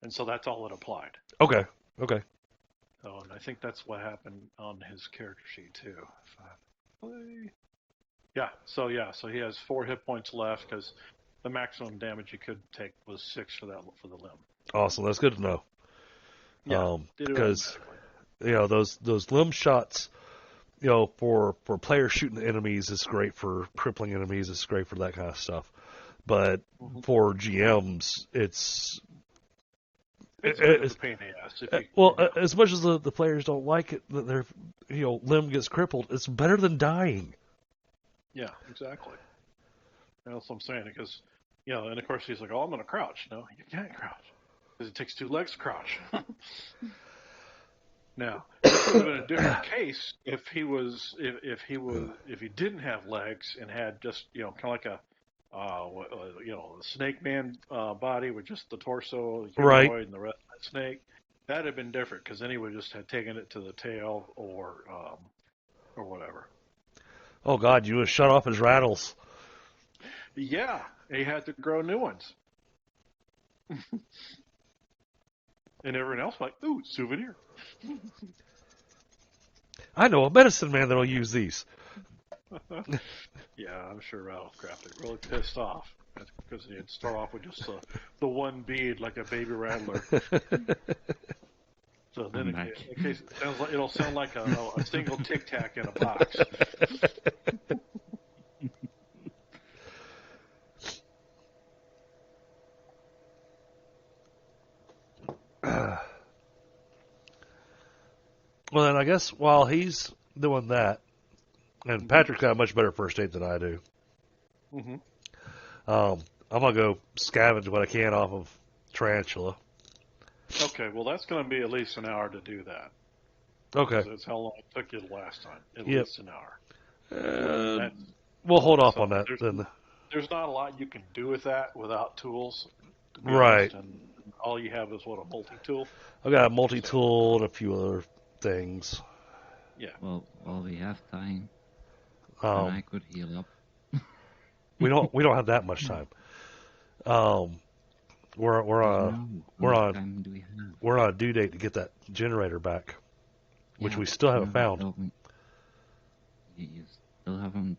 Speaker 2: and so that's all it applied.
Speaker 1: Okay.
Speaker 2: So, and I think that's what happened on his character sheet too. So he has 4 hit points left because the maximum damage you could take was 6 for the limb.
Speaker 1: Awesome. That's good to know.
Speaker 2: Yeah,
Speaker 1: because those limb shots, for players shooting enemies, it's great for crippling enemies. It's great for that kind of stuff. But for GMs, it's
Speaker 2: a pain in the ass.
Speaker 1: As much as the players don't like it, that their limb gets crippled, it's better than dying.
Speaker 2: Yeah, exactly. That's what I'm saying. Because and of course he's like, "Oh, I'm going to crouch." No, you can't crouch because it takes 2 legs to crouch. Now, this would have been a different case if he didn't have legs and had just kind of like a snake man body with just the torso, the humanoid, and the rest of the snake. That'd have been different because then he would just have taken it to the tail or whatever.
Speaker 1: Oh God, you would have shut off his rattles.
Speaker 2: Yeah, he had to grow new ones. And everyone else like, ooh, souvenir.
Speaker 1: I know a medicine man that'll use these.
Speaker 2: Yeah, I'm sure Rattlescraft is really pissed off because he'd start off with just the one bead like a baby rattler. So then, in case it'll sound like a single Tic Tac in a box.
Speaker 1: Well, then I guess while he's doing that, and Patrick's got a much better first aid than I do, I'm going to go scavenge what I can off of Tarantula.
Speaker 2: Okay, well, that's going to be at least an hour to do that.
Speaker 1: Okay.
Speaker 2: That's how long it took you the last time. At least an hour.
Speaker 1: We'll hold off on that then.
Speaker 2: There's not a lot you can do with that without tools.
Speaker 1: Right.
Speaker 2: Honest, and all you have is, a multi-tool?
Speaker 1: I've got a multi-tool and a few other things.
Speaker 2: Yeah.
Speaker 3: Well, while we have time, and I could heal up.
Speaker 1: we don't have that much time. We're on a due date to get that generator back, which we still haven't found.
Speaker 3: You still haven't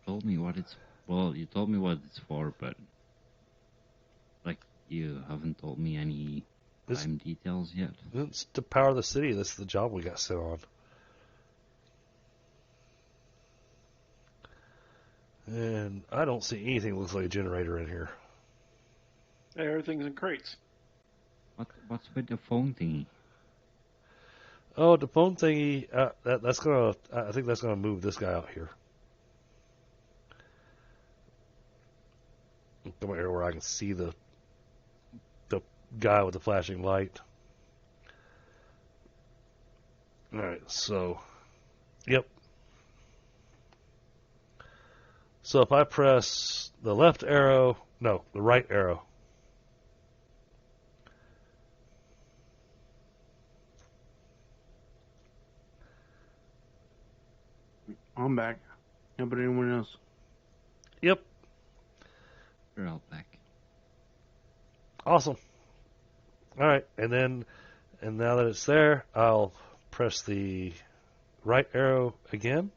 Speaker 3: told me what it's. Well, you told me what it's for, but you haven't told me any time details yet.
Speaker 1: It's to power the city. That's the job we got sent on. And I don't see anything that looks like a generator in here.
Speaker 2: Hey, everything's in crates.
Speaker 3: What's with the phone thingy?
Speaker 1: Oh, the phone thingy. That's gonna. I think that's gonna move this guy out here. Come here where I can see the guy with the flashing light. All right. So, yep. So if I press the left arrow, no, the right arrow.
Speaker 4: I'm back. How about anyone else?
Speaker 1: Yep.
Speaker 3: We're all back.
Speaker 1: Awesome. All right, and now that it's there, I'll press the right arrow again.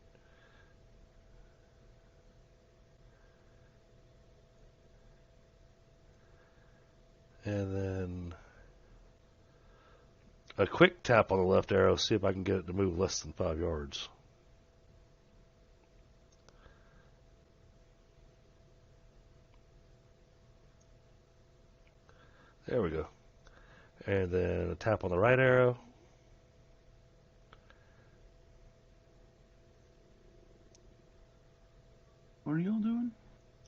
Speaker 1: And then a quick tap on the left arrow, see if I can get it to move less than 5 yards. There we go. And then a tap on the right arrow.
Speaker 4: What are y'all doing?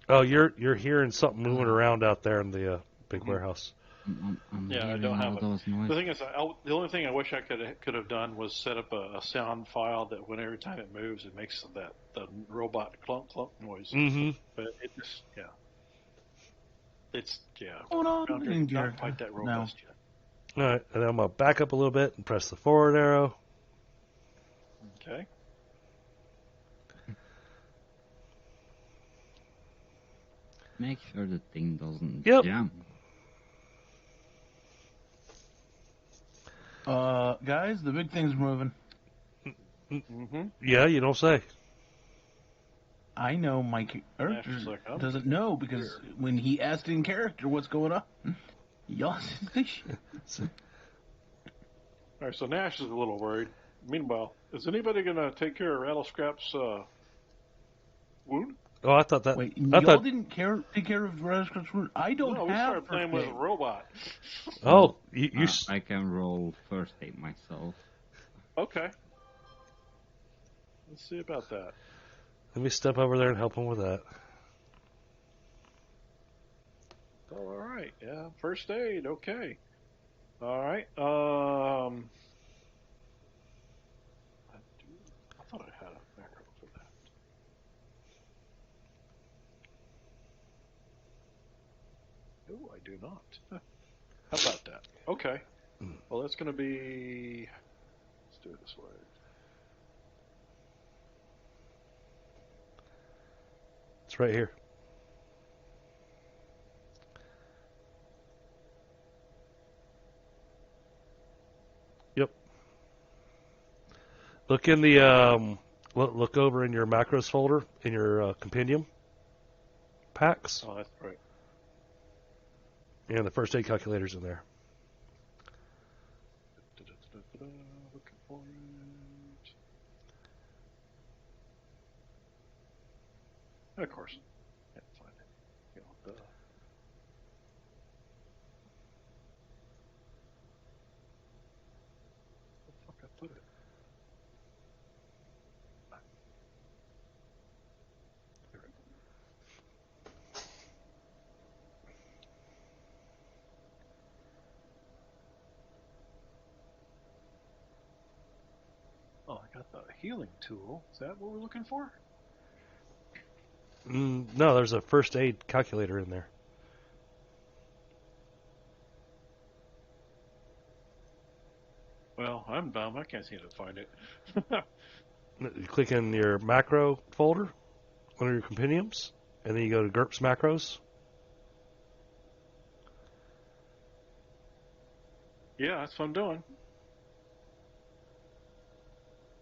Speaker 1: Oh, you're hearing something moving around out there in the big warehouse.
Speaker 3: I'm
Speaker 2: Yeah, I
Speaker 3: hearing
Speaker 2: don't have
Speaker 3: all
Speaker 2: it.
Speaker 3: those noises.
Speaker 2: The thing is, the only thing I wish I could have done was set up a sound file that when every time it moves, it makes the robot clunk clunk noise.
Speaker 1: Mm-hmm.
Speaker 2: But it just it's
Speaker 4: Hold on,
Speaker 2: Boundary
Speaker 4: in
Speaker 2: not
Speaker 4: here.
Speaker 2: quite that
Speaker 4: No.
Speaker 2: robust yet.
Speaker 1: All right, and then I'm gonna back up a little bit and press the forward arrow.
Speaker 2: Okay.
Speaker 3: Make sure the thing doesn't
Speaker 1: Yep.
Speaker 3: jam.
Speaker 4: Guys, the big thing's moving.
Speaker 2: Mm-hmm.
Speaker 1: Yeah, you don't say.
Speaker 4: I know my
Speaker 2: Nash
Speaker 4: character
Speaker 2: is like, I'm
Speaker 4: doesn't know because when he asked in character what's going on, y'all said shit.
Speaker 2: All right, so Nash is a little worried. Meanwhile, is anybody going to take care of Rattlescrap's wound?
Speaker 1: Oh, I thought that.
Speaker 4: Wait,
Speaker 1: I
Speaker 4: y'all
Speaker 1: thought.
Speaker 4: didn't take care of Rascal's wound? I don't
Speaker 2: No, we
Speaker 4: have
Speaker 2: started playing
Speaker 4: first
Speaker 2: with a
Speaker 4: aid.
Speaker 2: robot.
Speaker 1: Oh, you.
Speaker 3: I can roll first aid myself.
Speaker 2: Okay. Let's see about that.
Speaker 1: Let me step over there and help him with that.
Speaker 2: Oh, all right. Yeah, first aid. Okay. All right. I thought I had a macro for that. Oh, I do not. How about that? Okay. Well, that's going to be. Let's do it this way.
Speaker 1: It's right here. Yep. Look in the look over in your macros folder in your compendium packs,
Speaker 2: Oh, that's right.
Speaker 1: and the first aid calculator's in there.
Speaker 2: Looking for it. And of course, can't find it. Where the fuck I put it? There it is. Oh, I got the healing tool. Is that what we're looking for?
Speaker 1: No, there's a first aid calculator in there.
Speaker 2: Well, I'm dumb. I can't seem to find it.
Speaker 1: You click in your macro folder under your compendiums, and then you go to GURPS macros.
Speaker 2: Yeah, that's what I'm doing.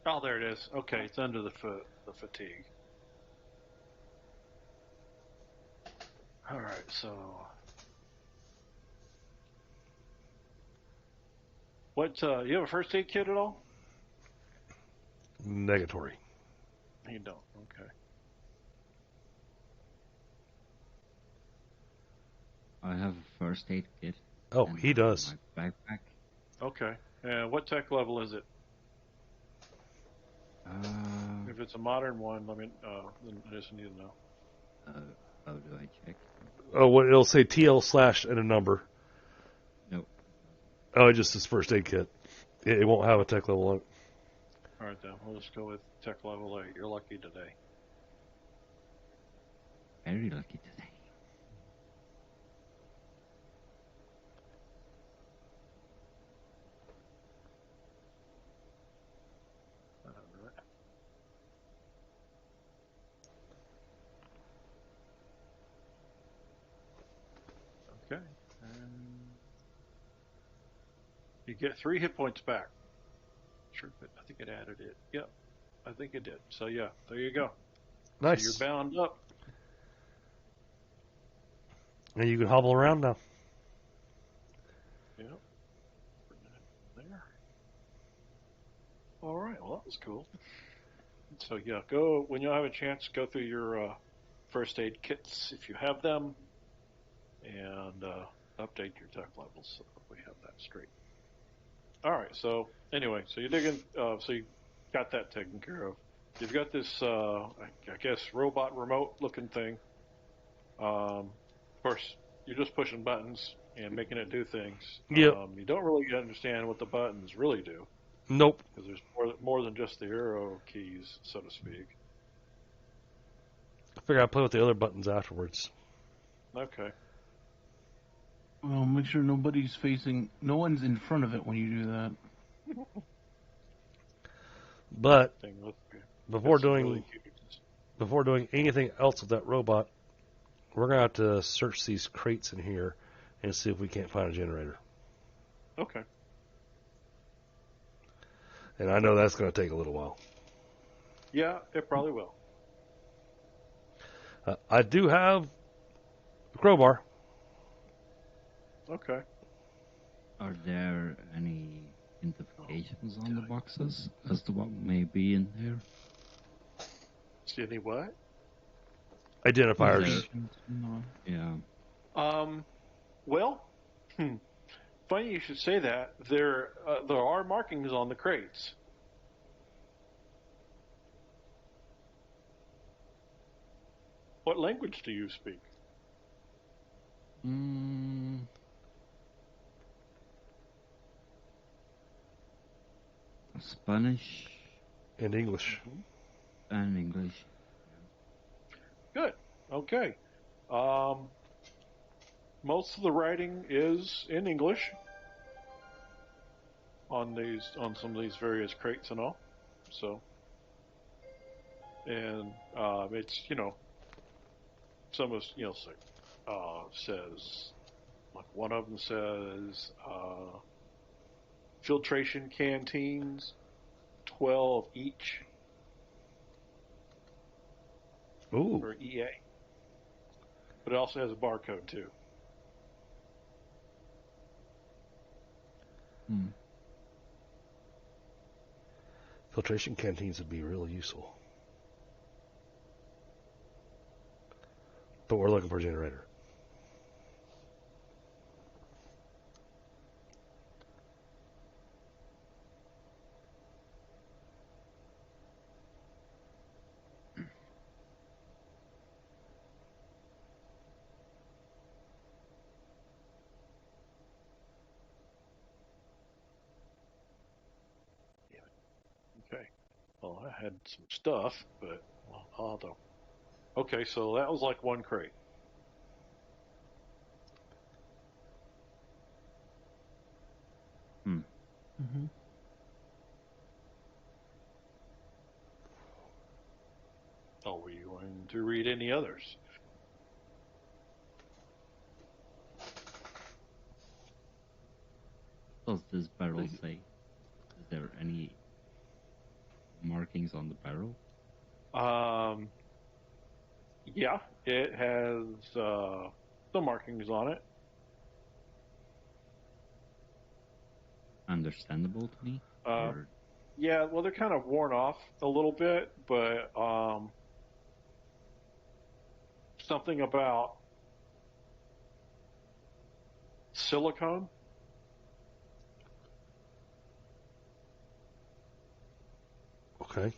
Speaker 2: Oh, there it is. Okay, it's under the fatigue. All right, so what? You have a first aid kit at all?
Speaker 1: Negatory.
Speaker 2: You don't. Okay.
Speaker 3: I have a first aid kit.
Speaker 1: Oh,
Speaker 3: and
Speaker 1: he does.
Speaker 3: My backpack.
Speaker 2: Okay. And what tech level is it?
Speaker 3: Uh,
Speaker 2: If it's a modern one, then I just need to know.
Speaker 3: how do I check?
Speaker 1: Oh, what it'll say TL/ and a number.
Speaker 3: No.
Speaker 1: Oh, it just says first aid kit. It won't have a tech level on it.
Speaker 2: All right, then. We'll just go with tech level 8. You're lucky today.
Speaker 3: Very lucky today.
Speaker 2: All right. Okay. And you get 3 hit points back. Sure, but I think it added it. Yep, I think it did. So yeah, there you go.
Speaker 1: Nice.
Speaker 2: So you're bound up.
Speaker 1: And you can hobble around now.
Speaker 2: Yep. Bring that in there. All right. Well, that was cool. So yeah, go when you have a chance. Go through your first aid kits if you have them, and update your tech levels so that we have that straight. All right. So anyway, so you're digging. So you got that taken care of. You've got this, I guess, robot remote-looking thing. Of course, you're just pushing buttons and making it do things.
Speaker 1: Yep.
Speaker 2: You don't really understand what the buttons really do
Speaker 1: Nope.
Speaker 2: because there's more than just the arrow keys, so to speak.
Speaker 1: I figure I'll play with the other buttons afterwards.
Speaker 2: Okay.
Speaker 4: Well, make sure no one's in front of it when you do that.
Speaker 1: But
Speaker 2: Thing with
Speaker 1: before
Speaker 2: some
Speaker 1: doing
Speaker 2: really cute-
Speaker 1: before doing anything else with that robot, we're gonna have to search these crates in here and see if we can't find a generator.
Speaker 2: Okay.
Speaker 1: And I know that's gonna take a little while.
Speaker 2: Yeah, it probably will.
Speaker 1: I do have a crowbar.
Speaker 2: Okay.
Speaker 3: Are there any identifications on the boxes as to what may be in there?
Speaker 2: See any what?
Speaker 1: Identifiers.
Speaker 4: No.
Speaker 3: Yeah.
Speaker 2: Well, funny you should say that. There are markings on the crates. What language do you speak?
Speaker 3: Spanish
Speaker 1: And English.
Speaker 3: and English.
Speaker 2: Good. Okay. Most of the writing is in English on some of these various crates and all. So, and it's some of says like one of them says filtration canteens, 12 each
Speaker 1: Ooh.
Speaker 2: for EA, but it also has a barcode too.
Speaker 1: Filtration canteens would be really useful. But we're looking for a generator.
Speaker 2: Okay. Well, I had some stuff, but I'll have to. Okay, so that was like one crate.
Speaker 4: Mm-hmm.
Speaker 2: Are we going to read any others?
Speaker 3: Does this barrel say? Is there any markings on the barrel?
Speaker 2: Yeah, it has some markings on it.
Speaker 3: Understandable to me? Or
Speaker 2: Yeah, well, they're kind of worn off a little bit, but something about silicone.
Speaker 1: Okay.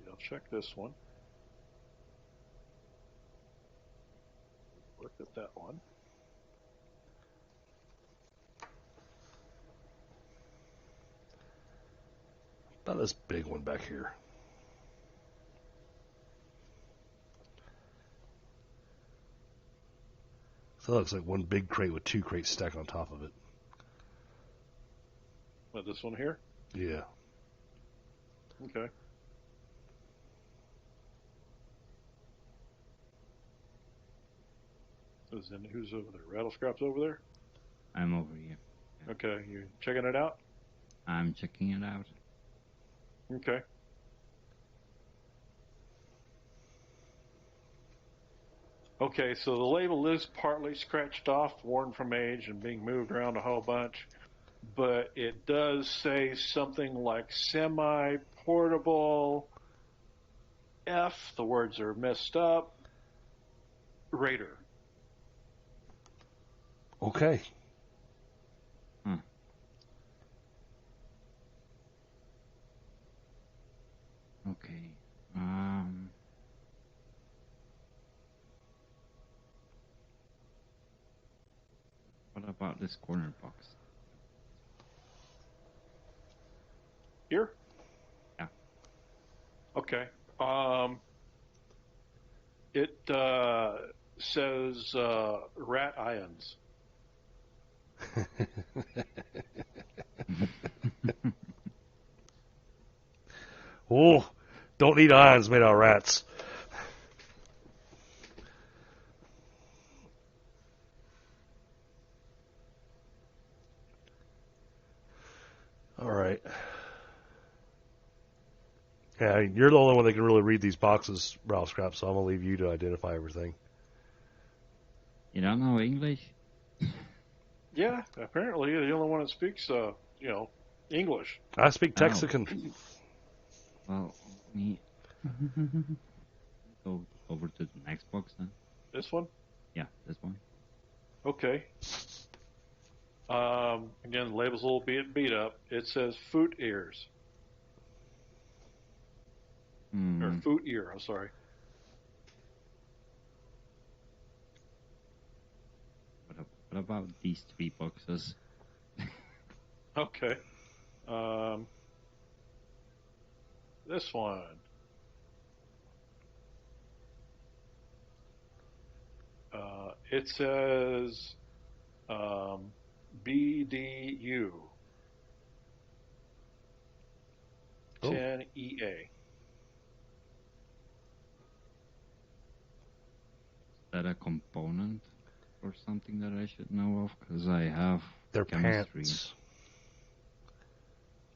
Speaker 2: I'll check this one. Look at that one.
Speaker 1: About this big one back here. So that looks like one big crate with two crates stacked on top of it.
Speaker 2: What, this one here?
Speaker 1: Yeah.
Speaker 2: Okay. Who's over there? Rattlescrap's over there?
Speaker 3: I'm over here. Yeah.
Speaker 2: Okay, you checking it out?
Speaker 3: I'm checking it out.
Speaker 2: Okay. Okay, so the label is partly scratched off, worn from age, and being moved around a whole bunch. But it does say something like semi-portable F. The words are messed up. Raider.
Speaker 1: Okay.
Speaker 3: Huh. Okay. What about this corner box?
Speaker 2: Here?
Speaker 3: Yeah.
Speaker 2: Okay. It says rat ions.
Speaker 1: Oh, don't eat ions made out of rats. All right. Yeah, you're the only one that can really read these boxes, Ralph Scrap, so I'm going to leave you to identify everything.
Speaker 3: You don't know English?
Speaker 2: Yeah, apparently you're the only one that speaks, English.
Speaker 1: I speak
Speaker 3: Oh.
Speaker 1: Texican.
Speaker 3: Well, me. Go over to the next box then.
Speaker 2: This one?
Speaker 3: Yeah, this one.
Speaker 2: Okay. Again, the label's a little bit beat up. It says foot ears. Or foot ear, I'm sorry.
Speaker 3: What about these 3 boxes?
Speaker 2: Okay. This one. It says BDU.
Speaker 1: Oh.
Speaker 2: 10EA.
Speaker 3: Is that a component or something that I should know of? Because I have
Speaker 1: They're
Speaker 3: chemistry.
Speaker 1: pants.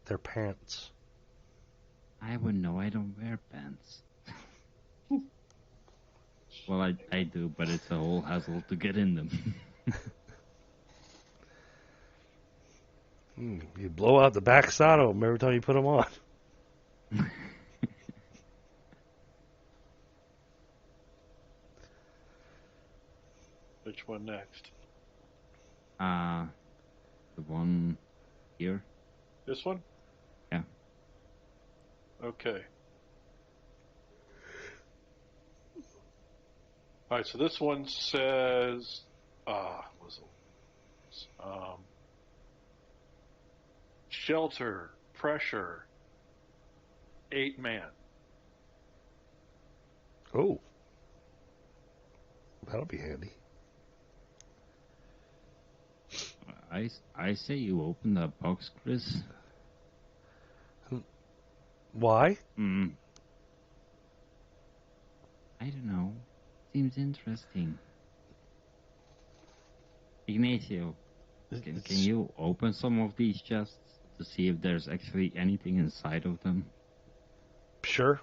Speaker 1: They're pants.
Speaker 3: I would know. I don't wear pants. Well, I do, but it's a whole hassle to get in them.
Speaker 1: You blow out the backside of them every time you put them on.
Speaker 2: Which one next?
Speaker 3: The one here.
Speaker 2: This one?
Speaker 3: Yeah.
Speaker 2: Okay. All right, so this one says, shelter, pressure, 8-man.
Speaker 1: Oh. That'll be handy.
Speaker 3: I say you open that box, Chris.
Speaker 1: Why?
Speaker 3: I don't know. Seems interesting. Ignacio, can you open some of these chests to see if there's actually anything inside of them?
Speaker 1: Sure.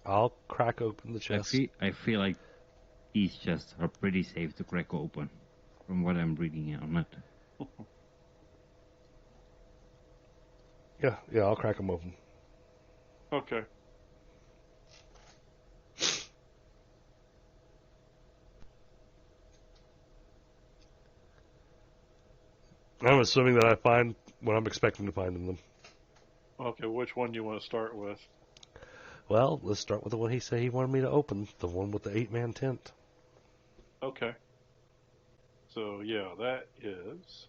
Speaker 1: I'll crack open the chest.
Speaker 3: I feel like these chests are pretty safe to crack open, from what I'm reading on it.
Speaker 1: Yeah, I'll crack them open.
Speaker 2: Okay.
Speaker 1: I'm assuming that I find what I'm expecting to find in them.
Speaker 2: Okay, which one do you want to start with?
Speaker 1: Well, let's start with the one he said he wanted me to open, the one with the 8-man tent.
Speaker 2: Okay. So, yeah, that is...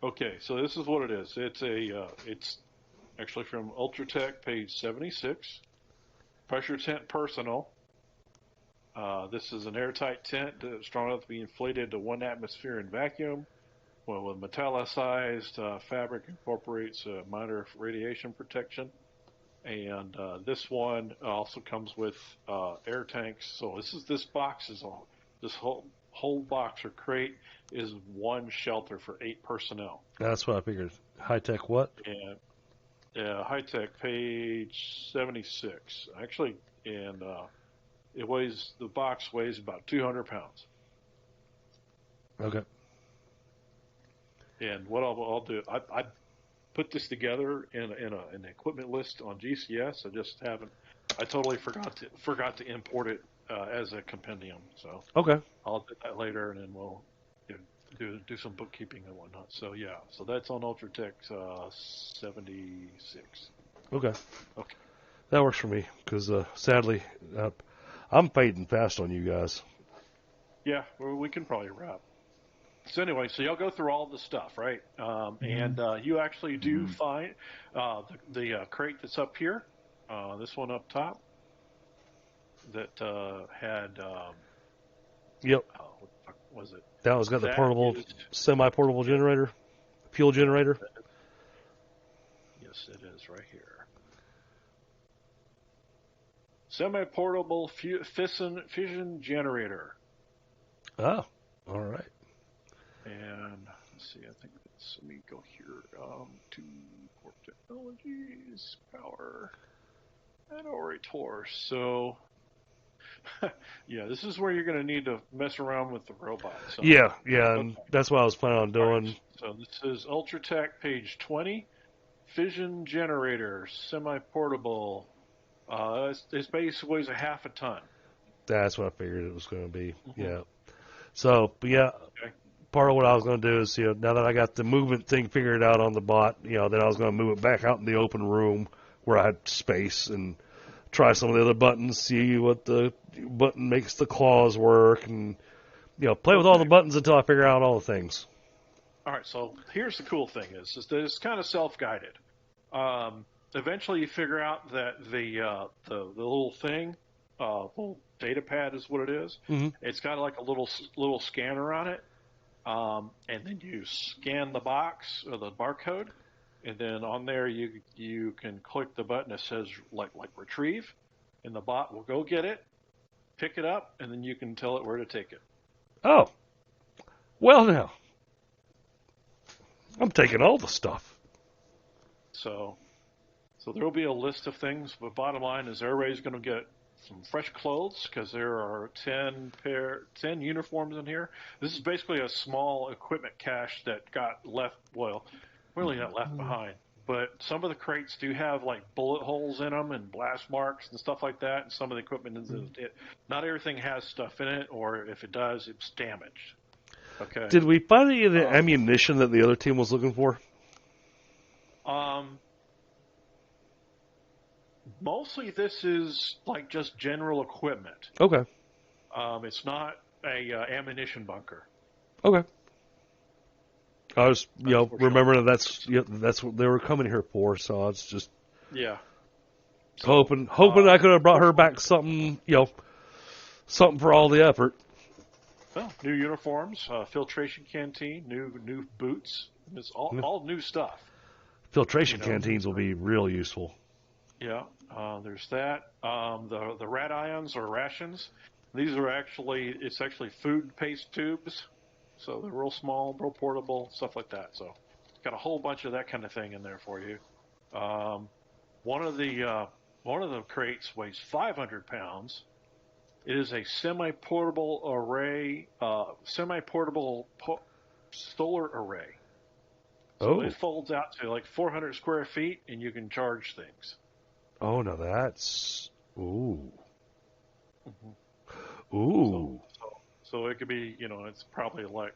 Speaker 2: Okay, so this is what it is. It's actually from Ultratech, page 76. Pressure tent personal. This is an airtight tent strong enough to be inflated to 1 atmosphere in vacuum. Well, with metallicized fabric incorporates minor radiation protection. And this one also comes with air tanks. So this box is all, this whole box or crate is 1 shelter for 8 personnel.
Speaker 1: That's what I figured. High-tech what?
Speaker 2: And high tech, page 76. Actually, and The box weighs about 200 pounds.
Speaker 1: Okay.
Speaker 2: And what I'll do, I put this together in an equipment list on GCS. I totally forgot to import it as a compendium. So
Speaker 1: Okay.
Speaker 2: I'll do that later, and then we'll do some bookkeeping and whatnot. So yeah, so that's on Ultratech 76.
Speaker 1: Okay.
Speaker 2: Okay.
Speaker 1: That works for me because sadly, I'm fading fast on you guys.
Speaker 2: Yeah, well, we can probably wrap. So anyway, so y'all go through all the stuff, right? And you actually do find the crate that's up here, this one up top, that had.
Speaker 1: Yep.
Speaker 2: What the fuck was it?
Speaker 1: That was got the
Speaker 2: That
Speaker 1: portable,
Speaker 2: is-
Speaker 1: semi-portable generator, fuel generator.
Speaker 2: Yes, it is right here. Semi-portable fission generator.
Speaker 1: Oh, all right.
Speaker 2: And let's see, let me go here to Corp Technologies, Power, and Orator. So, yeah, this is where you're going to need to mess around with the robot. So.
Speaker 1: Yeah, and that's what I was planning on doing.
Speaker 2: Right. So this is Ultratech page 20, fission generator, semi-portable. It basically weighs a half a ton.
Speaker 1: That's what I figured it was going to be. Yeah. So, but yeah,
Speaker 2: Okay.
Speaker 1: part of what I was going to do is, now that I got the movement thing figured out on the bot, then I was going to move it back out in the open room where I had space and try some of the other buttons, see what the button makes the claws work, and play with all the buttons until I figure out all the things.
Speaker 2: All right. So here's the cool thing: is that it's kind of self-guided. Eventually, you figure out that the little thing, little data pad is what it is.
Speaker 1: Mm-hmm.
Speaker 2: It's got like a little scanner on it, and then you scan the box or the barcode, and then on there you can click the button that says like retrieve, and the bot will go get it, pick it up, and then you can tell it where to take it.
Speaker 1: Oh, well now, I'm taking all the stuff.
Speaker 2: So there will be a list of things, but bottom line is everybody's going to get some fresh clothes because there are 10 uniforms in here. This is basically a small equipment cache that got left, well, really not left behind, but some of the crates do have like bullet holes in them and blast marks and stuff like that, and some of the equipment not everything has stuff in it, or if it does, it's damaged. Okay.
Speaker 1: Did we find any of the ammunition that the other team was looking for?
Speaker 2: Mostly this is like just general equipment.
Speaker 1: Okay.
Speaker 2: It's not a ammunition bunker.
Speaker 1: Okay. I was, remembering that's what they were coming here for, so I was just hoping I could have brought her back something, something for all the effort.
Speaker 2: Well, new uniforms, filtration canteen, new boots. It's all new stuff.
Speaker 1: Filtration canteens will be real useful.
Speaker 2: Yeah, there's that. The rat ions or rations. These are actually food paste tubes, so they're real small, real portable, stuff like that. So, got a whole bunch of that kind of thing in there for you. One of the crates weighs 500 pounds. It is a semi-portable array, solar array. So it folds out to like 400 square feet, and you can charge things.
Speaker 1: Oh, now that's ooh. Ooh.
Speaker 2: So it could be, it's probably like,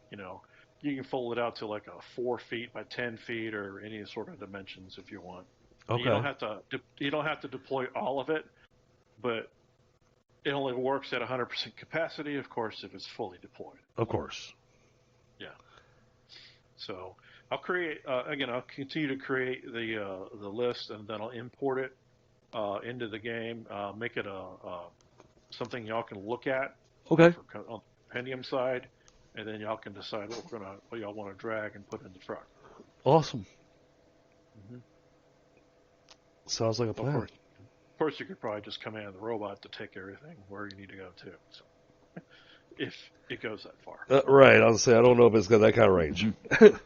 Speaker 2: you can fold it out to like a 4 feet by 10 feet or any sort of dimensions if you want.
Speaker 1: Okay.
Speaker 2: You don't have to deploy all of it, but it only works at 100% capacity, of course, if it's fully deployed.
Speaker 1: Of course.
Speaker 2: Yeah. So I'll create again. I'll continue to create the list, and then I'll import it into the game. Make it something y'all can look at.
Speaker 1: Okay.
Speaker 2: On the compendium side, and then y'all can decide what y'all want to drag and put in the truck.
Speaker 1: Awesome. Sounds like a plan.
Speaker 2: Of course, you could probably just command the robot to take everything where you need to go to. So, if it goes that far.
Speaker 1: Right. I was say I don't know if it's got that kind of range.
Speaker 2: Anyway,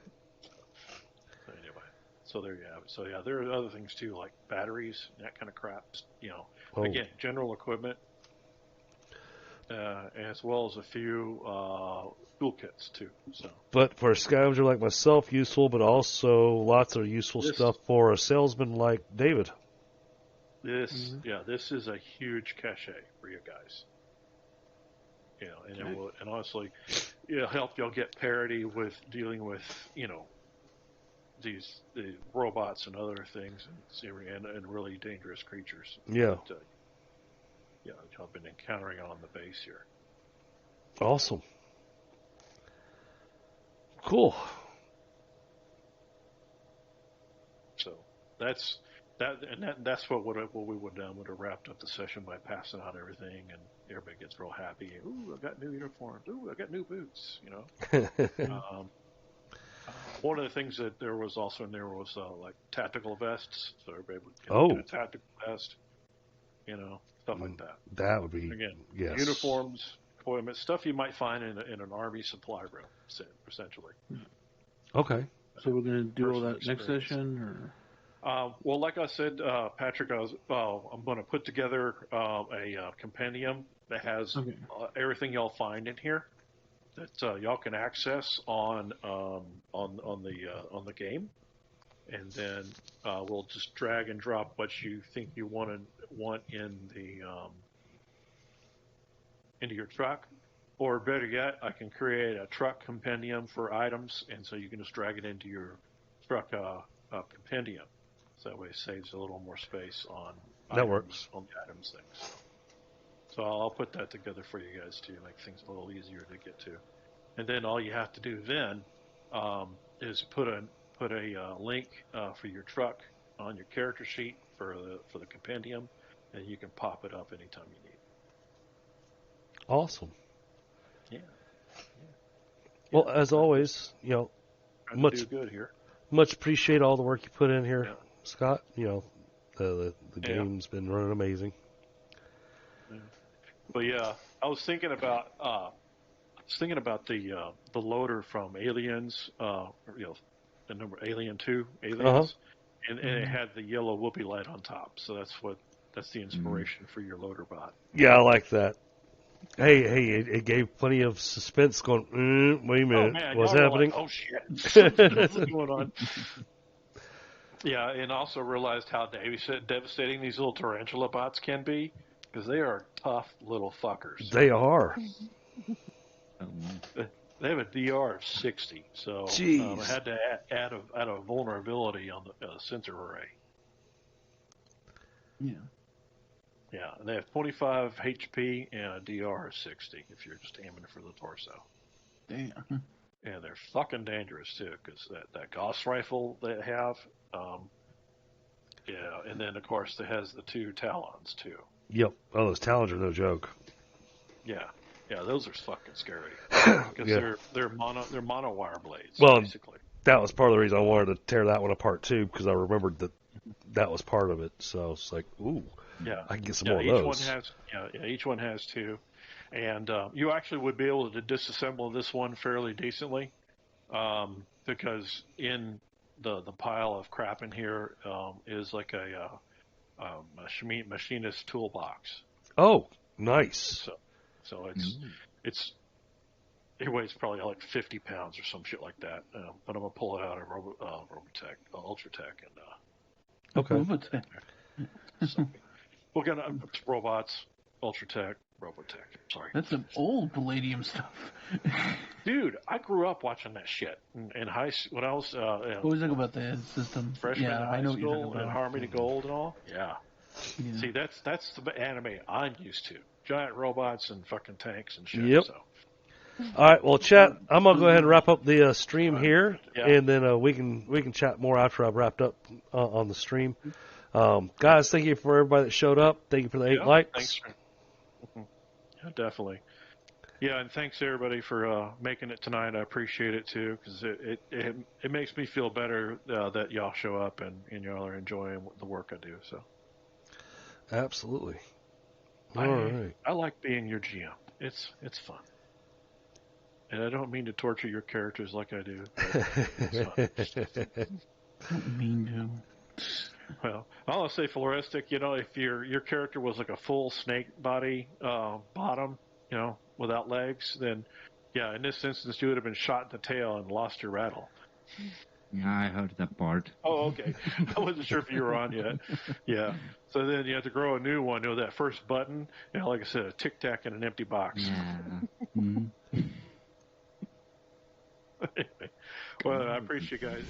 Speaker 2: so there you have it. So yeah, there are other things too, like batteries and that kind of crap. Again, general equipment. as well as a few toolkits too. So,
Speaker 1: But for a scavenger like myself, useful, but also lots of useful
Speaker 2: This-
Speaker 1: stuff for a salesman like David.
Speaker 2: this is a huge cachet for you guys. You know, and it will, and honestly, it'll help y'all get parity with dealing with, you know, the robots and other things and really dangerous creatures.
Speaker 1: Yeah.
Speaker 2: That, that y'all been encountering on the base here.
Speaker 1: Awesome. Cool.
Speaker 2: So that's what we would have done. Would have wrapped up the session by passing out everything, and everybody gets real happy. Ooh, I got new uniforms. Ooh, I got new boots. You know. One of the things that there was also in there was like tactical vests, so everybody would get a tactical vest. You know, stuff like that.
Speaker 1: That would be
Speaker 2: Again,
Speaker 1: yes.
Speaker 2: uniforms, equipment, stuff you might find in an army supply room, essentially.
Speaker 1: Okay.
Speaker 4: So we're going to do all
Speaker 2: Personal
Speaker 4: that next
Speaker 2: experience.
Speaker 4: session, or
Speaker 2: Well, like I said, Patrick, I'm going to put together a compendium that has everything y'all find in here that y'all can access on the game, and then we'll just drag and drop what you think you want in the into your truck. Or better yet, I can create a truck compendium for items, and so you can just drag it into your truck compendium. So that way it saves a little more space on
Speaker 1: That works.
Speaker 2: on the items things. So I'll put that together for you guys to make things a little easier to get to. And then all you have to do then is put a link for your truck on your character sheet for the compendium, and you can pop it up anytime you need.
Speaker 1: Awesome.
Speaker 2: Yeah.
Speaker 1: Well, as always, you know,
Speaker 2: Much do good here.
Speaker 1: much appreciate all the work you put in here,
Speaker 2: Yeah.
Speaker 1: Scott. You know, the game's been running amazing.
Speaker 2: Yeah. But yeah, I was thinking about the loader from Aliens, the number Alien 2 Aliens, and it had the yellow whoopee light on top. So that's the inspiration for your loader bot.
Speaker 1: Yeah, I like that. Hey, it gave plenty of suspense. Going, wait a minute,
Speaker 2: Oh man,
Speaker 1: what's
Speaker 2: y'all were
Speaker 1: happening?
Speaker 2: like, oh shit, something else is going on. Yeah, and also realized how devastating these little tarantula bots can be, because they are tough little fuckers.
Speaker 1: They are.
Speaker 2: They have a DR of 60, so I had to add a vulnerability on the sensor array.
Speaker 4: yeah.
Speaker 2: Yeah, and they have 25 HP and a DR of 60 if you're just aiming for the torso.
Speaker 4: Damn.
Speaker 2: And they're fucking dangerous too, because that Gauss rifle they have, and then of course it has the 2 Talons too.
Speaker 1: Yep. Oh, those talons are no joke.
Speaker 2: Yeah, those are fucking scary because
Speaker 1: Yeah.
Speaker 2: they're mono wire blades.
Speaker 1: Well,
Speaker 2: basically.
Speaker 1: That was part of the reason I wanted to tear that one apart too, because I remembered that was part of it. So it's like, ooh,
Speaker 2: Yeah,
Speaker 1: I can get some more of those.
Speaker 2: Each one has 2, and you actually would be able to disassemble this one fairly decently, because in the pile of crap in here is like a machinist toolbox.
Speaker 1: Oh, nice.
Speaker 2: So it weighs probably like 50 pounds or some shit like that. But I'm gonna pull it out of Robotech, Ultratech, and
Speaker 1: Okay.
Speaker 2: so we're gonna robots, Ultratech, Robotech. Sorry,
Speaker 4: That's some old Palladium stuff.
Speaker 2: dude. I grew up watching that shit in high school when I was
Speaker 4: What was it about the system?
Speaker 2: freshman
Speaker 4: Yeah,
Speaker 2: in high
Speaker 4: I know what you're
Speaker 2: school
Speaker 4: talking
Speaker 2: and
Speaker 4: about.
Speaker 2: Harmony Gold and all. Yeah.
Speaker 4: Yeah.
Speaker 2: See, that's the anime I'm used to. Giant robots and fucking tanks and shit.
Speaker 1: Yep.
Speaker 2: So.
Speaker 1: All right. Well, chat. I'm gonna go ahead and wrap up the stream here,
Speaker 2: Yeah.
Speaker 1: and then we can chat more after I've wrapped up on the stream. Guys, thank you for everybody that showed up. Thank you for the 8 likes.
Speaker 2: Thanks. Yeah, definitely. Yeah, and thanks everybody for making it tonight. I appreciate it too, because it makes me feel better that y'all show up and y'all are enjoying the work I do. So
Speaker 1: Absolutely. All right.
Speaker 2: I like being your GM. It's fun, and I don't mean to torture your characters like I do. But it's fun.
Speaker 4: Don't mean to.
Speaker 2: Well, I want to say Floristic, if your character was like a full snake body bottom, without legs, then, yeah, in this instance, you would have been shot in the tail and lost your rattle.
Speaker 3: Yeah, I heard that part.
Speaker 2: Oh, okay. I wasn't sure if you were on yet. Yeah. So then you have to grow a new one. That first button, like I said, a Tic Tac in an empty box.
Speaker 3: Yeah. Mm.
Speaker 2: Well, I appreciate you guys.